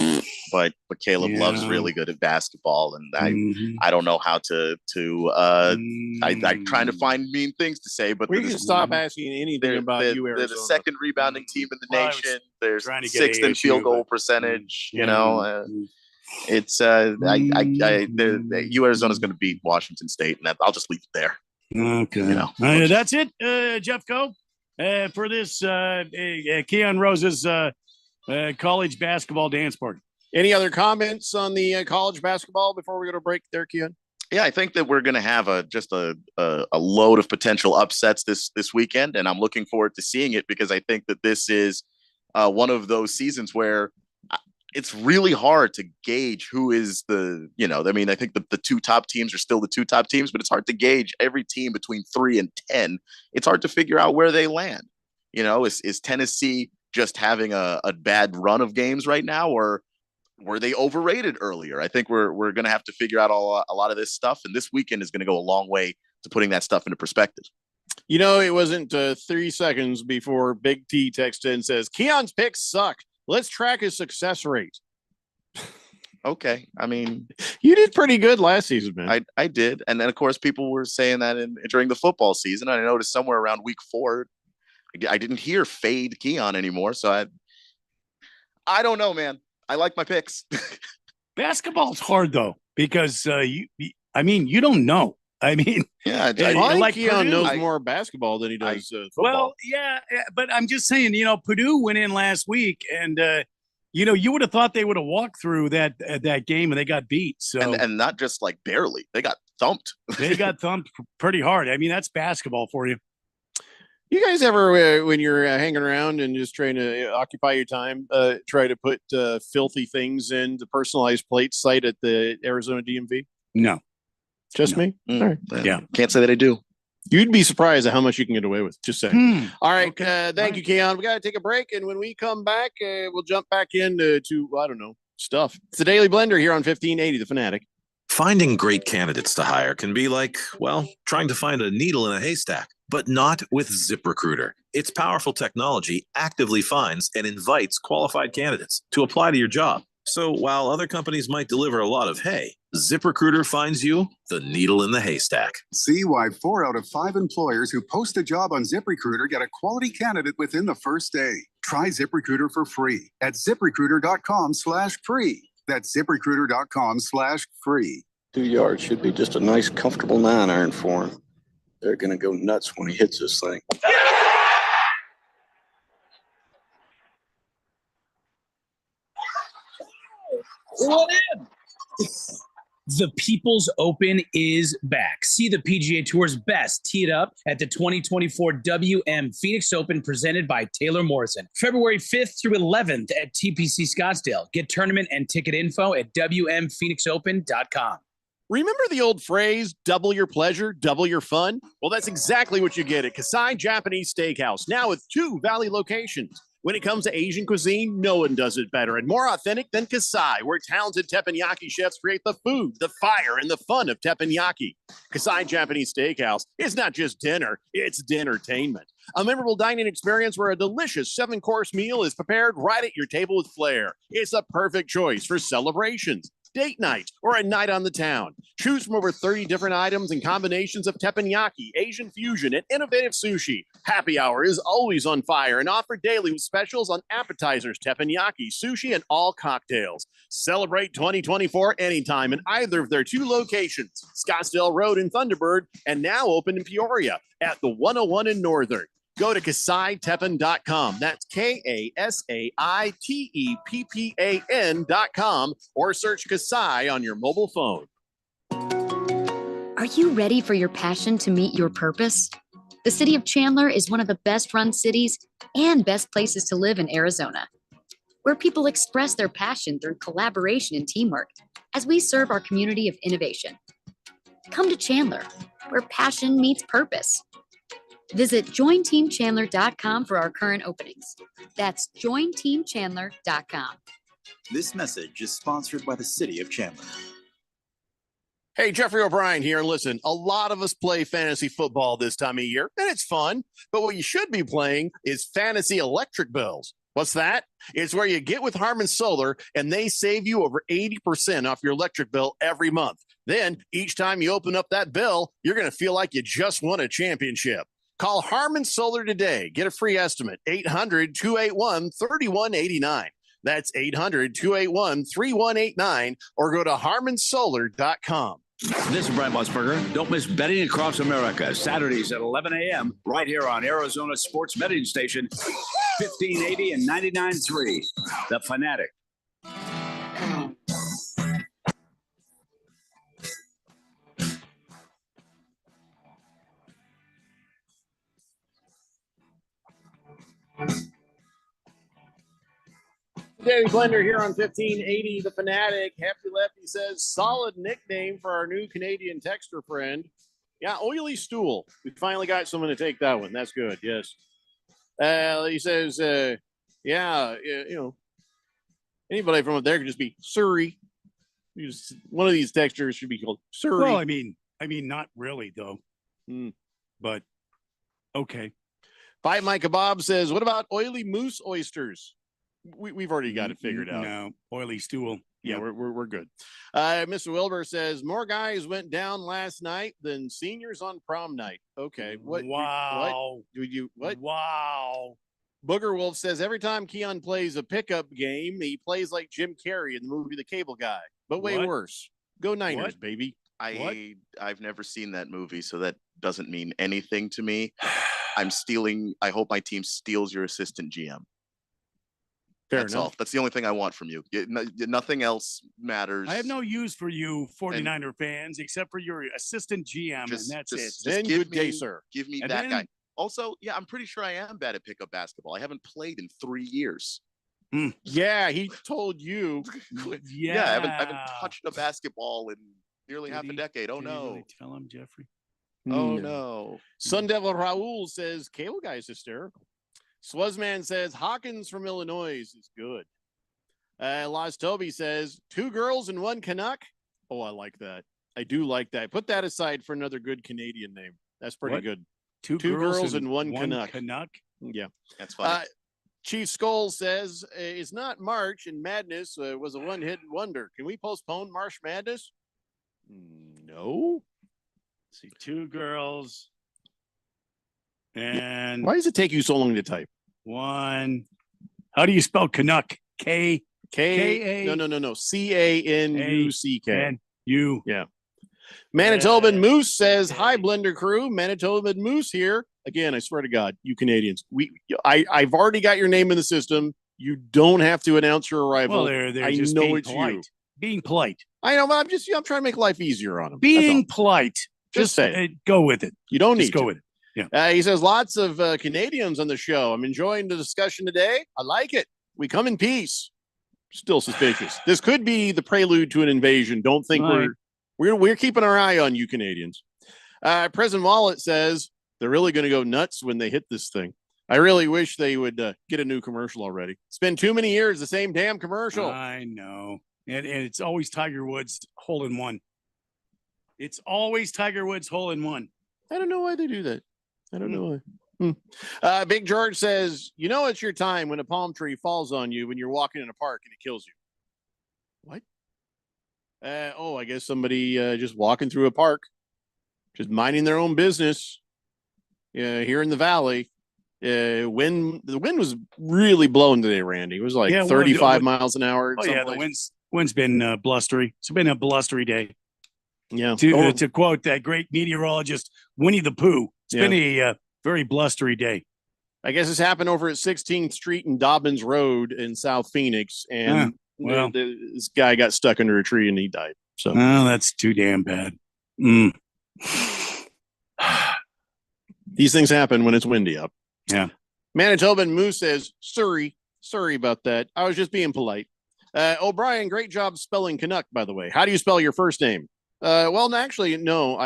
Caleb Love's really good at basketball, and I don't know how to I'm trying to find mean things to say, but we can stop asking anything about you, Arizona. They're the second rebounding team in the nation. They're 6th in field goal percentage. It's Arizona's going to beat Washington State, and I'll just leave it there. Okay. That's it, Jeff Coe, for this Keon Rose's college basketball dance party. Any other comments on the college basketball before we go to break there, Keon? Yeah, I think that we're going to have a load of potential upsets this weekend, and I'm looking forward to seeing it because I think that this is one of those seasons where it's really hard to gauge who is I think the 2 top teams are still the 2 top teams, but it's hard to gauge every team between 3 and 10. It's hard to figure out where they land. Is Tennessee just having a bad run of games right now, or were they overrated earlier? I think we're going to have to figure out a lot of this stuff, and this weekend is going to go a long way to putting that stuff into perspective. It wasn't 3 seconds before Big T texts in and says, Keon's picks suck. Let's track his success rate. Okay. I mean, you did pretty good last season, man. I did. And then, of course, people were saying that during the football season. I noticed somewhere around week 4, I didn't hear fade Keon anymore. So I don't know, man. I like my picks. Basketball's hard, though, because, you don't know. I mean, Yeah, I think like Keon Purdue. knows more basketball than he does football. Well, yeah, but I'm just saying, Purdue went in last week, and you would have thought they would have walked through that game, and they got beat. So and not just like barely, they got thumped. They got thumped pretty hard. I mean, that's basketball for you. You guys ever, when you're hanging around and just trying to occupy your time, try to put filthy things in the personalized plate site at the Arizona DMV? No. Just me? All right. Yeah. Can't say that I do. You'd be surprised at how much you can get away with. Just saying. All right. Okay. Thank you, Keon. We got to take a break. And when we come back, we'll jump back into I don't know, stuff. It's the Daily Blender here on 1580, The Fanatic. Finding great candidates to hire can be like, well, trying to find a needle in a haystack, but not with ZipRecruiter. Its powerful technology actively finds and invites qualified candidates to apply to your job. So while other companies might deliver a lot of hay, ZipRecruiter finds you the needle in the haystack. See why 4 out of 5 employers who post a job on ZipRecruiter get a quality candidate within the first day. Try ZipRecruiter for free at ZipRecruiter.com/free. That's ZipRecruiter.com/free. 2 yards should be just a nice, comfortable 9-iron for him. They're going to go nuts when he hits this thing. What in? The People's Open is back. See the PGA Tour's best teed up at the 2024 WM Phoenix Open presented by Taylor Morrison. February 5th through 11th at TPC Scottsdale. Get tournament and ticket info at WMPhoenixOpen.com. Remember the old phrase, double your pleasure, double your fun? Well, that's exactly what you get at Kasai Japanese Steakhouse, now with 2 Valley locations. When it comes to Asian cuisine, no one does it better and more authentic than Kasai, where talented teppanyaki chefs create the food, the fire, and the fun of teppanyaki. Kasai Japanese Steakhouse is not just dinner, it's dinnertainment. A memorable dining experience where a delicious 7-course meal is prepared right at your table with flair. It's a perfect choice for celebrations, date night, or a night on the town. Choose from over 30 different items and combinations of teppanyaki, Asian fusion, and innovative sushi. Happy hour is always on fire and offered daily with specials on appetizers, teppanyaki, sushi, and all cocktails. Celebrate 2024 anytime in either of their 2 locations, Scottsdale Road in Thunderbird, and now open in Peoria at the 101 in Northern. Go to KasaiTeppan.com. That's KasaiTeppan.com or search Kasai on your mobile phone. Are you ready for your passion to meet your purpose? The city of Chandler is one of the best run cities and best places to live in Arizona, where people express their passion through collaboration and teamwork as we serve our community of innovation. Come to Chandler, where passion meets purpose. Visit jointeamchandler.com for our current openings. That's jointeamchandler.com. This message is sponsored by the City of Chandler. Hey, Jeffrey O'Brien here. And listen, a lot of us play fantasy football this time of year, and it's fun. But what you should be playing is fantasy electric bills. What's that? It's where you get with Harman Solar, and they save you over 80% off your electric bill every month. Then, each time you open up that bill, you're going to feel like you just won a championship. Call Harman Solar today. Get a free estimate. 800-281-3189. That's 800-281-3189 or go to harmansolar.com. This is Brad Musburger. Don't miss Betting Across America, Saturdays at 11 a.m. right here on Arizona Sports Betting Station, 1580 and 99.3. The Fanatic. Daily Blender here on 1580, The Fanatic. Happy Lefty says, solid nickname for our new Canadian texter friend. Yeah, Oily Stool. We finally got someone to take that one. That's good, yes. He says, anybody from up there could just be Surrey. One of these textures should be called Surrey. Well, I mean, not really, though. But, okay. Fight Micah Bob says, what about oily moose oysters? We've already got it figured out. No, oily stool. Yeah, we're good. Mr. Wilbur says more guys went down last night than seniors on prom night. Okay. What? Wow. What? Wow. Booger Wolf says every time Keon plays a pickup game, he plays like Jim Carrey in the movie The Cable Guy, but way worse. Go Niners, baby. I've never seen that movie, so that doesn't mean anything to me. I hope my team steals your assistant GM. That's all. That's the only thing I want from you. Nothing else matters. I have no use for you 49er fans except for your assistant GM, and that's it. Then good day, sir. Give me that guy. Also, yeah, I'm pretty sure I am bad at pickup basketball. I haven't played in 3 years. Yeah, he told you. Yeah, I haven't touched a basketball in nearly half a decade. Oh no! Really tell him, Jeffrey. Oh no! Sun Devil Raul says Cable Guy's hysterical. Swazman says Hawkins from Illinois is good. Lost Toby says 2 girls and 1 Canuck. Oh, I like that. I do like that. Put that aside for another good Canadian name. That's pretty good. Two girls and one Canuck. Yeah, that's funny. Chief Skull says it's not March and Madness was a one-hit wonder. Can we postpone March Madness? No. Let's see, 2 girls. And why does it take you so long to type? 1. How do you spell Canuck? K. No. CANUCK. U. Yeah. Manitoban Moose says, "Hi, Blender crew. Manitoban Moose here again. I swear to God, you Canadians. I've already got your name in the system. You don't have to announce your arrival. Well, they're I just know being it's polite. you. Being polite. I know, but I'm trying to make life easier on them. Being polite. Just say go with it. You don't Just need go to. with it. Yeah. He says lots of Canadians on the show. I'm enjoying the discussion today. I like it. We come in peace. Still suspicious. This could be the prelude to an invasion. Don't think we're keeping our eye on you Canadians. President Wallet says they're really going to go nuts when they hit this thing. I really wish they would get a new commercial already. It's been too many years, the same damn commercial. I know. And it's always Tiger Woods hole in one. It's always Tiger Woods hole in one. I don't know why they do that. I don't know why. Big George says, it's your time when a palm tree falls on you when you're walking in a park and it kills you. What? I guess somebody just walking through a park, just minding their own business here in the valley. The wind was really blowing today, Randy. It was like 35 miles an hour. Oh, yeah, the wind's been blustery. It's been a blustery day. Yeah. To quote that great meteorologist, Winnie the Pooh, it's been a very blustery day. I guess this happened over at 16th Street and Dobbins Road in South Phoenix. And this guy got stuck under a tree and he died. So that's too damn bad. These things happen when it's windy up. Yeah. Manitoban Moose says, sorry about that. I was just being polite. O'Brien, great job spelling Canuck, by the way. How do you spell your first name? Actually, no.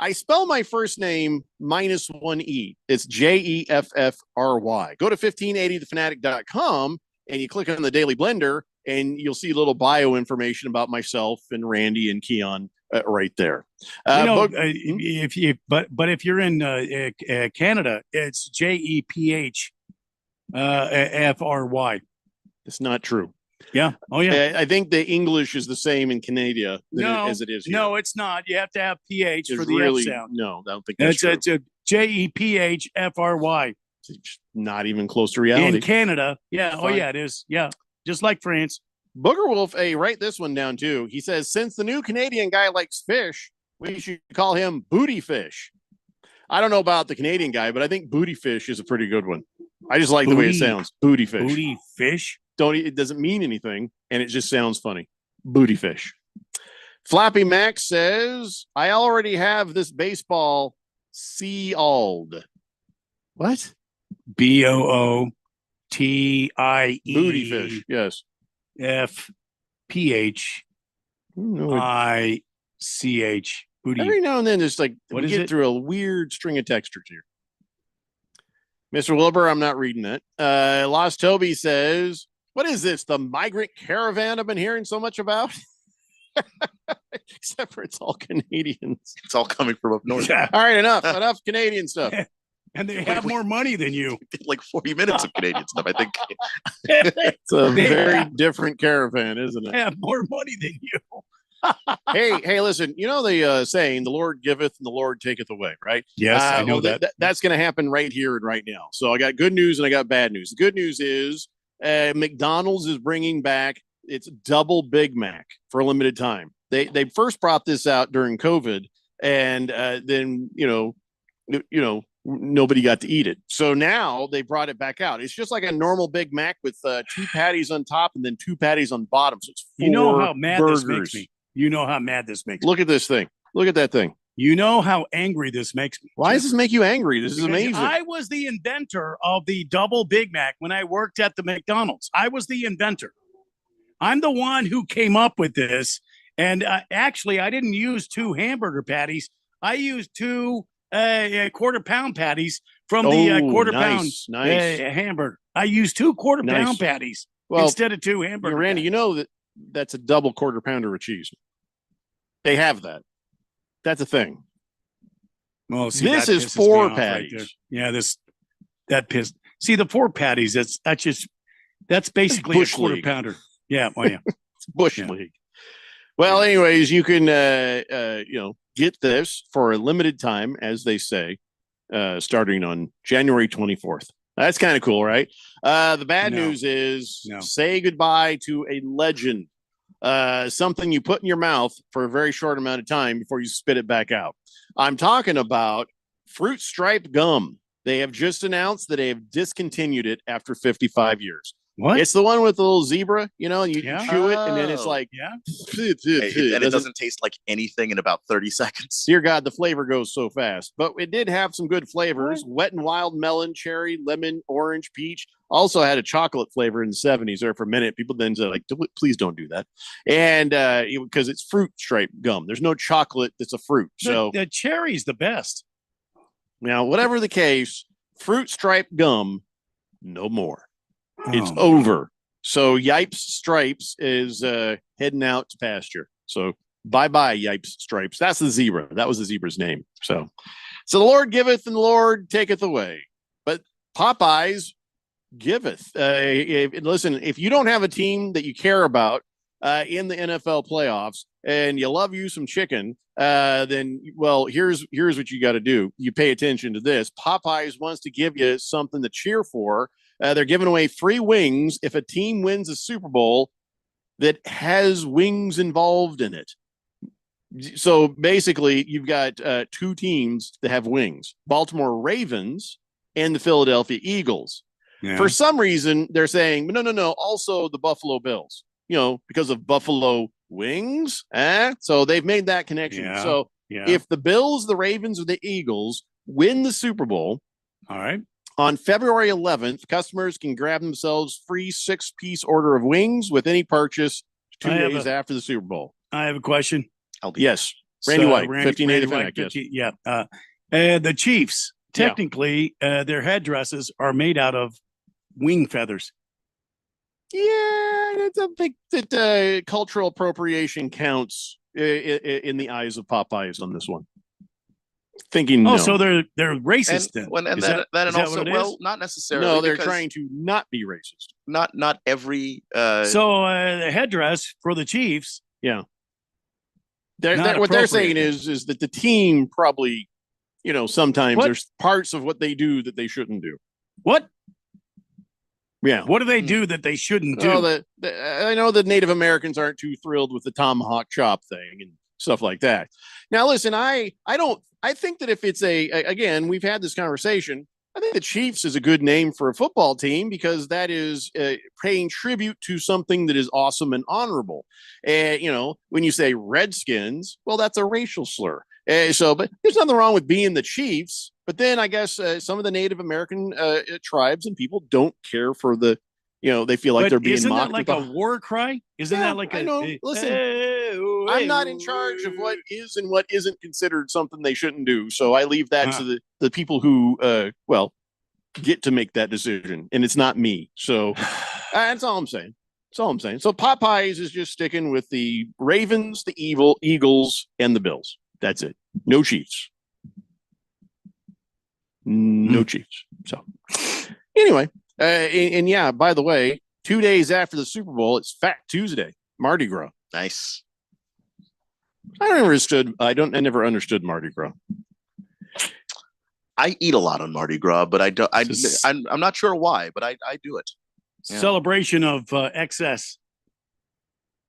I spell my first name minus 1 E. It's Jeffry. Go to 1580thefanatic.com and you click on the Daily Blender and you'll see a little bio information about myself and Randy and Keon right there. If you're in Canada, it's Jeph Fry. It's not true. Yeah. Oh, yeah. I think the English is the same in Canada as it is here. No, it's not. You have to have PH for the F sound. No, I don't think that's true. It's a Jeph. It's not even close to reality. In Canada. Yeah. Fine. Oh, yeah, it is. Yeah. Just like France. Booger Wolf, write this one down too. He says, since the new Canadian guy likes fish, we should call him Booty Fish. I don't know about the Canadian guy, but I think Booty Fish is a pretty good one. I just like the way it sounds. Booty Fish. Booty Fish? It doesn't mean anything, and it just sounds funny. Booty Fish. Flappy Max says, I already have this baseball sealed. What? BOOTIE. Booty Fish, yes. FPHICH. Booty. Every now and then, there's we get it? through a weird string of textures here. Mr. Wilbur, I'm not reading that. Lost Toby says, what is this? The migrant caravan I've been hearing so much about? Except for it's all Canadians. It's all coming from up north. All right, enough Canadian stuff. And they have more money than you. Like 40 minutes of Canadian stuff, I think. It's a very different caravan, isn't it? They have more money than you. Hey, listen, the saying, the Lord giveth and the Lord taketh away, right? Yes, I know that. That's going to happen right here and right now. So I got good news and I got bad news. The good news is McDonald's is bringing back its double Big Mac for a limited time. They first brought this out during COVID, and then nobody got to eat it. So now they brought it back out. It's just like a normal Big Mac with 2 patties on top and then 2 patties on bottom. So it's 4 You know how mad burgers. this makes me. You know how mad this makes me. Look at this thing. Look at that thing. You know how angry this makes me. Why does this make you angry? This is Because amazing. I was the inventor of the double Big Mac when I worked at the McDonald's. I was the inventor. I'm the one who came up with this. And actually, I didn't use 2 hamburger patties. I used 2 quarter-pound patties from the quarter-pound hamburger. I used 2 quarter-pound patties instead of 2 hamburger. Randy, you know that's a double quarter pounder of cheese. They have that. That's a thing. Well, see, this that is pisses 4 me off right patties. there. Yeah, that pissed. See, the 4 patties. That's basically Bush a quarter League. pounder. Yeah, well, yeah. It's Bush League. Well, anyways, you can get this for a limited time, as they say, starting on January 24th. That's kind of cool, right? The bad news is say goodbye to a legend. Something you put in your mouth for a very short amount of time before you spit it back out. I'm talking about Fruit Stripe gum. They have just announced that they have discontinued it after 55 years. What? It's the one with the little zebra, you chew it, and then it's like, and it doesn't taste like anything in about 30 seconds. Dear God, the flavor goes so fast. But it did have some good flavors. Wet and wild melon, cherry, lemon, orange, peach. Also had a chocolate flavor in the 70s there for a minute. People then said, like, please don't do that. And because it's Fruit Stripe gum. There's no chocolate that's a fruit. So the cherry's the best. Now, whatever the case, Fruit Stripe gum, no more. It's over. So Yipes Stripes is heading out to pasture. So bye-bye, Yipes Stripes. That's the zebra. That was the zebra's name. So the Lord giveth and the Lord taketh away. But Popeyes giveth. Listen, if you don't have a team that you care about in the NFL playoffs and you love you some chicken, then, well, here's what you got to do. You pay attention to this. Popeyes wants to give you something to cheer for. They're giving away free wings if a team wins a Super Bowl that has wings involved in it. So basically, you've got 2 teams that have wings: Baltimore Ravens and the Philadelphia Eagles. Yeah. For some reason, they're saying, no, also the Buffalo Bills, because of Buffalo wings. So they've made that connection. Yeah. So if the Bills, the Ravens, or the Eagles win the Super Bowl, all right, on February 11th, customers can grab themselves free 6-piece order of wings with any purchase 2 days after the Super Bowl. I have a question. Yes. Randy White, 1580 Fanatic, yes. Yeah. The Chiefs, technically, their headdresses are made out of wing feathers. Yeah, I think that cultural appropriation counts in the eyes of Popeyes on this one. Thinking no. So they're racist then. Not necessarily. No, they're trying to not be racist. Not every. The headdress for the Chiefs. Yeah. What they're saying is that the team probably, sometimes there's parts of what they do that they shouldn't do. What? Yeah. What do they do that they shouldn't do? I know that Native Americans aren't too thrilled with the tomahawk chop thing and stuff like that. Now, listen, I think that if it's again, we've had this conversation. I think the Chiefs is a good name for a football team because that is paying tribute to something that is awesome and honorable. When you say Redskins, well, that's a racial slur. But there's nothing wrong with being the Chiefs. But then I guess some of the Native American tribes and people don't care for the, they feel like they're being isn't mocked. Isn't that like a war cry? Isn't that like I know. Listen, I'm not in charge of what is and what isn't considered something they shouldn't do. So I leave that to the people who, get to make that decision. And it's not me. So that's all I'm saying. That's all I'm saying. So Popeyes is just sticking with the Ravens, the Eagles, and the Bills. That's it. No Chiefs. No Chiefs. So anyway, and yeah, by the way, 2 days after the Super Bowl, it's Fat Tuesday, Mardi Gras. Nice. I never understood Mardi Gras. I eat a lot on Mardi Gras, but I don't. I'm not sure why, but I do it. Celebration of excess.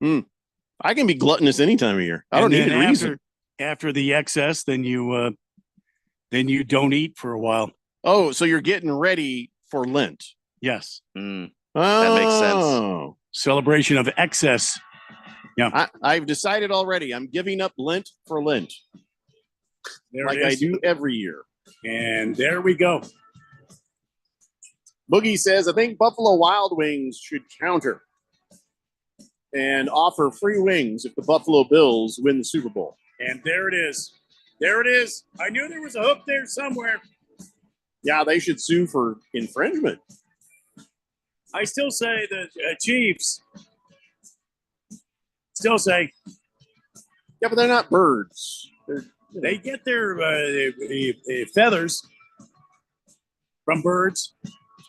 I I can be gluttonous any time of year. I don't need a reason. After the excess, then you don't eat for a while. Oh, so you're getting ready for Lent? Yes. That makes sense. Celebration of excess. Yeah. I've decided already. I'm giving up Lent for Lent, There like it I is. do every year. And there we go. Boogie says, I think Buffalo Wild Wings should counter and offer free wings if the Buffalo Bills win the Super Bowl. And there it is. There it is. I knew there was a hook there somewhere. Yeah, they should sue for infringement. I still say the Chiefs. Still say. Yeah, but they're not birds. They get their feathers from birds.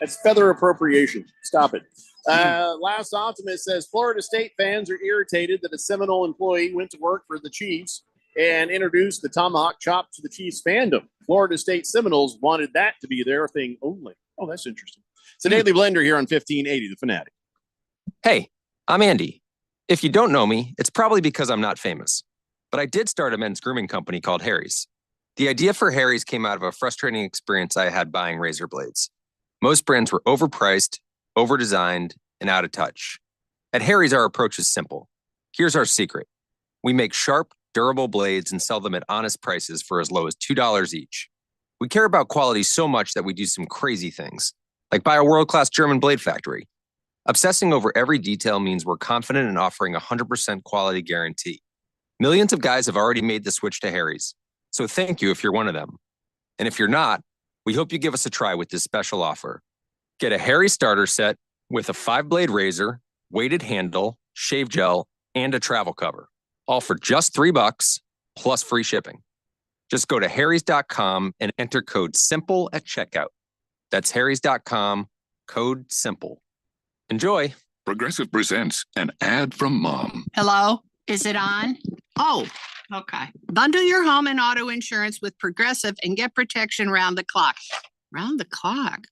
That's feather appropriation. Stop it. Last Optimist says Florida State fans are irritated that a Seminole employee went to work for the Chiefs and introduced the tomahawk chop to the Chiefs fandom. Florida State Seminoles wanted that to be their thing only. Oh, that's interesting. It's a Daily Blender here on 1580, The Fanatic. Hey, I'm Andy. If you don't know me, it's probably because I'm not famous. But I did start a men's grooming company called Harry's. The idea for Harry's came out of a frustrating experience I had buying razor blades. Most brands were overpriced, overdesigned, and out of touch. At Harry's, our approach is simple. Here's our secret. We make sharp, durable blades and sell them at honest prices for as low as $2 each. We care about quality so much that we do some crazy things, like buy a world-class German blade factory. Obsessing over every detail means we're confident in offering a 100% quality guarantee. Millions of guys have already made the switch to Harry's, so thank you if you're one of them. And if you're not, we hope you give us a try with this special offer. Get a Harry starter set with a 5-blade razor, weighted handle, shave gel, and a travel cover, all for just $3 plus free shipping. Just go to harrys.com and enter code SIMPLE at checkout. That's harrys.com, code SIMPLE. Enjoy. Progressive presents an ad from Mom. Hello, is it on? Oh, okay. Bundle your home and auto insurance with Progressive and get protection round the clock. Round the clock?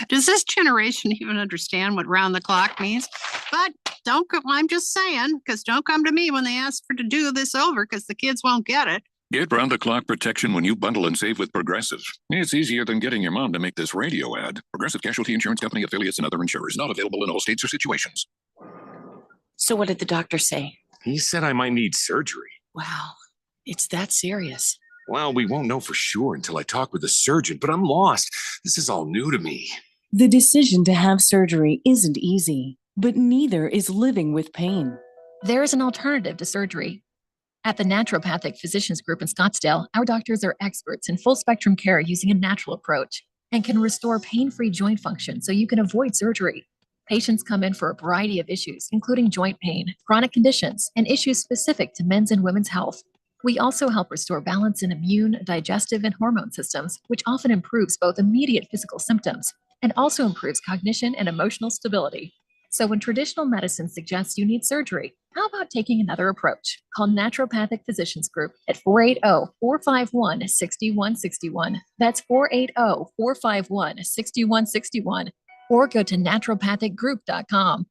Does this generation even understand what round the clock means? But I'm just saying, because don't come to me when they ask to do this over, because the kids won't get it. Get round-the-clock protection when you bundle and save with Progressive. It's easier than getting your mom to make this radio ad. Progressive Casualty Insurance Company, affiliates, and other insurers. Not available in all states or situations. So what did the doctor say? He said I might need surgery. Wow, it's that serious. Well, we won't know for sure until I talk with the surgeon, but I'm lost. This is all new to me. The decision to have surgery isn't easy, but neither is living with pain. There is an alternative to surgery. At the Naturopathic Physicians Group in Scottsdale, our doctors are experts in full spectrum care using a natural approach and can restore pain-free joint function so you can avoid surgery. Patients come in for a variety of issues, including joint pain, chronic conditions, and issues specific to men's and women's health. We also help restore balance in immune, digestive, and hormone systems, which often improves both immediate physical symptoms and also improves cognition and emotional stability. So when traditional medicine suggests you need surgery, how about taking another approach? Call Naturopathic Physicians Group at 480-451-6161. That's 480-451-6161. Or go to naturopathicgroup.com.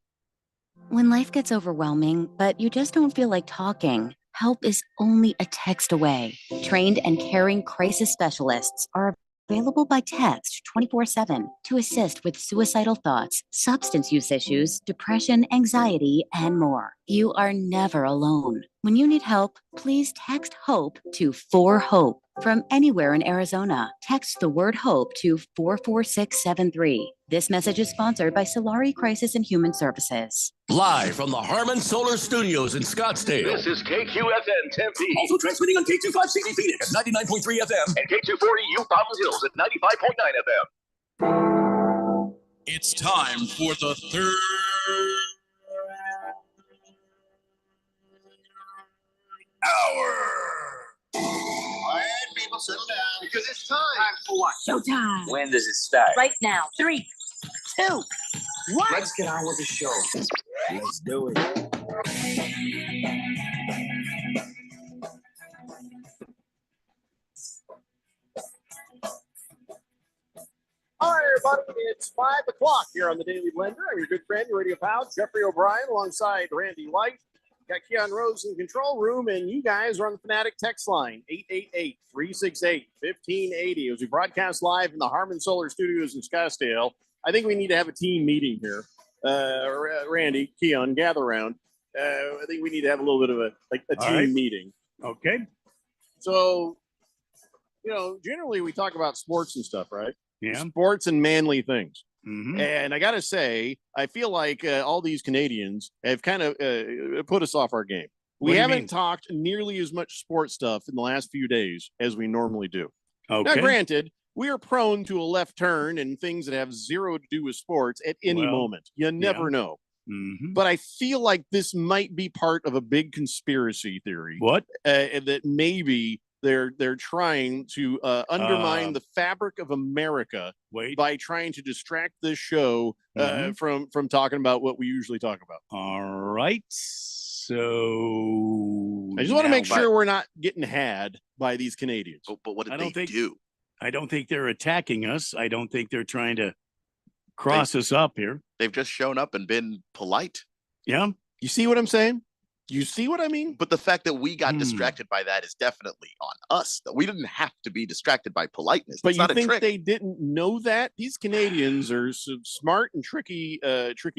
When life gets overwhelming, but you just don't feel like talking, help is only a text away. Trained and caring crisis specialists are available by text 24/7 to assist with suicidal thoughts, substance use issues, depression, anxiety, and more. You are never alone. When you need help, please text HOPE to 4HOPE from anywhere in Arizona. Text the word HOPE to 44673. This message is sponsored by Solari Crisis and Human Services. Live from the Harmon Solar Studios in Scottsdale. This is KQFN Tempe. Also transmitting on K25CD Phoenix at 99.3 FM and K240U Fountain Hills at 95.9 FM. It's time for the third hour. All right, people, settle down because it's time. Time for what? Showtime. When does it start? Right now. 3, 2, 1. Let's get on with the show. Let's do it. All right, everybody, it's 5 o'clock here on the Daily Blender. I'm your good friend, your radio pal, Jeffrey O'Brien, alongside Randy White. Got Keon Rose in the control room, and you guys are on the Fanatic text line, 888-368-1580. As we broadcast live in the Harmon Solar Studios in Scottsdale, I think we need to have a team meeting here. Randy, Keon, gather around. I think we need to have a little bit of a team meeting. Okay. So, generally we talk about sports and stuff, right? Yeah. Sports and manly things. Mhm. And I got to say, I feel like all these Canadians have kind of put us off our game. What do We you haven't mean? talked nearly as much sports stuff in the last few days as we normally do. Okay. Now, granted, we are prone to a left turn and things that have zero to do with sports at any Well, moment. You never know. Mhm. But I feel like this might be part of a big conspiracy theory. What? That maybe they're trying to undermine the fabric of America by trying to distract this show Mhm. from talking about what we usually talk about. All right. So I just want to now- make sure we're not getting had by these Canadians. But what I don't think I don't think they're attacking us. I don't think they're trying to cross us up here. They've just shown up and been polite. Yeah. You see what I'm saying? You see what I mean? But the fact that we got distracted by that is definitely on us. That we didn't have to be distracted by politeness. But It's you not a think trick. they didn't know that? These Canadians are some smart and tricky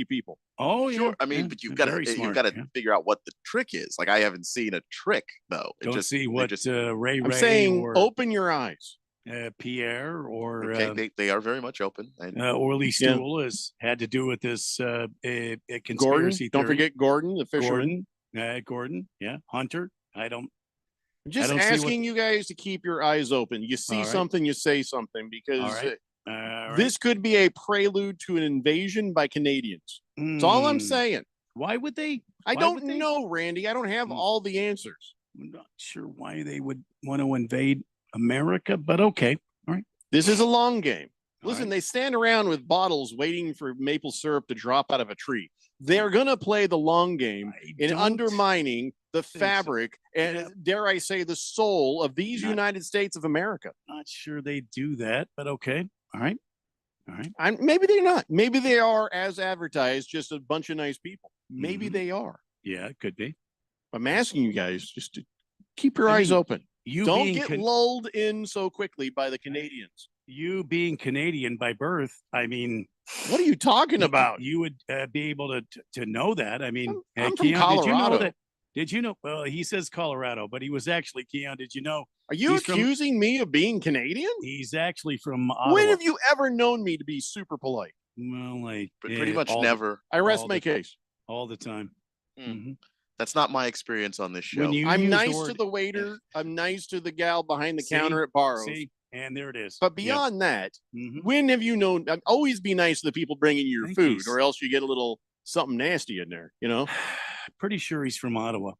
people. Oh, Sure. I mean, but you've got to figure out what the trick is. Like I haven't seen a trick though. Don't see what Ray I'm Ray saying or open your eyes. Pierre or Okay, they are very much open. Orly Stool has had to do with this Gordon, conspiracy don't theory. forget Gordon, the fisherman. Gordon, yeah, Hunter. I don't Just see asking you guys to keep your eyes open. You see All right. something, you say something, because All right. All right. this could be a prelude to an invasion by Canadians. That's all I'm Mm. saying. Why would they? I Why don't would they? know, Randy. I don't have all the answers. I'm not sure why they would want to invade America, but okay. All right. This is a long game. Listen, right. they stand around with bottles waiting for maple syrup to drop out of a tree. They're going to play the long game in don't undermining the so. fabric and, dare I say, the soul of these Not- United States of America. Not sure they do that, but okay. All right. All right. Maybe they're not. Maybe they are, as advertised, just a bunch of nice people. Maybe Mhm. they are. Yeah, it could be. I'm asking you guys just to keep your I eyes mean, open. You Don't being get lulled in so quickly by the Canadians. you being Canadian by birth, I mean, What are you talking about? you would be able to know that. I mean, I'm from Keon, did you know Colorado. that? Did you know? Well, he says Colorado, but he was actually Keon. Did you know? Are you he's from- accusing me of being Canadian? He's actually from Ottawa. When have you ever known me to be super polite? Well, like But pretty much all never. I rest all my the- case. all the time. Mm. Mhm. That's not my experience on this show. When you I'm use the nice to word- the waiter. I'm nice to the gal behind the See? counter at Barrows. See, and there it is. But Yeah. beyond that, Mhm. when have you known? Always be nice to the people bringing you your Thank food, you. or else you get a little something nasty in there. You know Pretty sure he's from Ottawa.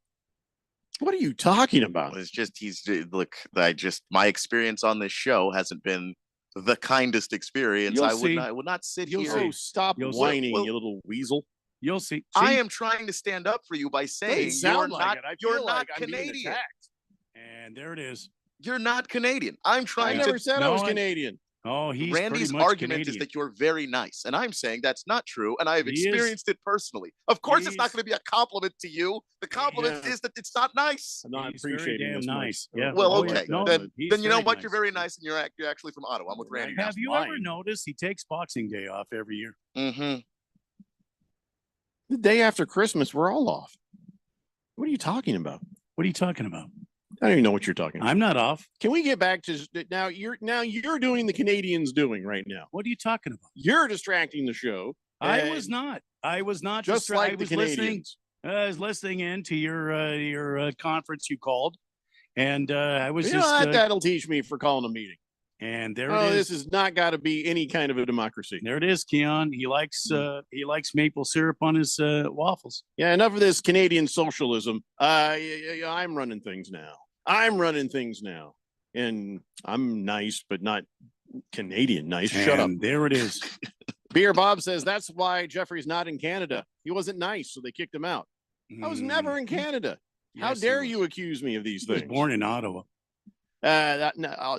what are you talking about? It's just my experience on this show hasn't been the kindest experience. You'll I would see. not. I would not sit You'll here. see. Oh, stop You'll see. whining, Well- you little weasel. You'll see. I See? am trying to stand up for you by saying Doesn't sound you're like not. it. I You're feel not like I'm being Canadian. attacked. And there it is. You're not Canadian. I'm I trying never to. said I No, was I- Canadian. Oh, he's Randy's pretty much argument Canadian. is that you're very nice, and I'm saying that's not true, and I have He is. experienced it personally. Of course, it's not He's- going to be a compliment to you. The compliment Yeah. is that it's not nice. I'm not He's very appreciating damn this nice. much. Yeah. Well, Oh, yeah. okay, No, then he's you know very what? You're nice. very nice, and you're actually from Ottawa. I'm with Randy now. Have you ever lying. noticed he takes Boxing Day off every year? Mm-hmm. The day after Christmas, we're all off. What are you talking about? What are you talking about? I don't even know what you're talking about. I'm not off. Can we get back to now? You're doing the Canadians doing right now. What are you talking about? You're distracting the show. I was and not. I was not. just I like the was listening. Canadians. I was listening in to your conference you called, and I was You just. know what? That'll teach me for calling a meeting. And there Oh, it this is. has not got to be any kind of a democracy. There it is, Keon. He likes maple syrup on his waffles. Yeah, enough of this Canadian socialism. I'm running things now. And I'm nice, but not Canadian nice. Shut up. And there it is. Beer Bob says that's why Jeffrey's not in Canada. He wasn't nice, so they kicked him out. I was never in Canada. How Yes, he dare was. you accuse me of these He was things? born in Ottawa.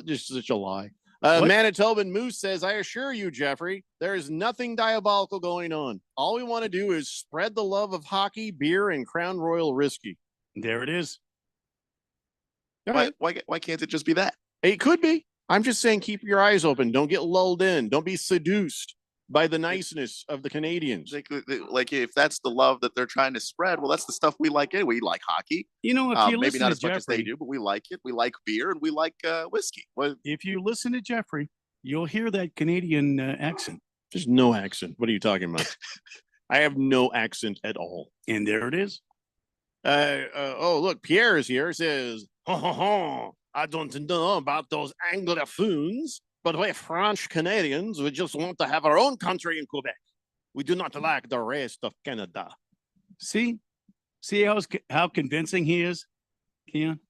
Just such a lie. Manitoban Moose says, I assure you, Jeffrey, there is nothing diabolical going on. All we want to do is spread the love of hockey, beer, and Crown Royal whiskey. There it is. Why can't it just be that? It could be. I'm just saying, keep your eyes open. Don't get lulled in. Don't be seduced by the niceness of the Canadians. Like if that's the love that they're trying to spread, well, that's the stuff we like anyway. We like hockey. You know, if you maybe listen not to as much as they Jeffrey, do, but we like it. We like beer and we like whiskey. Well, if you listen to Jeffrey, you'll hear that Canadian accent. There's no accent. What are you talking about? I have no accent at all. And there it is. Oh, look, Pierre is here. Says, I don't know about those Anglophones, but we're French Canadians. We just want to have our own country in Quebec. We do not like the rest of Canada. See how convincing he is, Keon?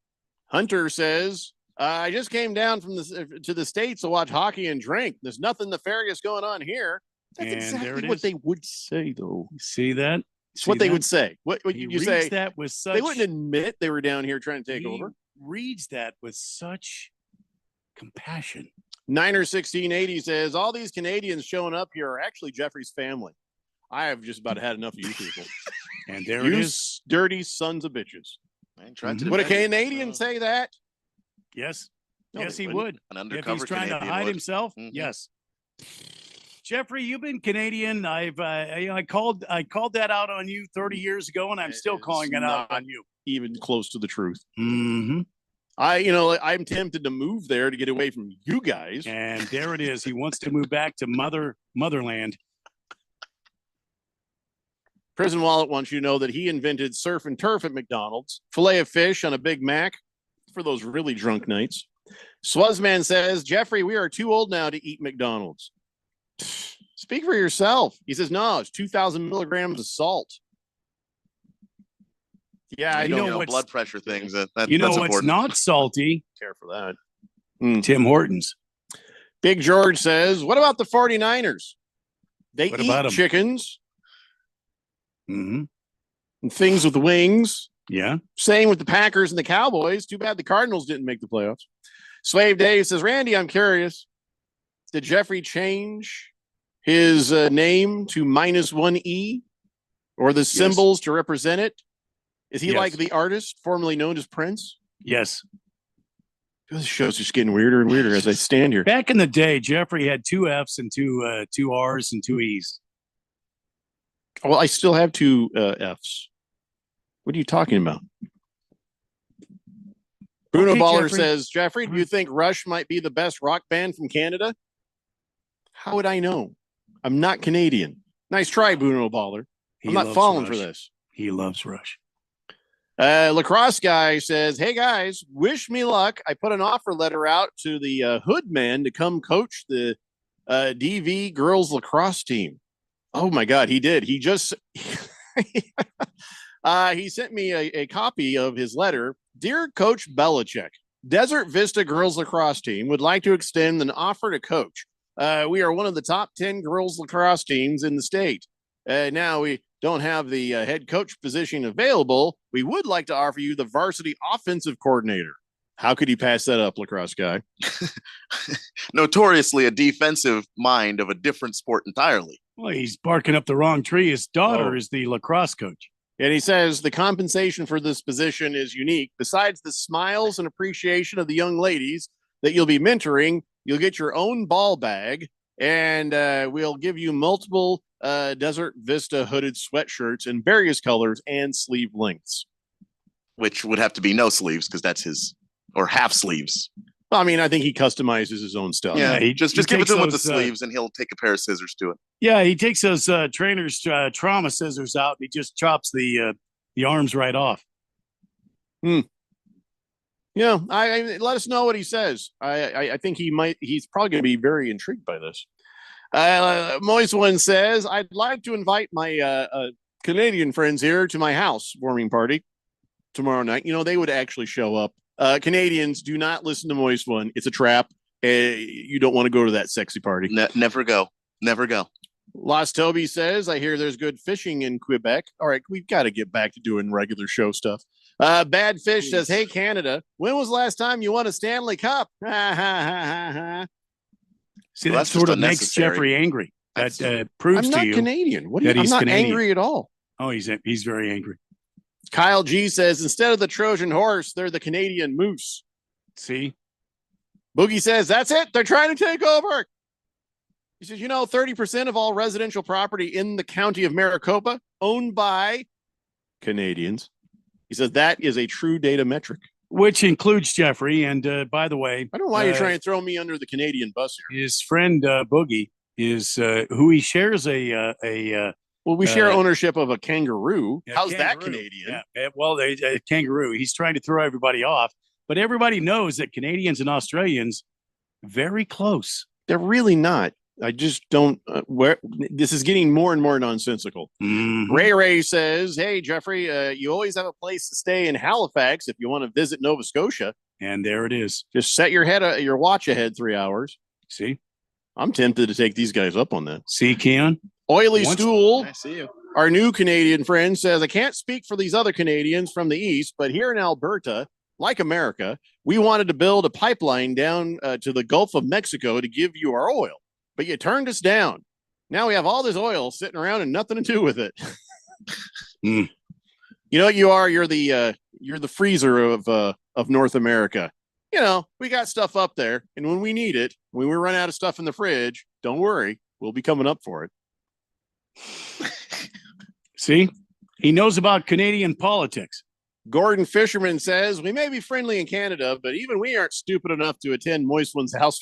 Hunter says, I just came down from to the States to watch hockey and drink. There's nothing nefarious going on here. That's exactly what they would say, though. See that? It's what they would say. What you say? That with such, they wouldn't admit they were down here trying to take over. Reads that with such compassion. Niner 1680 says all these Canadians showing up here are actually Jeffrey's family. I have just about had enough of you people. And there you it is. Dirty sons of bitches. Mm-hmm. Would a Canadian say that? Yes. No, yes, they he wouldn't. would. An If undercover he's trying Canadian to hide would. himself, yes. Jeffrey, you've been Canadian. I called that out on you 30 years ago, and I'm still calling it out on you. Even close to the truth. Mm-hmm. I'm tempted to move there to get away from you guys. And there it is. He wants to move back to motherland. Prison Wallet wants you to know that he invented surf and turf at McDonald's, filet of fish on a Big Mac for those really drunk nights. Swazman says, Jeffrey, we are too old now to eat McDonald's. Speak for yourself. He says, no, it's 2,000 milligrams of salt. Yeah, I know blood pressure things. That's what's important. not salty. Care for that. Tim Hortons. Big George says, what about the 49ers? They What eat about 'em? chickens Mm-hmm. and things with wings. Yeah. Same with the Packers and the Cowboys. Too bad the Cardinals didn't make the playoffs. Slave Dave says, Randy, I'm curious. Did Jeffrey change his name to -1E or the symbols to represent it? Is he Yes. like the artist formerly known as Prince? Yes. This show's just getting weirder and weirder as I stand here. Back in the day, Jeffrey had 2 F's and two R's and 2 E's. Well, I still have 2 F's. What are you talking about? Bruno Okay, Baller Jeffrey. says, Jeffrey, do you think Rush might be the best rock band from Canada? How would I know? I'm not Canadian. Nice try, Bruno Baller. He I'm not loves falling for Rush. this. He loves Rush. Lacrosse guy says, hey guys, wish me luck. I put an offer letter out to the Hood man to come coach the DV girls lacrosse team. Oh my God, he did. He just he sent me a copy of his letter. Dear Coach Belichick, Desert Vista girls lacrosse team would like to extend an offer to coach. We are one of the top 10 girls lacrosse teams in the state. Now we don't have the head coach position available. We would like to offer you the varsity offensive coordinator. How could he pass that up, lacrosse guy? Notoriously a defensive mind of a different sport entirely. Well, he's barking up the wrong tree. His daughter is the lacrosse coach. And he says the compensation for this position is unique. Besides the smiles and appreciation of the young ladies that you'll be mentoring, you'll get your own ball bag, and we'll give you multiple Desert Vista hooded sweatshirts in various colors and sleeve lengths. Which would have to be no sleeves because that's his, or half sleeves. Well, I mean, I think he customizes his own stuff. Yeah, he just give it takes to him with the those, sleeves and he'll take a pair of scissors to it. Yeah, he takes those trainers' trauma scissors out and he just chops the arms right off. Yeah, I let us know what he says. I think he's probably going to be very intrigued by this. Moist One says, I'd like to invite my Canadian friends here to my house warming party tomorrow night. You know, they would actually show up. Canadians, do not listen to Moist One. It's a trap. You don't want to go to that sexy party. Never go. Never go. Lost Toby says, I hear there's good fishing in Quebec. All right, we've got to get back to doing regular show stuff. Bad Fish says, hey, Canada, when was the last time you won a Stanley Cup? See, Well, that that's sort just of makes unnecessary. Jeffrey angry. That proves I'm to not you Canadian. What do you, that I'm he's not Canadian. angry at all. Oh, he's very angry. Kyle G says, instead of the Trojan horse, they're the Canadian moose. See? Boogie says, that's it. They're trying to take over. He says, 30% of all residential property in the county of Maricopa owned by Canadians. He says that is a true data metric. Which includes Jeffrey. And by the way, I don't know why you're trying to throw me under the Canadian bus here. His friend Boogie is who he shares well, we share ownership of a kangaroo. How's that Canadian? Yeah, well, a kangaroo. He's trying to throw everybody off, but everybody knows that Canadians and Australians very close. They're really not. I just don't. Where this is getting more and more nonsensical. Mm-hmm. Ray says, "Hey Jeffrey, you always have a place to stay in Halifax if you want to visit Nova Scotia." And there it is. Just set your watch ahead 3 hours. See, I'm tempted to take these guys up on that. See, Keon. Oily Stool, I see you. Our new Canadian friend, says, I can't speak for these other Canadians from the East, but here in Alberta, like America, we wanted to build a pipeline down to the Gulf of Mexico to give you our oil, but you turned us down. Now we have all this oil sitting around and nothing to do with it. You know what you are? You're the freezer of North America. We got stuff up there, and when we need it, when we run out of stuff in the fridge, don't worry, we'll be coming up for it. See, he knows about Canadian politics. Gordon Fisherman says, we may be friendly in Canada, but even we aren't stupid enough to attend Moist One's house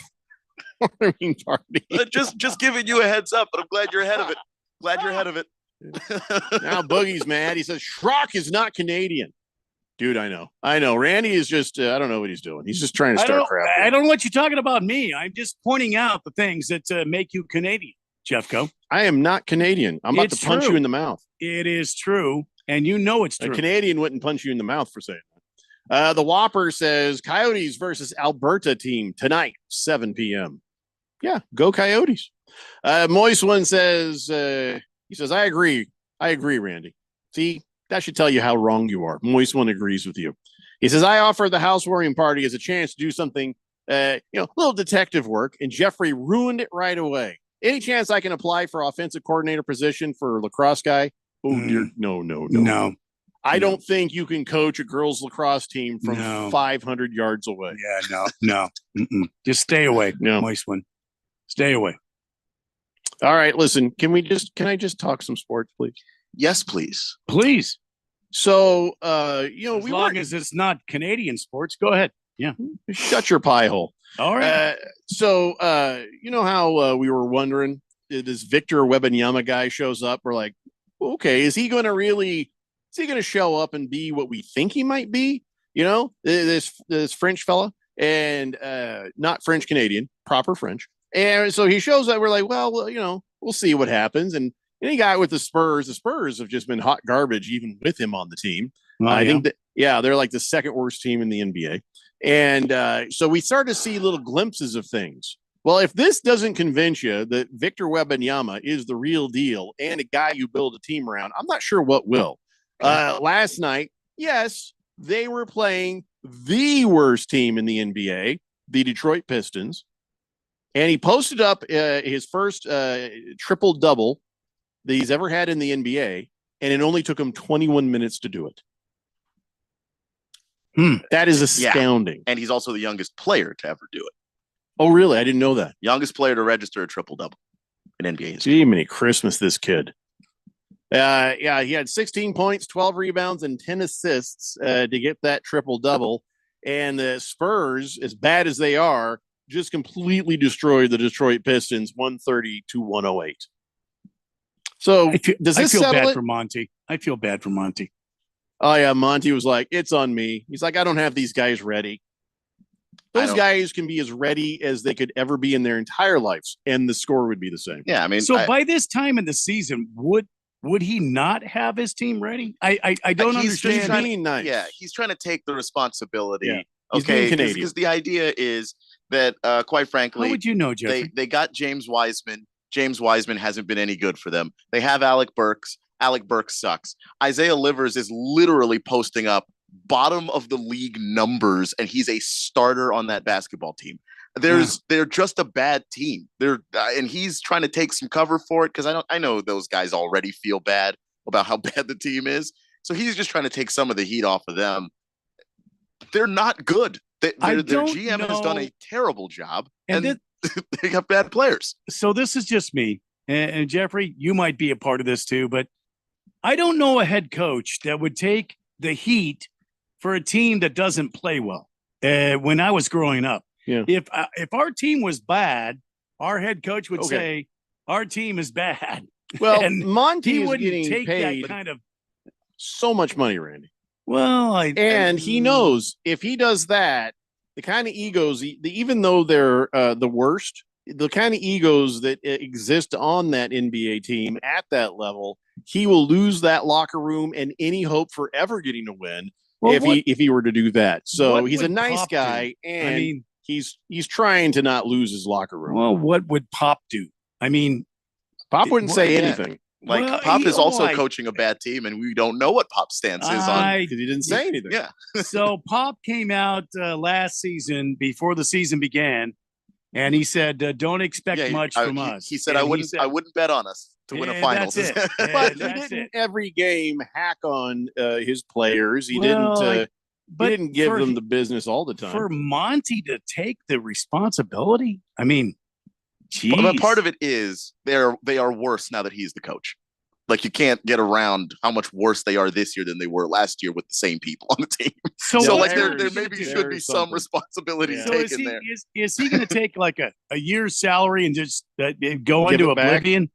warming party. Just giving you a heads up, but I'm glad you're ahead of it. Now Boogie's mad. He says, Schrock is not Canadian. Dude, I know. Randy is just, I don't know what he's doing. He's just trying to start crap. I don't know what you're talking about me. I'm just pointing out the things that make you Canadian, Jeffco. I am not Canadian. I'm about to punch you in the mouth. It is true. And you know it's true. A Canadian wouldn't punch you in the mouth for saying that. The Whopper says Coyotes versus Alberta team tonight, 7 p.m. Yeah, go Coyotes. Moist One says, he says, I agree, Randy. See, that should tell you how wrong you are. Moist One agrees with you. He says, I offered the housewarming party as a chance to do something, little detective work, and Jeffrey ruined it right away. Any chance I can apply for offensive coordinator position for lacrosse guy? Oh, dear. No. I don't think you can coach a girls lacrosse team from 500 yards away. Yeah, no. Just stay away. No. Moist One. Stay away. All right, listen, can I just talk some sports, please? Yes, please. Please. So, as long as it's not Canadian sports, go ahead. Yeah. Shut your pie hole. All right. You know how we were wondering, this Victor Wembanyama guy shows up. We're like, okay, is he going to show up and be what we think he might be? This French fella, and not French Canadian, proper French. And so he shows up. We're like, well, we'll see what happens. And any guy with the Spurs have just been hot garbage, even with him on the team. I think that, they're like the second worst team in the NBA. And so we started to see little glimpses of things. Well, if this doesn't convince you that Victor Wembanyama is the real deal and a guy you build a team around, I'm not sure what will. Last night, yes, they were playing the worst team in the NBA, the Detroit Pistons. And he posted up his first triple-double that he's ever had in the NBA, and it only took him 21 minutes to do it. That is astounding. Yeah. And he's also the youngest player to ever do it. Oh, really? I didn't know that. Youngest player to register a triple-double in NBA history. Gee, many Christmas, this kid. He had 16 points, 12 rebounds, and 10 assists to get that triple-double. And the Spurs, as bad as they are, just completely destroyed the Detroit Pistons 130-108. So does this I feel settle bad it? for Monty. I feel bad for Monty. Oh, yeah. Monty was like, it's on me. He's like, I don't have these guys ready. Those guys can be as ready as they could ever be in their entire lives, and the score would be the same. Yeah, I mean, by this time in the season, would he not have his team ready? I don't understand. He's trying to take the responsibility. Yeah. He's being Canadian. Because the idea is that, quite frankly, how would you know, Jeffrey? They got James Wiseman. James Wiseman hasn't been any good for them. They have Alec Burks. Alec Burks sucks. Isaiah Livers is literally posting up bottom of the league numbers, and he's a starter on that basketball team. They're just a bad team. And he's trying to take some cover for it because I know those guys already feel bad about how bad the team is. So he's just trying to take some of the heat off of them. They're not good. Their GM has done a terrible job, and they got bad players. So this is just me, and Jeffrey, you might be a part of this too, but I don't know a head coach that would take the heat for a team that doesn't play well. When I was growing up, if our team was bad, our head coach would say our team is bad. Well, and Monty is wouldn't getting take paid that kind of so much money, Randy. Well, he knows if he does that, the kind of egos, even though they're the worst, the kind of egos that exist on that NBA team at that level, he will lose that locker room and any hope for ever getting a win if he were to do that. So he's a nice guy, and he's trying to not lose his locker room. Well, what would Pop do? I mean, Pop wouldn't say anything. Like Pop is also coaching a bad team, and we don't know what Pop's stance is on. He didn't say anything. Yeah. So Pop came out last season before the season began, and he said, "Don't expect much from us." He said, "I wouldn't bet on us to win a finals." That's it. But he didn't every game hack on his players. He didn't give them the business all the time. For Monty to take the responsibility, I mean. But part of it is they are worse now that he's the coach. Like, you can't get around how much worse they are this year than they were last year with the same people on the team. So like there maybe should be some responsibility taken there. Is he going to take like a year's salary and just go into oblivion?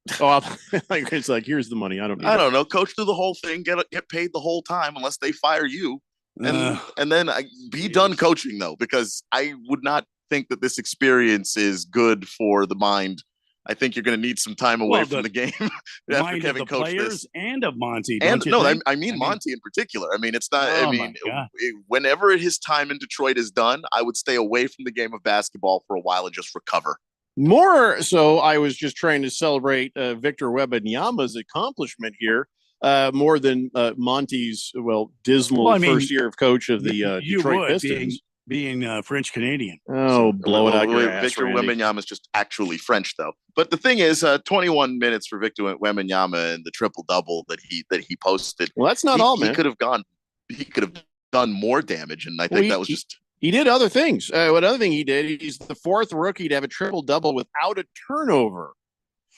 It's like, here's the money. I don't know. Coach through the whole thing, get paid the whole time unless they fire you, and then be done coaching though, because I would not think that this experience is good for the mind. I think you're going to need some time away from the game after having coached this. And of Monty. I mean Monty in particular. I mean, it's not. Whenever his time in Detroit is done, I would stay away from the game of basketball for a while and just recover. More so, I was just trying to celebrate Victor Wembanyama's accomplishment here, more than Monty's dismal first year of coach of the Detroit Pistons. Being French Canadian. Blow it out your ass, Victor Randy. Wembanyama is just actually French, though. But the thing is, 21 minutes for Victor Wembanyama and the triple double that he posted. Well, that's not all, man. He could have done more damage, and I think that was just. He did other things. What other thing he did? He's the fourth rookie to have a triple double without a turnover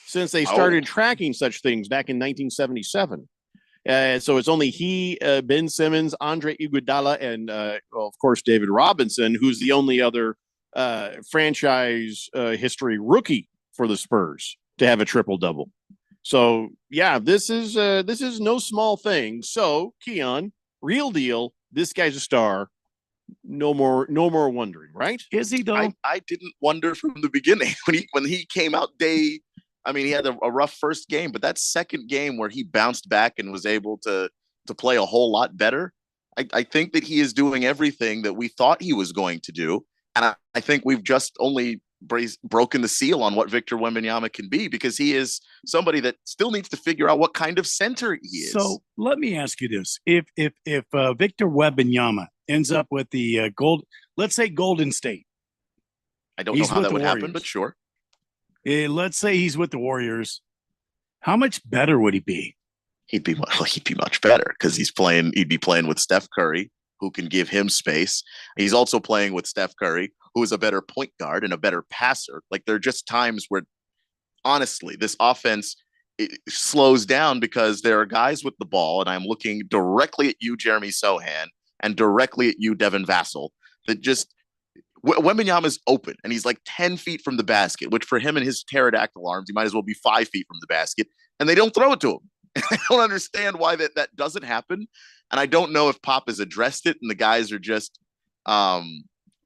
since they started tracking such things back in 1977. So it's only he, Ben Simmons, Andre Iguodala, and of course David Robinson, who's the only other franchise history rookie for the Spurs to have a triple double. So yeah, this is no small thing. So Keon, real deal. This guy's a star. No more wondering, right? Is he though? I didn't wonder from the beginning when he came out I mean, he had a rough first game, but that second game where he bounced back and was able to play a whole lot better, I think that he is doing everything that we thought he was going to do. And I think we've just only broken the seal on what Victor Wembanyama can be, because he is somebody that still needs to figure out what kind of center he is. So let me ask you this. If Victor Wembanyama ends up with the let's say Golden State. I don't know how that would happen, but sure. Let's say he's with the Warriors. How much better would he be? He'd be much better because he'd be playing with Steph Curry, who can give him space. He's also playing with Steph Curry, who is a better point guard and a better passer. Like, there are just times where, honestly, this offense slows down because there are guys with the ball, and I'm looking directly at you, Jeremy Sohan, and directly at you, Devin Vassell, that just Wembanyama is open, and he's like 10 feet from the basket, which for him and his pterodactyl arms, he might as well be 5 feet from the basket, and they don't throw it to him. I don't understand why that doesn't happen, and I don't know if Pop has addressed it, and the guys are just not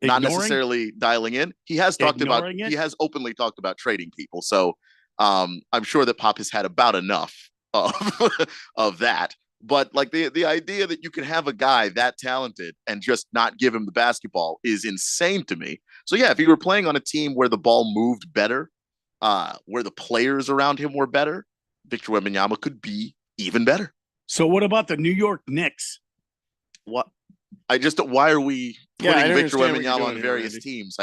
necessarily dialing in. He has openly talked about trading people, so I'm sure that Pop has had about enough of that. But like the idea that you can have a guy that talented and just not give him the basketball is insane to me. So yeah, if he were playing on a team where the ball moved better, where the players around him were better, Victor Wembanyama could be even better. So what about the New York Knicks? Why are we putting Victor Wembanyama on various teams?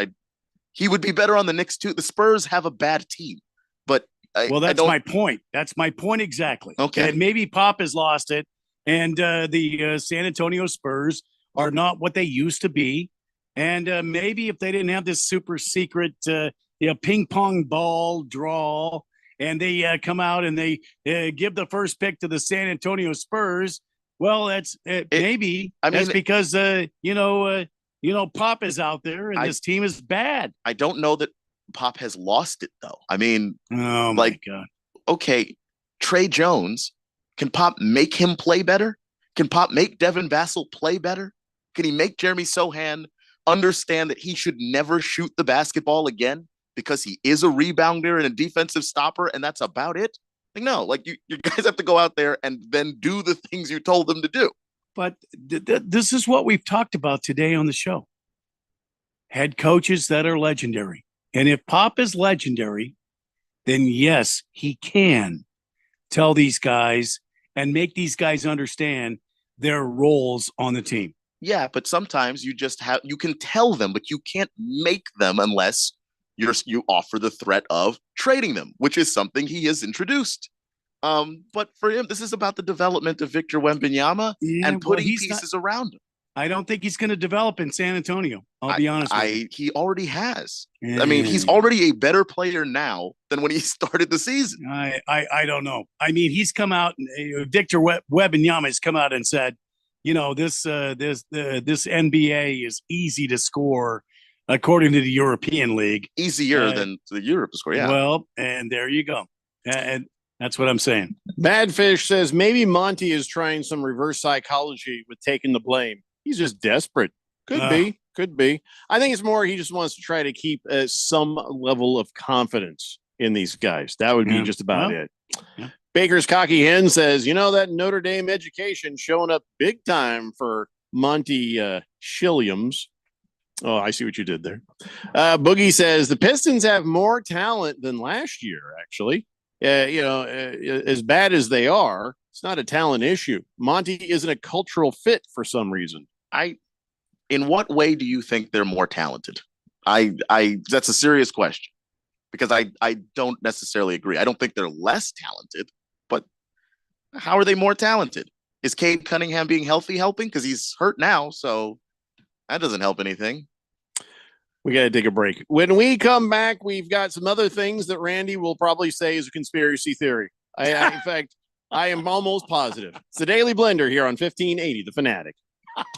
He would be better on the Knicks too. The Spurs have a bad team, but that's my point. That's my point exactly. Okay. And maybe Pop has lost it, and the San Antonio Spurs are not what they used to be. And maybe if they didn't have this super secret, ping pong ball draw, and they come out and they give the first pick to the San Antonio Spurs, well, that's maybe. That's because Pop is out there and this team is bad. I don't know that Pop has lost it though. I mean, oh my God. Okay, Trey Jones, can Pop make him play better? Can Pop make Devin Vassell play better? Can he make Jeremy Sohan understand that he should never shoot the basketball again because he is a rebounder and a defensive stopper, and that's about it? Like, no, like you guys have to go out there and then do the things you told them to do. But this is what we've talked about today on the show. Head coaches that are legendary. And if Pop is legendary, then yes, he can tell these guys and make these guys understand their roles on the team. Yeah, but sometimes you can tell them, but you can't make them unless you offer the threat of trading them, which is something he has introduced. But for him, this is about the development of Victor Wembanyama and putting pieces around him. I don't think he's going to develop in San Antonio. I'll be honest with you. He already has. I mean, he's already a better player now than when he started the season. I don't know. I mean, he's come out, Victor Wembanyama has come out and said, this NBA is easy to score according to the European League. Easier than the Europe to score, yeah. Well, and there you go. And that's what I'm saying. Badfish says maybe Monty is trying some reverse psychology with taking the blame. He's just desperate. Could be. I think it's more he just wants to try to keep some level of confidence in these guys. That would be just about it. Yeah. Baker's Cocky Hen says, that Notre Dame education showing up big time for Monty Shilliams. Oh, I see what you did there. Boogie says the Pistons have more talent than last year, actually. As bad as they are, it's not a talent issue. Monty isn't a cultural fit for some reason. In what way do you think they're more talented? That's a serious question because I don't necessarily agree. I don't think they're less talented, but how are they more talented? Is Cade Cunningham being healthy helping? Because he's hurt now, so that doesn't help anything. We got to take a break. When we come back, we've got some other things that Randy will probably say is a conspiracy theory. In fact, I am almost positive. It's the Daily Blender here on 1580, The Fanatic.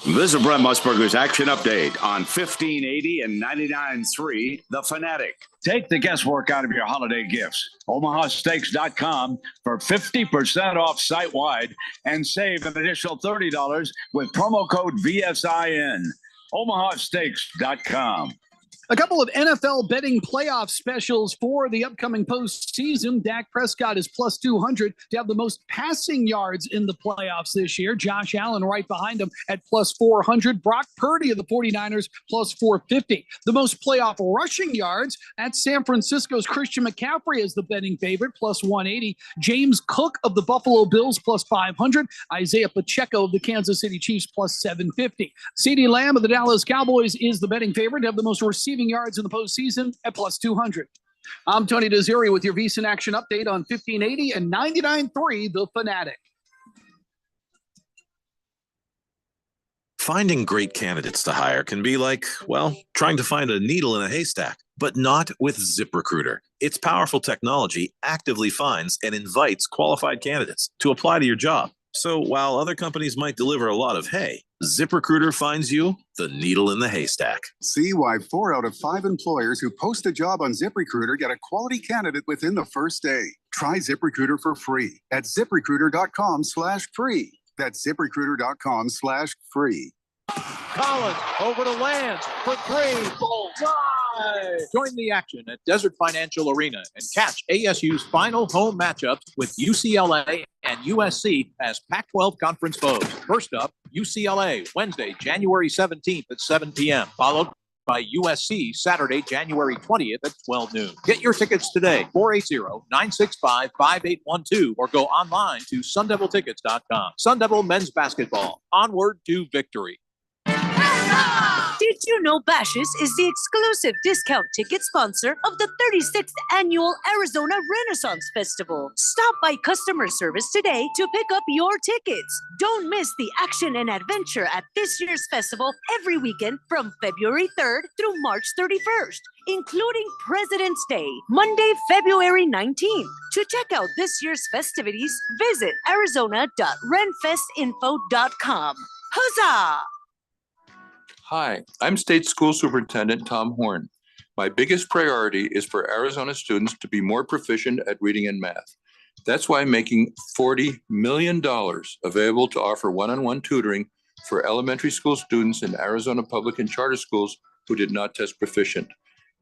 This is Brent Musburger's Action Update on 1580 and 99.3 The Fanatic. Take the guesswork out of your holiday gifts. OmahaSteaks.com for 50% off site-wide and save an additional $30 with promo code VSIN. OmahaSteaks.com. A couple of NFL betting playoff specials for the upcoming postseason. Dak Prescott is plus 200 to have the most passing yards in the playoffs this year. Josh Allen right behind him at plus 400. Brock Purdy of the 49ers plus 450. The most playoff rushing yards, that's San Francisco's Christian McCaffrey as the betting favorite, plus 180. James Cook of the Buffalo Bills plus 500. Isaiah Pacheco of the Kansas City Chiefs plus 750. CeeDee Lamb of the Dallas Cowboys is the betting favorite to have the most receiving yards in the postseason at plus 200. I'm Tony Desiri with your VSiN Action Update on 1580 and 99.3 The Fanatic. Finding great candidates to hire can be like, trying to find a needle in a haystack, but not with ZipRecruiter. Its powerful technology actively finds and invites qualified candidates to apply to your job. So while other companies might deliver a lot of hay, ZipRecruiter finds you the needle in the haystack. See why 4 out of 5 employers who post a job on ZipRecruiter get a quality candidate within the first day. Try ZipRecruiter for free at ZipRecruiter.com/free. That's ZipRecruiter.com/free. Collins over to Lance for 3. Bullseye! Join the action at Desert Financial Arena and catch ASU's final home matchups with UCLA and USC as Pac-12 conference foes. First up, UCLA, Wednesday, January 17th at 7 p.m., followed by USC Saturday, January 20th at 12 noon. Get your tickets today, 480-965-5812, or go online to sundeviltickets.com. Sun Devil men's basketball, onward to victory. Did Did you know Bashis' is the exclusive discount ticket sponsor of the 36th Annual Arizona Renaissance Festival? Stop by customer service today to pick up your tickets. Don't miss the action and adventure at this year's festival every weekend from February 3rd through March 31st, including President's Day, Monday, February 19th. To check out this year's festivities, visit arizona.renfestinfo.com. Huzzah! Hi, I'm State School Superintendent Tom Horn. My biggest priority is for Arizona students to be more proficient at reading and math. That's why I'm making $40 million available to offer one-on-one tutoring for elementary school students in Arizona public and charter schools who did not test proficient.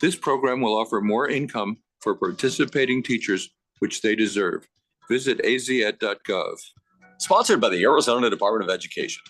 This program will offer more income for participating teachers, which they deserve. Visit azed.gov. Sponsored by the Arizona Department of Education.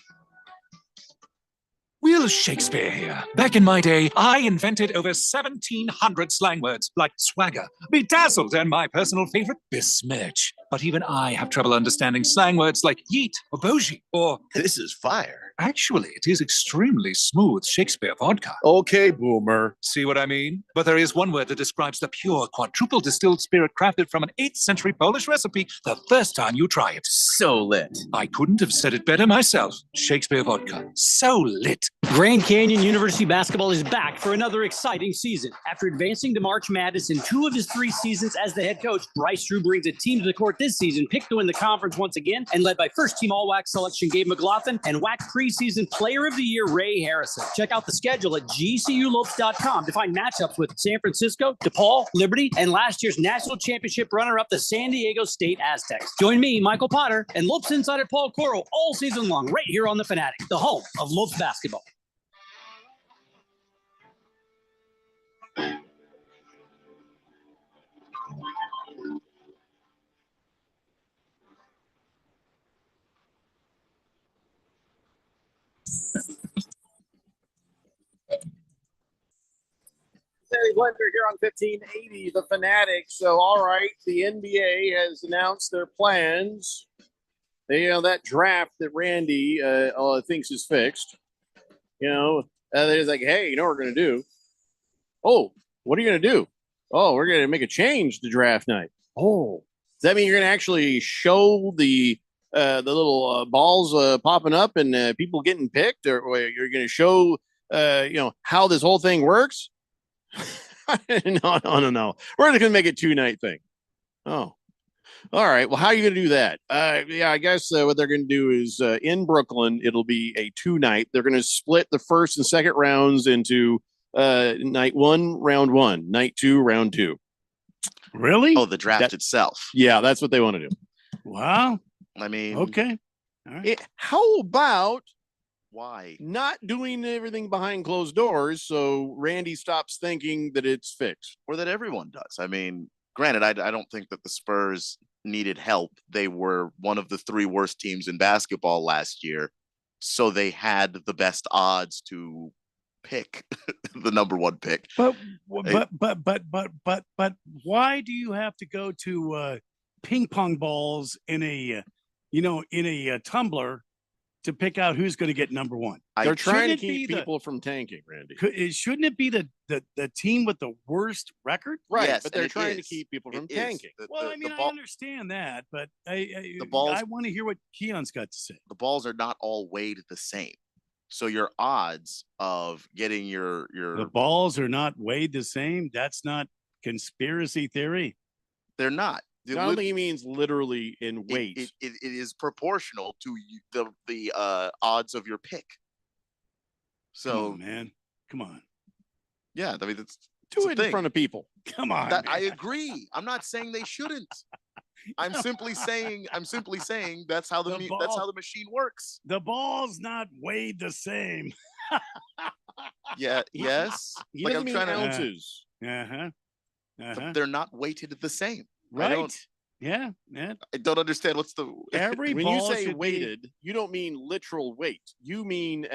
Will Shakespeare here. Back in my day, I invented over 1,700 slang words like swagger, bedazzled, and my personal favorite, besmirch. But even I have trouble understanding slang words like yeet or bougie or this is fire. Actually, it is extremely smooth Shakespeare vodka. Okay, boomer. See what I mean? But there is one word that describes the pure quadruple distilled spirit crafted from an 8th century Polish recipe the first time you try it. So lit. I couldn't have said it better myself. Shakespeare vodka. So lit. Grand Canyon University basketball is back for another exciting season. After advancing to March Madness in 2 of his 3 seasons as the head coach, Bryce Drew brings a team to the court this season, picked to win the conference once again, and led by first-team All-WAC selection Gabe McLaughlin and WAC preseason Player of the Year Ray Harrison. Check out the schedule at gculopes.com to find matchups with San Francisco, DePaul, Liberty, and last year's national championship runner-up, the San Diego State Aztecs. Join me, Michael Potter, and Lopes insider Paul Coro all season long right here on The Fanatic, the home of Lopes basketball. Terry Blender here on 1580, The Fanatic. So, all right, the NBA has announced their plans. That draft that Randy thinks is fixed. They're like, hey, you know what we're going to do? Oh, what are you going to do? Oh, we're going to make a change to draft night. Oh, does that mean you're going to actually show the little balls popping up and people getting picked, or you're going to show how this whole thing works? No. We're going to make it 2-night thing. Oh, all right. Well, how are you going to do that? I guess what they're going to do is in Brooklyn, it'll be a 2-night. They're going to split the first and second rounds into night 1, round 1, night 2, round 2. Really? Oh, the draft itself. Yeah, that's what they want to do. Wow. I mean, okay. All right. How about why not doing everything behind closed doors so Randy stops thinking that it's fixed? Or that everyone does. I mean, granted, I don't think that the Spurs needed help. They were one of the 3 worst teams in basketball last year, so they had the best odds to pick the number 1 pick. But why do you have to go to ping pong balls in a tumbler to pick out who's going to get number 1? They're trying to keep people from tanking, Randy. Shouldn't it be the team with the worst record? Right, yes, but they're trying to keep people from tanking. I understand that, but I balls, want to hear what Keon's got to say. The balls are not all weighed the same. So your odds of getting your the balls are not weighed the same. That's not conspiracy theory. They're not. I don't think he means literally in weight. It is proportional to the odds of your pick. So, man, come on. Yeah, I mean, do it in front of people. Come on. I agree. I'm not saying they shouldn't. I'm simply saying that's how that's how the machine works. The ball's not weighed the same. Yeah. Yes. Like I'm trying to ounces. They're not weighted the same. Right. Yeah. I don't understand what's the when you say weighted, you don't mean literal weight. You mean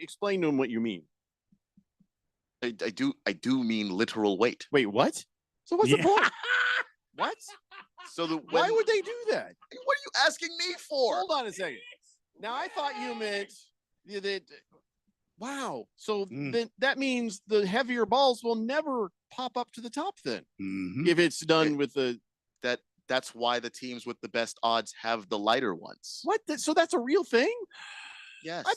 explain to him what you mean. I do mean literal weight. Wait, what? So what's the point? What? So why would they do that? What are you asking me for? Hold on a second. Now I thought you meant that Wow. So then that means the heavier balls will never pop up to the top then. If it's done with the that's why the teams with the best odds have the lighter ones. What? So that's a real thing? Yes. I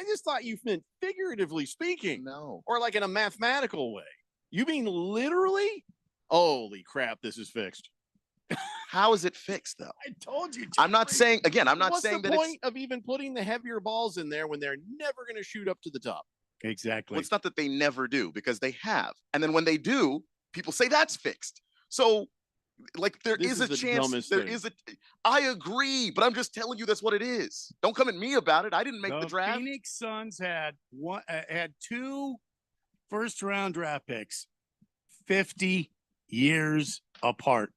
just thought you meant figuratively speaking. No. Or like in a mathematical way. You mean literally? Holy crap, this is fixed. How is it fixed though? I told you. I'm not saying What's saying the that point of even putting the heavier balls in there when they're never going to shoot up to the top? Exactly. Well, it's not that they never do, because they have. And then when they do, people say that's fixed. So like there This is is a the chance dumbest there thing. is a I agree, but I'm just telling you that's what it is. Don't come at me about it. I didn't make the draft. Phoenix Suns had two first-round draft picks 50 years apart.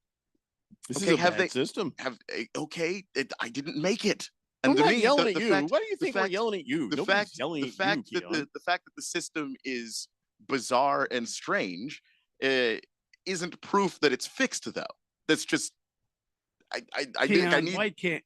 This Okay, is a bad system. I didn't make it. I'm And to not me, yelling the at you. fact- Why do you the think we're fact- yelling at you? The Nobody's fact, yelling the at fact you, that Keelan. the fact that the system is bizarre and strange isn't proof that it's fixed though. That's just I Keon, need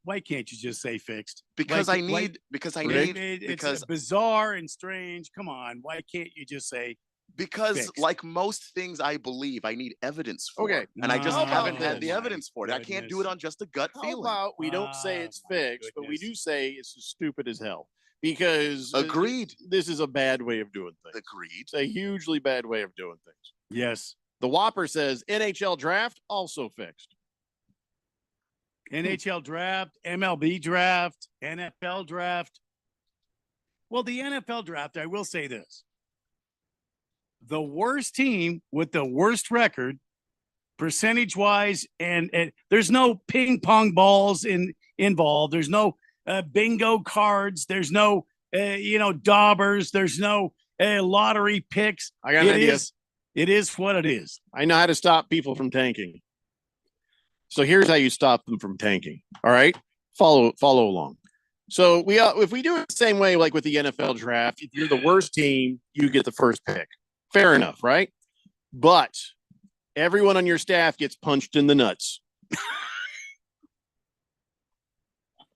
why can't you just say fixed? because I need it's bizarre and strange. Come on, why can't you just say because fixed? like most things I believe I need evidence for. Okay. And I just How about haven't had the this? evidence for it. I can't do it on just a gut How feeling. about we don't say it's fixed, but we do say it's stupid as hell? Because Agreed. This is a bad way of doing things. Agreed. It's a hugely bad way of doing things. Yes. The Whopper says NHL draft also fixed. NHL draft, MLB draft, NFL draft? Well, the NFL draft, I will say this. The worst team with the worst record, percentage-wise, and there's no ping pong balls involved. There's no bingo cards. There's no, daubers. There's no lottery picks. I got an idea. It is what it is. I know how to stop people from tanking. So here's how you stop them from tanking. All right, follow along. So if we do it the same way, like with the NFL draft, if you're the worst team, you get the first pick. Fair enough, right? But everyone on your staff gets punched in the nuts.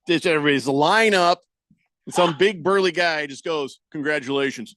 Just everybody's line up. Some big burly guy just goes, "Congratulations."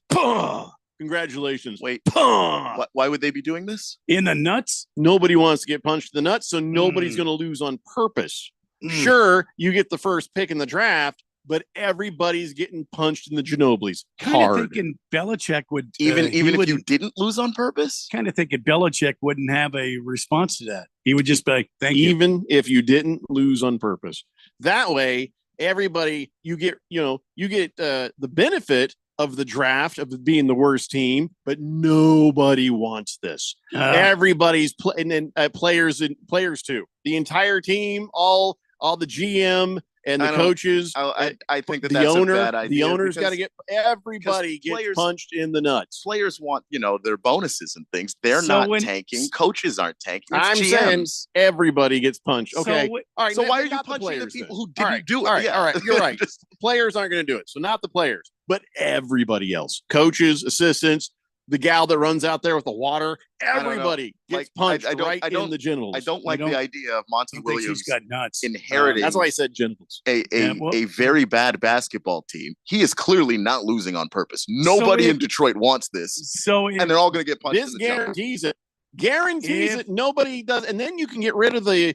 Congratulations. Wait, why would they be doing this? In the nuts? Nobody wants to get punched in the nuts, so nobody's going to lose on purpose. Sure, you get the first pick in the draft, but everybody's getting punched in the Ginobili's hard. Thinking Belichick would even if you didn't lose on purpose. Kind of thinking Belichick wouldn't have a response to that. He would just be like, "Thank you." Even if you didn't lose on purpose, that way everybody you get the benefit of the draft of being the worst team, but nobody wants this. Everybody's players too. The entire team, all the GM and the coaches. I think the that's owner. a bad idea. The owner's got to get everybody gets punched in the nuts. Players want their bonuses and things. They're not tanking. Coaches aren't tanking. It's I'm GMs. saying everybody gets punched. Okay. All right. So why are you not the punching the players people then. who didn't do it? All right. Yeah. All right. You're right. Players aren't going to do it. So not the players, but everybody else. Coaches, assistants, the gal that runs out there with the water. Everybody gets punched right in the genitals. I don't like the idea of Monty Williams got nuts. inheriting. That's why I said genitals. A very bad basketball team. He is clearly not losing on purpose. Nobody in Detroit wants this. and they're all going to get punched. This guarantees it. Guarantees it. Nobody does. And then you can get rid of the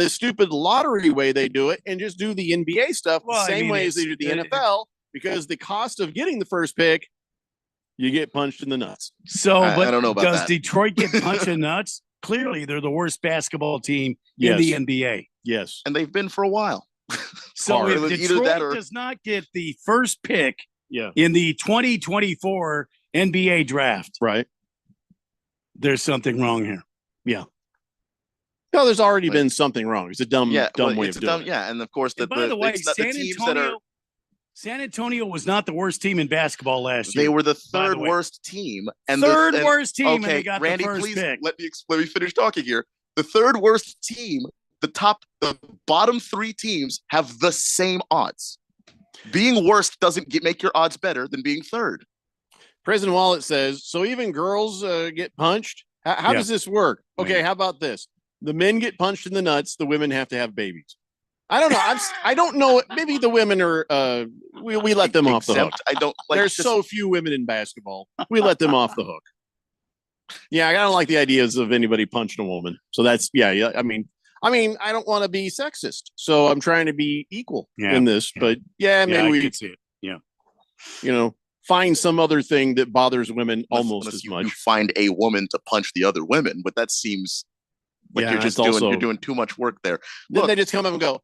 stupid lottery way they do it and just do the NBA stuff the same way as they do the NFL, because the cost of getting the first pick, you get punched in the nuts. So, I don't know about does that. Detroit get punched in the nuts? Clearly, they're the worst basketball team in the NBA. Yes. And they've been for a while. So if Either Detroit that or- does not get the first pick Yeah. in the 2024 NBA draft, Right. there's something wrong here. Yeah. No, there's already been something wrong. It's a dumb way it's of a doing dumb, it. Yeah, and of course, And by the way, it's not the teams that are. San Antonio was not the worst team in basketball last year. They were the by third way. worst team, and Third worst team, and Okay, they got the Randy, first please pick. let me finish talking here. The third worst team, the bottom three teams have the same odds. Being worst doesn't make your odds better than being third. President Wallet says, so even girls get punched? How does this work? Okay, how about this? The men get punched in the nuts. The women have to have babies. I don't know. I don't know. Maybe the women are. We let them off the hook. I don't like. There's so few women in basketball. We let them off the hook. Yeah, I don't like the ideas of anybody punching a woman. So that's yeah. I mean, I don't want to be sexist, so I'm trying to be equal in this. But maybe we could see it. Yeah, find some other thing that bothers women almost as much. You find a woman to punch the other women, but that seems like you're doing too much work there. Then they just come up and go.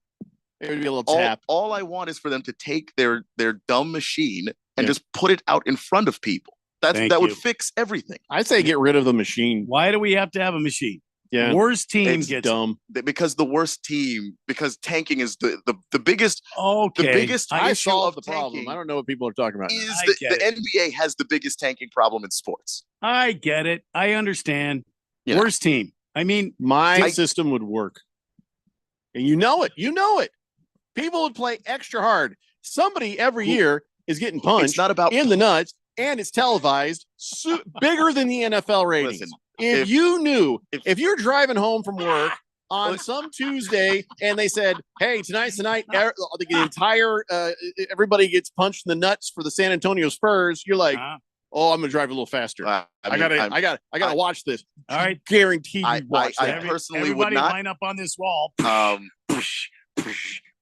It would be a little tap. All I want is for them to take their dumb machine and just put it out in front of people. That would fix everything. I say get rid of the machine. Why do we have to have a machine? Yeah, worst team gets dumb because the worst team because tanking is the biggest. Okay, the biggest. I solved the problem. I don't know what people are talking about. The NBA has the biggest tanking problem in sports. I get it. I understand. Yeah. Worst team. I mean, my system would work, and you know it. People would play extra hard. Somebody every year is getting punched. It's not about in the nuts, and it's televised, bigger than the NFL ratings. Listen, if you knew, if you're driving home from work on some Tuesday and they said, "Hey, tonight's the night," the entire everybody gets punched in the nuts for the San Antonio Spurs. You're like, "Oh, I'm gonna drive a little faster. I gotta watch this." All right, guaranteed. I personally everybody would not line up on this wall.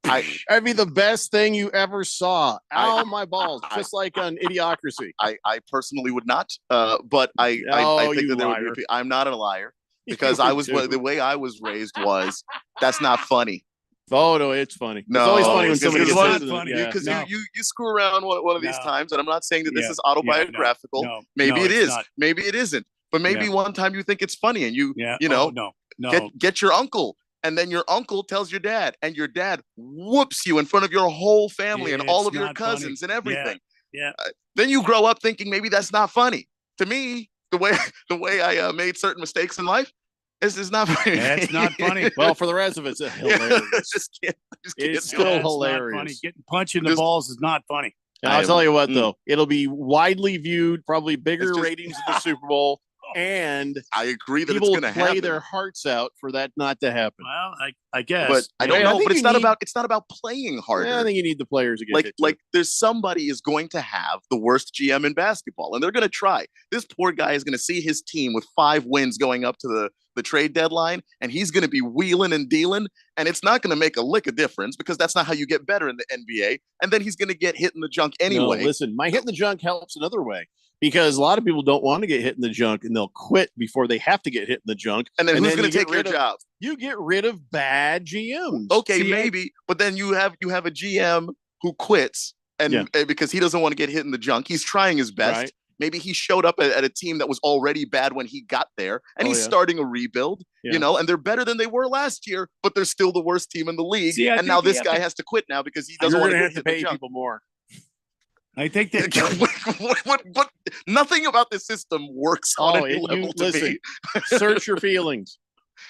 That'd be the best thing you ever saw. Ow, my balls! Just like on Idiocracy. I personally would not. But I think that there would be. I'm not a liar because the way I was raised was that's not funny. Oh no, it's funny. No, it's always funny when somebody gets funny because you screw around one of these times, and I'm not saying that this is autobiographical. Maybe it is. Maybe it isn't. But maybe one time you think it's funny, and you get your uncle. And then your uncle tells your dad, and your dad whoops you in front of your whole family and all of your cousins and everything. Yeah. Then you grow up thinking maybe that's not funny. To me, the way I made certain mistakes in life, this is not funny. That's not funny. Well, for the rest of it's hilarious. It's still hilarious. Funny. Getting punched in the balls is not funny. And I'll tell you what, though, it'll be widely viewed, probably bigger ratings in the Super Bowl. And I agree that people it's going to happen. Play their hearts out for that not to happen. Well, I guess, but I don't know. But it's not about playing harder. Yeah, I think you need the players to get like there's somebody is going to have the worst GM in basketball, and they're going to try. This poor guy is going to see his team with 5 wins going up to the trade deadline, and he's going to be wheeling and dealing, and it's not going to make a lick of difference because that's not how you get better in the NBA. And then he's going to get hit in the junk anyway. No, listen, my hit in the junk helps another way. Because a lot of people don't want to get hit in the junk and they'll quit before they have to get hit in the junk. And then who's going to take your job? You get rid of bad GMs. Okay, maybe. But then you have a GM who quits and because he doesn't want to get hit in the junk. He's trying his best. Right. Maybe he showed up at a team that was already bad when he got there and he's starting a rebuild, and they're better than they were last year, but they're still the worst team in the league. And now this guy has to quit now because he doesn't want to get hit pay people more. I think that what nothing about this system works on any level to me. Search your feelings.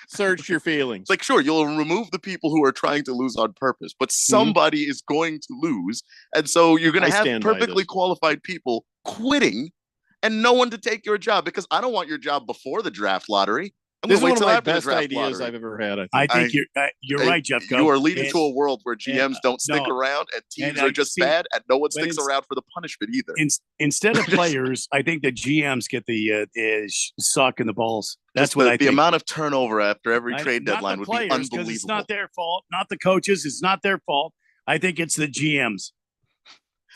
Search your feelings. Like, sure, you'll remove the people who are trying to lose on purpose, but somebody is going to lose. And so you're going to have perfectly qualified people quitting and no one to take your job because I don't want your job before the draft lottery. This is one of my best ideas I've ever had. I think you're right, Jeff. You are leading to a world where GMs don't stick around and teams are just bad and no one sticks around for the punishment either. Instead of players, I think the GMs get the suck in the balls. That's what I think. The amount of turnover after every trade deadline would be unbelievable. It's not their fault, not the coaches. It's not their fault. I think it's the GMs.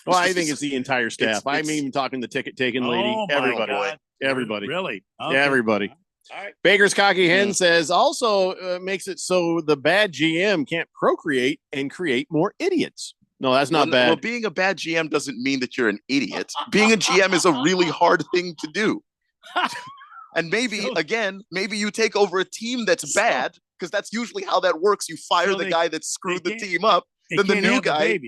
Well, I think it's the entire staff. I'm even talking the ticket taking lady. Everybody. Really? Okay. Everybody. All right. Baker's Cocky Hen says also makes it so the bad GM can't procreate and create more idiots. No, that's not bad. Well, being a bad GM doesn't mean that you're an idiot. Being a GM is a really hard thing to do. And maybe you take over a team that's bad because that's usually how that works. You fire the guy that screwed the team up. Then the new guy,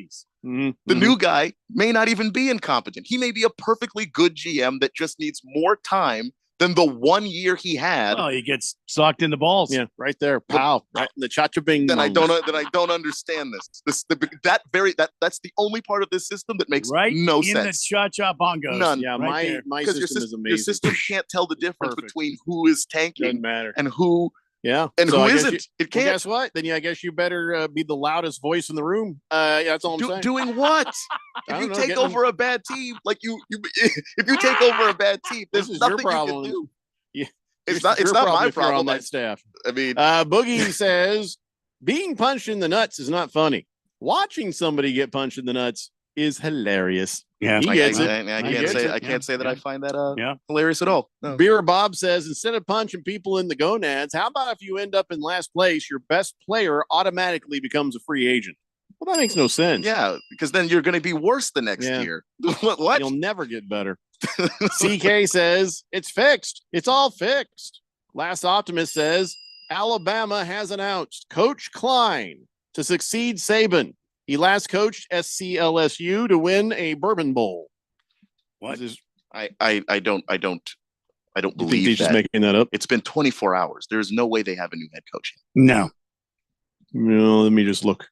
the new guy may not even be incompetent. He may be a perfectly good GM that just needs more time than the 1 year he had. Oh, he gets socked in the balls. Yeah, right there. Pow. Right in the cha-cha-bing. Then I don't understand this. That's the only part of this system that makes no sense. In the cha-cha bongos. None. Yeah, my system is amazing. Your system can't tell the difference between who is tanking and who Yeah. And So who I guess isn't? you- It well, can't. guess what? Then I guess you better be the loudest voice in the room. Yeah, that's all I'm saying. Doing what? I If you don't know, take getting over a bad team, like you if you take over a bad team, there's This is your nothing you problem. can do. Yeah. It's Your not problem my if you're on problem. that staff. I mean, Boogie says being punched in the nuts is not funny. Watching somebody get punched in the nuts is hilarious. Yeah, he I gets it. I can't say that I find that hilarious at all. No. Beer Bob says instead of punching people in the gonads, how about if you end up in last place, your best player automatically becomes a free agent? Well, that makes no sense. Yeah, because then you're going to be worse the next year. What? You'll never get better. CK says it's fixed. It's all fixed. Last Optimist says Alabama has announced Coach Klein to succeed Saban. He last coached SCLSU to win a Bourbon Bowl. What? I don't You think believe he's that. just making that up? It's been 24 hours. There's no way they have a new head coach yet. No. No, let me just look.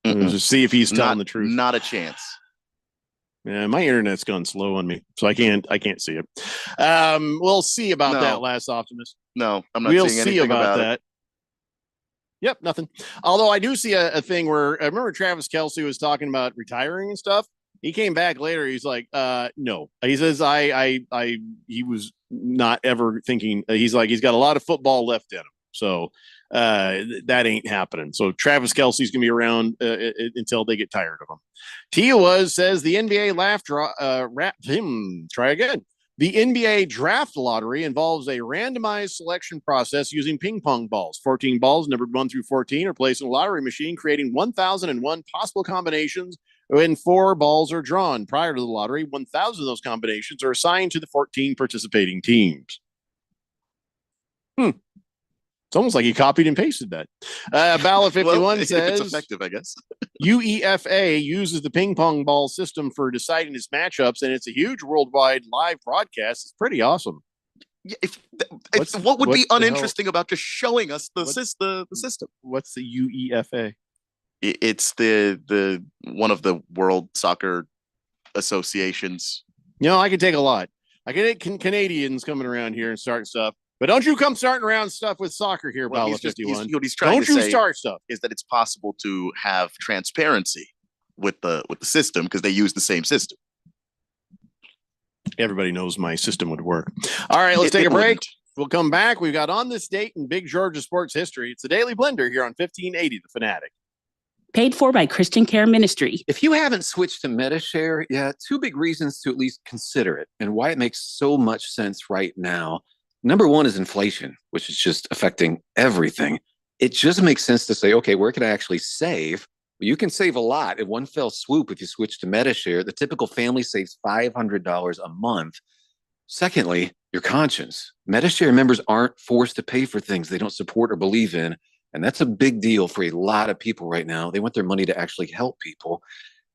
Let's just see if he's telling the truth. Not a chance. Yeah, my internet's gone slow on me, so I can't see it. We'll see about No. that, Last Optimist. No, I'm not We'll seeing see anything about it. that. Yep, nothing. Although I do see a thing where I remember Travis Kelce was talking about retiring and stuff. He came back later. He's like, no. He says, he was not ever thinking. He's like, he's got a lot of football left in him. So that ain't happening. So Travis Kelce's gonna be around until they get tired of him. Tia says the NBA try again. The NBA draft lottery involves a randomized selection process using ping pong balls. 14 balls, numbered 1 through 14, are placed in a lottery machine, creating 1,001 possible combinations when 4 balls are drawn. Prior to the lottery, 1,000 of those combinations are assigned to the 14 participating teams. It's almost like he copied and pasted that. Ballot 51 Well, says it's effective, I guess. UEFA uses the ping pong ball system for deciding its matchups, and it's a huge worldwide live broadcast. It's pretty awesome. Yeah, what would be the hell? uninteresting about just showing us the system? What's the UEFA? It's the one of the world soccer associations. I can take a lot. I can take Canadians coming around here and starting stuff. But don't you come starting around stuff with soccer here, Well, Bala he's just- 51. what he's trying Don't to you say start stuff. is that it's possible to have transparency with the system because they use the same system. Everybody knows my system would work. All right, let's take a break. We'll come back. We've got On This Date in Big Georgia sports history. It's the Daily Blender here on 1580 The Fanatic. Paid for by Christian Care Ministry. If you haven't switched to MediShare yet, 2 big reasons to at least consider it and why it makes so much sense right now. Number one is inflation, which is just affecting everything. It just makes sense to say, okay, where can I actually save? Well, you can save a lot in one fell swoop if you switch to MediShare. The typical family saves $500 a month. Secondly, your conscience. MediShare members aren't forced to pay for things they don't support or believe in. And that's a big deal for a lot of people right now. They want their money to actually help people.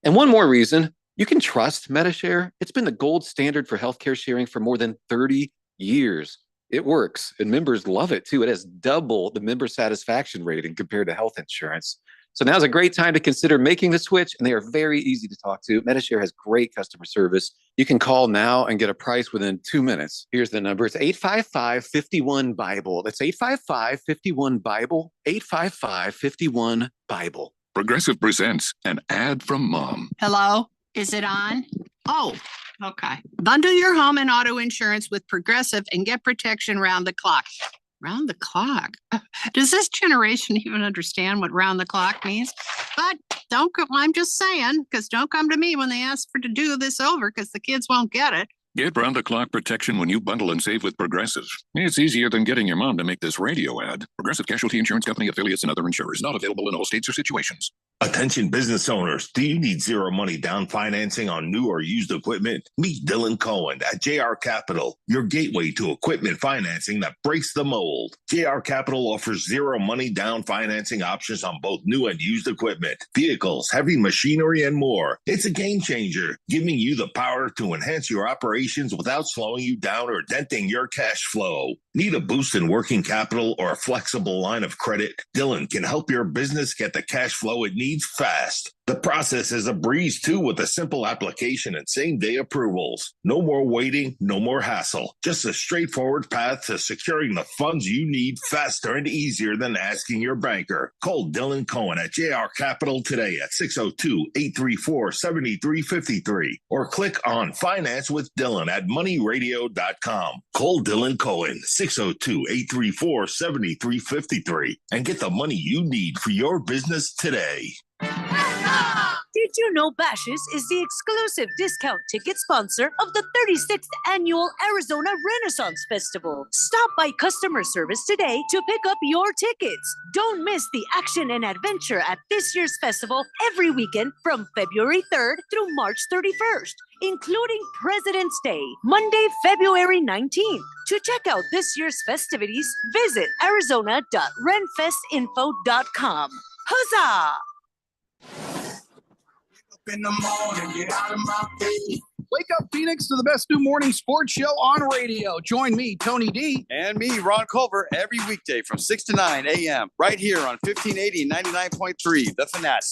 And one more reason, you can trust MediShare. It's been the gold standard for healthcare sharing for more than 30 years. It works, and members love it too. It has double the member satisfaction rating compared to health insurance. So now's a great time to consider making the switch, and they are very easy to talk to. MediShare has great customer service. You can call now and get a price within 2 minutes. Here's the number. It's 855-51-BIBLE. That's 855-51-BIBLE, 855-51-BIBLE. Progressive presents an ad from Mom. Hello, is it on? Oh, okay. Bundle your home and auto insurance with Progressive and get protection round the clock. Round the clock? Does this generation even understand what round the clock means? But don't go, I'm just saying, because don't come to me when they ask to do this over because the kids won't get it. Get round-the-clock protection when you bundle and save with Progressive. It's easier than getting your mom to make this radio ad. Progressive Casualty Insurance Company, affiliates, and other insurers. Not available in all states or situations. Attention business owners, do you need zero money down financing on new or used equipment? Meet Dylan Cohen at JR Capital, your gateway to equipment financing that breaks the mold. JR Capital offers zero money down financing options on both new and used equipment, vehicles, heavy machinery, and more. It's a game changer, giving you the power to enhance your operations without slowing you down or denting your cash flow. Need a boost in working capital or a flexible line of credit? Dylan can help your business get the cash flow it needs fast. The process is a breeze too with a simple application and same-day approvals. No more waiting, no more hassle. Just a straightforward path to securing the funds you need faster and easier than asking your banker. Call Dylan Cohen at JR Capital today at 602-834-7353 or click on Finance with Dylan at moneyradio.com. Call Dylan Cohen 602-834-7353 and get the money you need for your business today. Did you know Bashes is the exclusive discount ticket sponsor of the 36th Annual Arizona Renaissance Festival? Stop by customer service today to pick up your tickets. Don't miss the action and adventure at this year's festival every weekend from February 3rd through March 31st, including President's Day, Monday, February 19th. To check out this year's festivities, visit arizona.renfestinfo.com. Huzzah! In the morning, get out of my face. Wake up, Phoenix, to the best new morning sports show on radio. Join me, Tony D. And me, Ron Culver, every weekday from 6 to 9 a.m. right here on 1580 and 99.3, The Fanatic.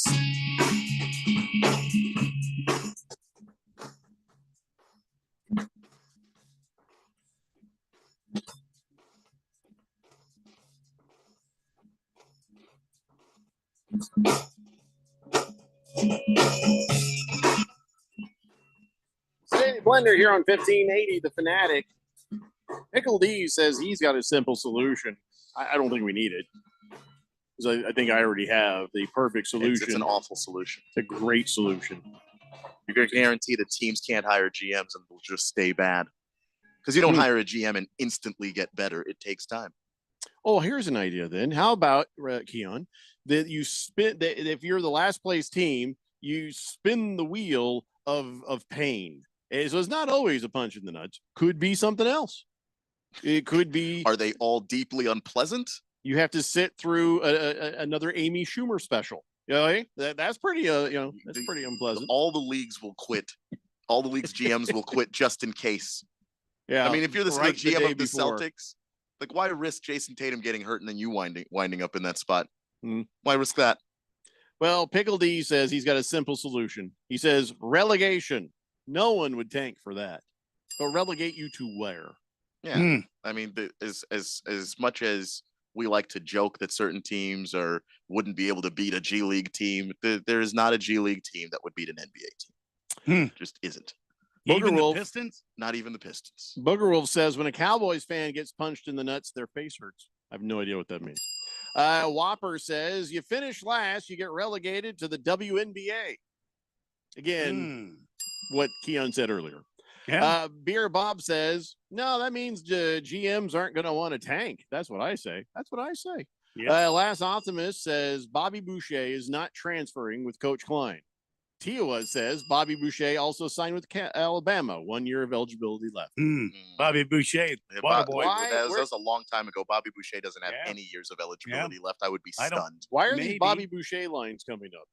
Today Blender here on 1580, The Fanatic. Pickle D says he's got a simple solution. I don't think we need it. Because I think I already have the perfect solution. It's an awful solution. It's a great solution. You're going to guarantee that teams can't hire GMs and will just stay bad. Because you don't hire a GM and instantly get better. It takes time. Oh, here's an idea then. How about, Keon, that you spin, that if you're the last place team, you spin the wheel of pain. And so it's not always a punch in the nuts. Could be something else. It could be. Are they all deeply unpleasant? You have to sit through another Amy Schumer special. You know, that's pretty, that's pretty unpleasant. All the leagues will quit. All the league's GMs will quit just in case. Yeah. I mean, if you're the right GM of the before. Celtics, like why risk Jason Tatum getting hurt and then you winding up in that spot? Why risk that? Well, Pickle D says he's got a simple solution. He says relegation. No one would tank for that. But relegate you to where? Yeah. I mean, as much as we like to joke that certain teams wouldn't be able to beat a G League team, there is not a G League team that would beat an NBA team. Just isn't. Even the Pistons? Not even the Pistons. Booger Wolf says when a Cowboys fan gets punched in the nuts, their face hurts. I have no idea what that means. Whopper says you finish last, you get relegated to the WNBA. Again, what Keon said earlier. Yeah. Beer Bob says, no, that means GMs aren't going to want to tank. That's what I say. That's what I say. Yeah. Last Optimist says Bobby Boucher is not transferring with Coach Klein. Tiowa says Bobby Boucher also signed with Alabama. 1 year of eligibility left. Bobby Boucher, water boy. That was a long time ago. Bobby Boucher doesn't have any years of eligibility left. I would be stunned. Why are these Bobby Boucher lines coming up?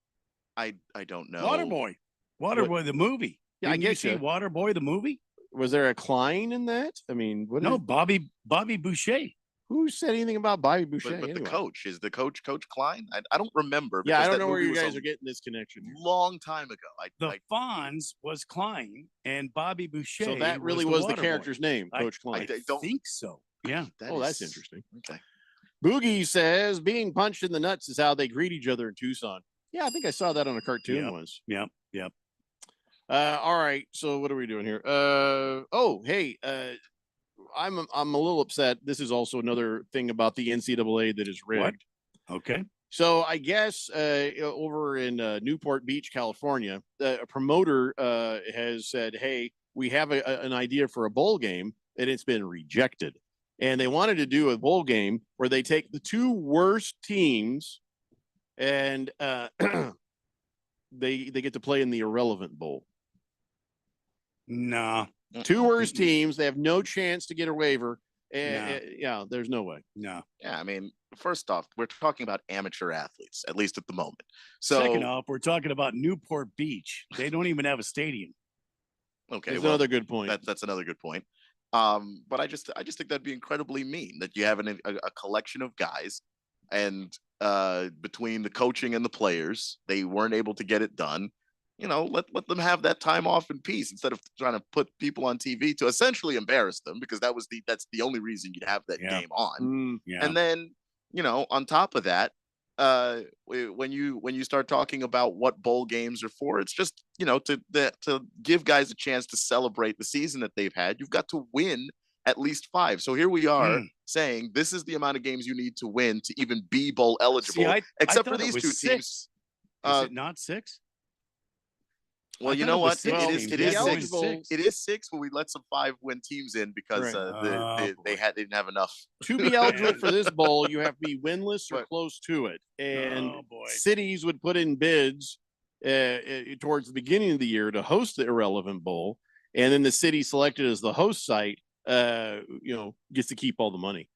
I don't know. Waterboy. Waterboy, the movie. Yeah, Didn't you see Waterboy, the movie? Was there a Klein in that? I mean, Bobby Boucher. Who said anything about Bobby Boucher? But the coach is Coach Klein. I don't remember. Yeah, I don't know where you guys are getting this connection. Long time ago. The Fonz was Klein and Bobby Boucher. So that really was the character's name, Coach Klein. I don't think so. Yeah. That's interesting. Okay. Boogie says being punched in the nuts is how they greet each other in Tucson. Yeah, I think I saw that on a cartoon once. Yep. All right. So what are we doing here? I'm a little upset. This is also another thing about the NCAA that is rigged. What? Okay. So I guess over in Newport Beach, California, a promoter has said, "Hey, we have an idea for a bowl game," and it's been rejected. And they wanted to do a bowl game where they take the two worst teams, and they get to play in the irrelevant bowl. No. Two worst teams. They have no chance to get a waiver. Yeah, there's no way. No. Yeah, I mean, first off, we're talking about amateur athletes, at least at the moment. So second off, we're talking about Newport Beach. They don't even have a stadium. Okay, that's another good point. That's another good point. But I just think that'd be incredibly mean that you have a collection of guys, and between the coaching and the players, they weren't able to get it done. Let them have that time off in peace instead of trying to put people on TV to essentially embarrass them, because that's the only reason you'd have that game on. And then, on top of that, when you start talking about what bowl games are for, it's just, to give guys a chance to celebrate the season that they've had. You've got to win at least 5. So here we are saying this is the amount of games you need to win to even be bowl eligible, except for these 2 teams. Is it not 6? Well, you know what? It is 6. It is 6, but we let some 5-win teams in because they didn't have enough. To be eligible for this bowl, you have to be winless or close to it. And cities would put in bids towards the beginning of the year to host the Irrelevant Bowl, and then the city selected as the host site, gets to keep all the money.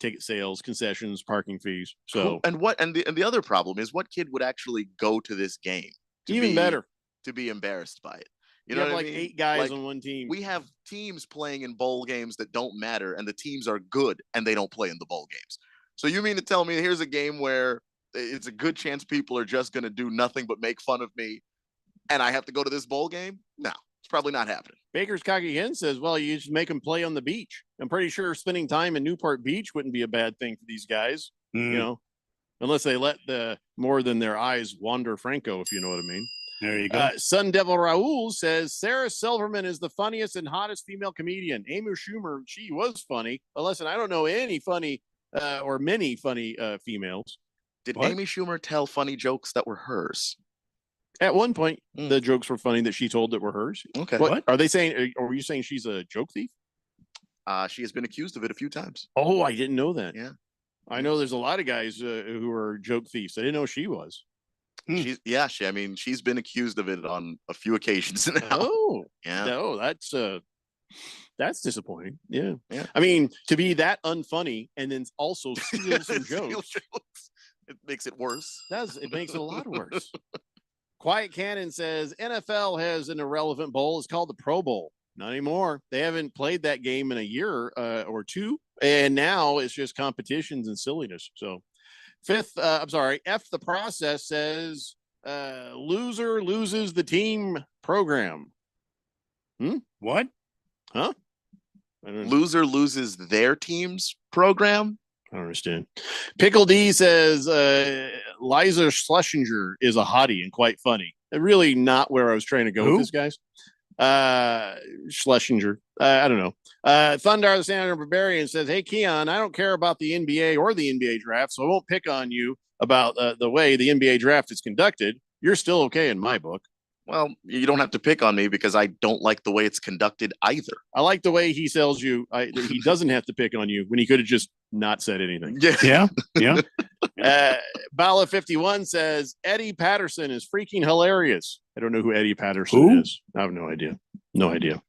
Ticket sales, concessions, parking fees. So and the other problem is, what kid would actually go to this game? Better to be embarrassed by it. You know, like 8 guys on one team. We have teams playing in bowl games that don't matter, and the teams are good and they don't play in the bowl games. So you mean to tell me here's a game where it's a good chance people are just going to do nothing but make fun of me, and I have to go to this bowl game? No, it's probably not happening. Baker's Cocky Hen says, well, you just make them play on the beach. I'm pretty sure spending time in Newport Beach wouldn't be a bad thing for these guys, unless they let the more than their eyes wander Franco, if you know what I mean. There you go. Sun Devil Raul says Sarah Silverman is the funniest and hottest female comedian. Amy Schumer, she was funny. But listen, I don't know any funny or many funny females. Did Amy Schumer tell funny jokes that were hers? At one point, the jokes were funny that she told that were hers. Okay. What are they saying? Are you saying she's a joke thief? She has been accused of it a few times. Oh, I didn't know that. Yeah. I know there's a lot of guys who are joke thieves. I didn't know she was. She's been accused of it on a few occasions now. Oh, yeah. No, that's disappointing. Yeah. I mean, to be that unfunny and then also steal some jokes. It makes it worse. It makes it a lot worse. Quiet Cannon says NFL has an irrelevant bowl. It's called the Pro Bowl. Not anymore. They haven't played that game in a year or two, and now it's just competitions and silliness. So. F the process says loser loses the team program. What? Huh? Loser loses their team's program? I don't understand. Pickle D says Liza Schlesinger is a hottie and quite funny. Really not where I was trying to go with this, guys. Schlesinger. I don't know. Thundar the Standard Barbarian says, hey, Keon, I don't care about the NBA or the NBA draft, so I won't pick on you about the way the NBA draft is conducted. You're still okay in my book. Well, you don't have to pick on me because I don't like the way it's conducted either. I like the way he sells you. He doesn't have to pick on you when he could have just not said anything. Yeah. Bala 51 says Eddie Patterson is freaking hilarious. I don't know who Eddie Patterson is. I have no idea. No idea.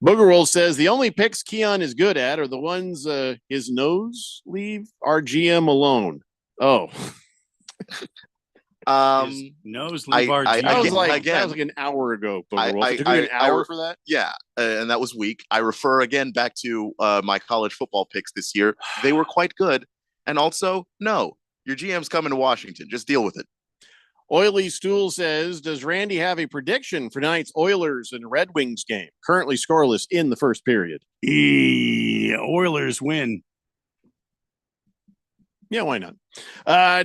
Booger Roll says the only picks Keon is good at are the ones his nose leave our GM alone. Oh. Nose leave our GM. That was like an hour ago. Booger Roll. It took me an hour for that. Yeah, and that was weak. I refer again back to my college football picks this year. They were quite good. And also, no, your GM's coming to Washington. Just deal with it. Oily Stool says, does Randy have a prediction for tonight's Oilers and Red Wings game? Currently scoreless in the first period. Oilers win. Yeah, why not?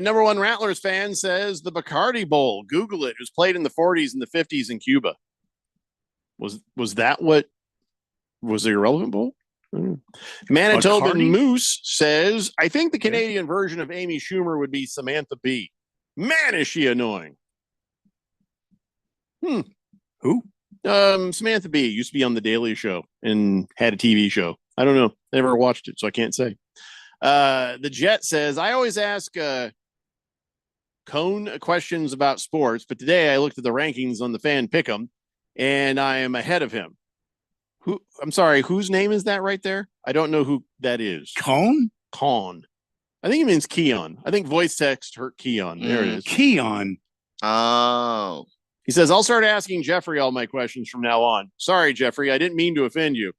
Number one Rattlers fan says the Bacardi Bowl. Google it. It was played in the 40s and the 50s in Cuba. Was that what was the irrelevant bowl? Manitoban Bacardi? Moose says, I think the Canadian version of Amy Schumer would be Samantha Bee. Man, is she annoying. Who? Samantha Bee used to be on The Daily Show and had a TV show. I don't know. Never watched it, so I can't say. The Jet says, I always ask Cone questions about sports, but today I looked at the rankings on the Fan Pick'em, and I am ahead of him. I'm sorry, whose name is that right there? I don't know who that is. Cone? Con. I think it means Keon. I think voice text hurt Keon. There it is. Keon. Oh. He says, I'll start asking Jeffrey all my questions from now on. Sorry, Jeffrey. I didn't mean to offend you.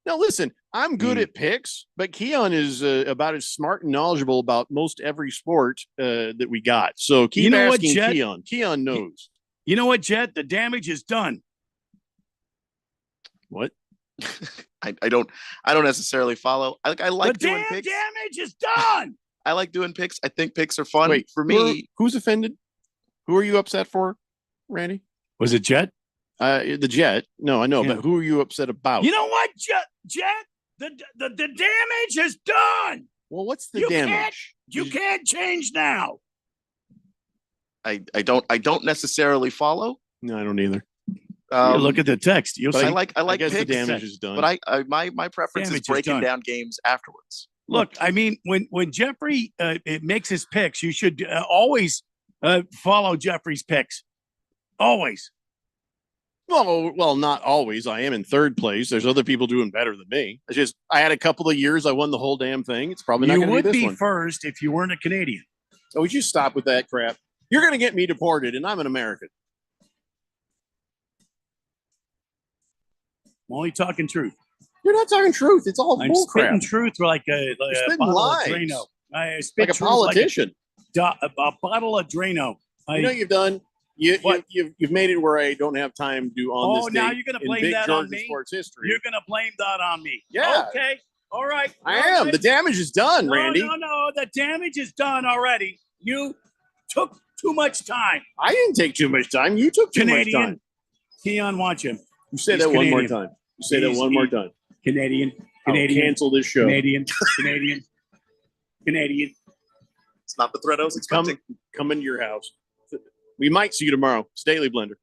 Now, listen, I'm good at picks, but Keon is about as smart and knowledgeable about most every sport that we got. So keep asking Keon. Keon knows. You know what, Jet? The damage is done. What? I don't necessarily follow. I like the doing damn picks. damage is done. I like doing picks. I think picks are fun. Wait, for me. Who's offended? Who are you upset for, Randy? Was it Jet? The Jet. No, I know, but who are you upset about? You know what, Jet? The damage is done. Well, what's the damage? You can't change now. I don't necessarily follow. No, I don't either. You look at the text. You'll see. I like guess picks, the damage is done. but my preference is Damage is breaking done. down games afterwards. Look, I mean, when Jeffrey it makes his picks, you should always follow Jeffrey's picks. Always. Well, not always. I am in third place. There's other people doing better than me. It's just I had a couple of years I won the whole damn thing. It's probably not You going to would be this be one. first if you weren't a Canadian. Oh, would you stop with that crap? You're going to get me deported, and I'm an American. I'm only talking truth. You're not talking truth. It's all I'm bull crap. spitting truth like a spitting bottle lies. of Drano. I spit Like a truth politician. Like a bottle of Drano. You know what you've done? You've made it where I don't have time to do on this now date you're going to in blame Big that on Georgia me? sports history. You're going to blame that on me. Yeah. Okay. All right. I am. The damage is done, No, Randy. No. The damage is done already. You took too much time. I didn't take too much time. You took too much time. Keon wants him. You say He's that one more Canadian. time. You say that one more time. Canadian. I'll cancel this show. Canadian. It's not the threat I was expecting. Come into your house. We might see you tomorrow. Staley Blender.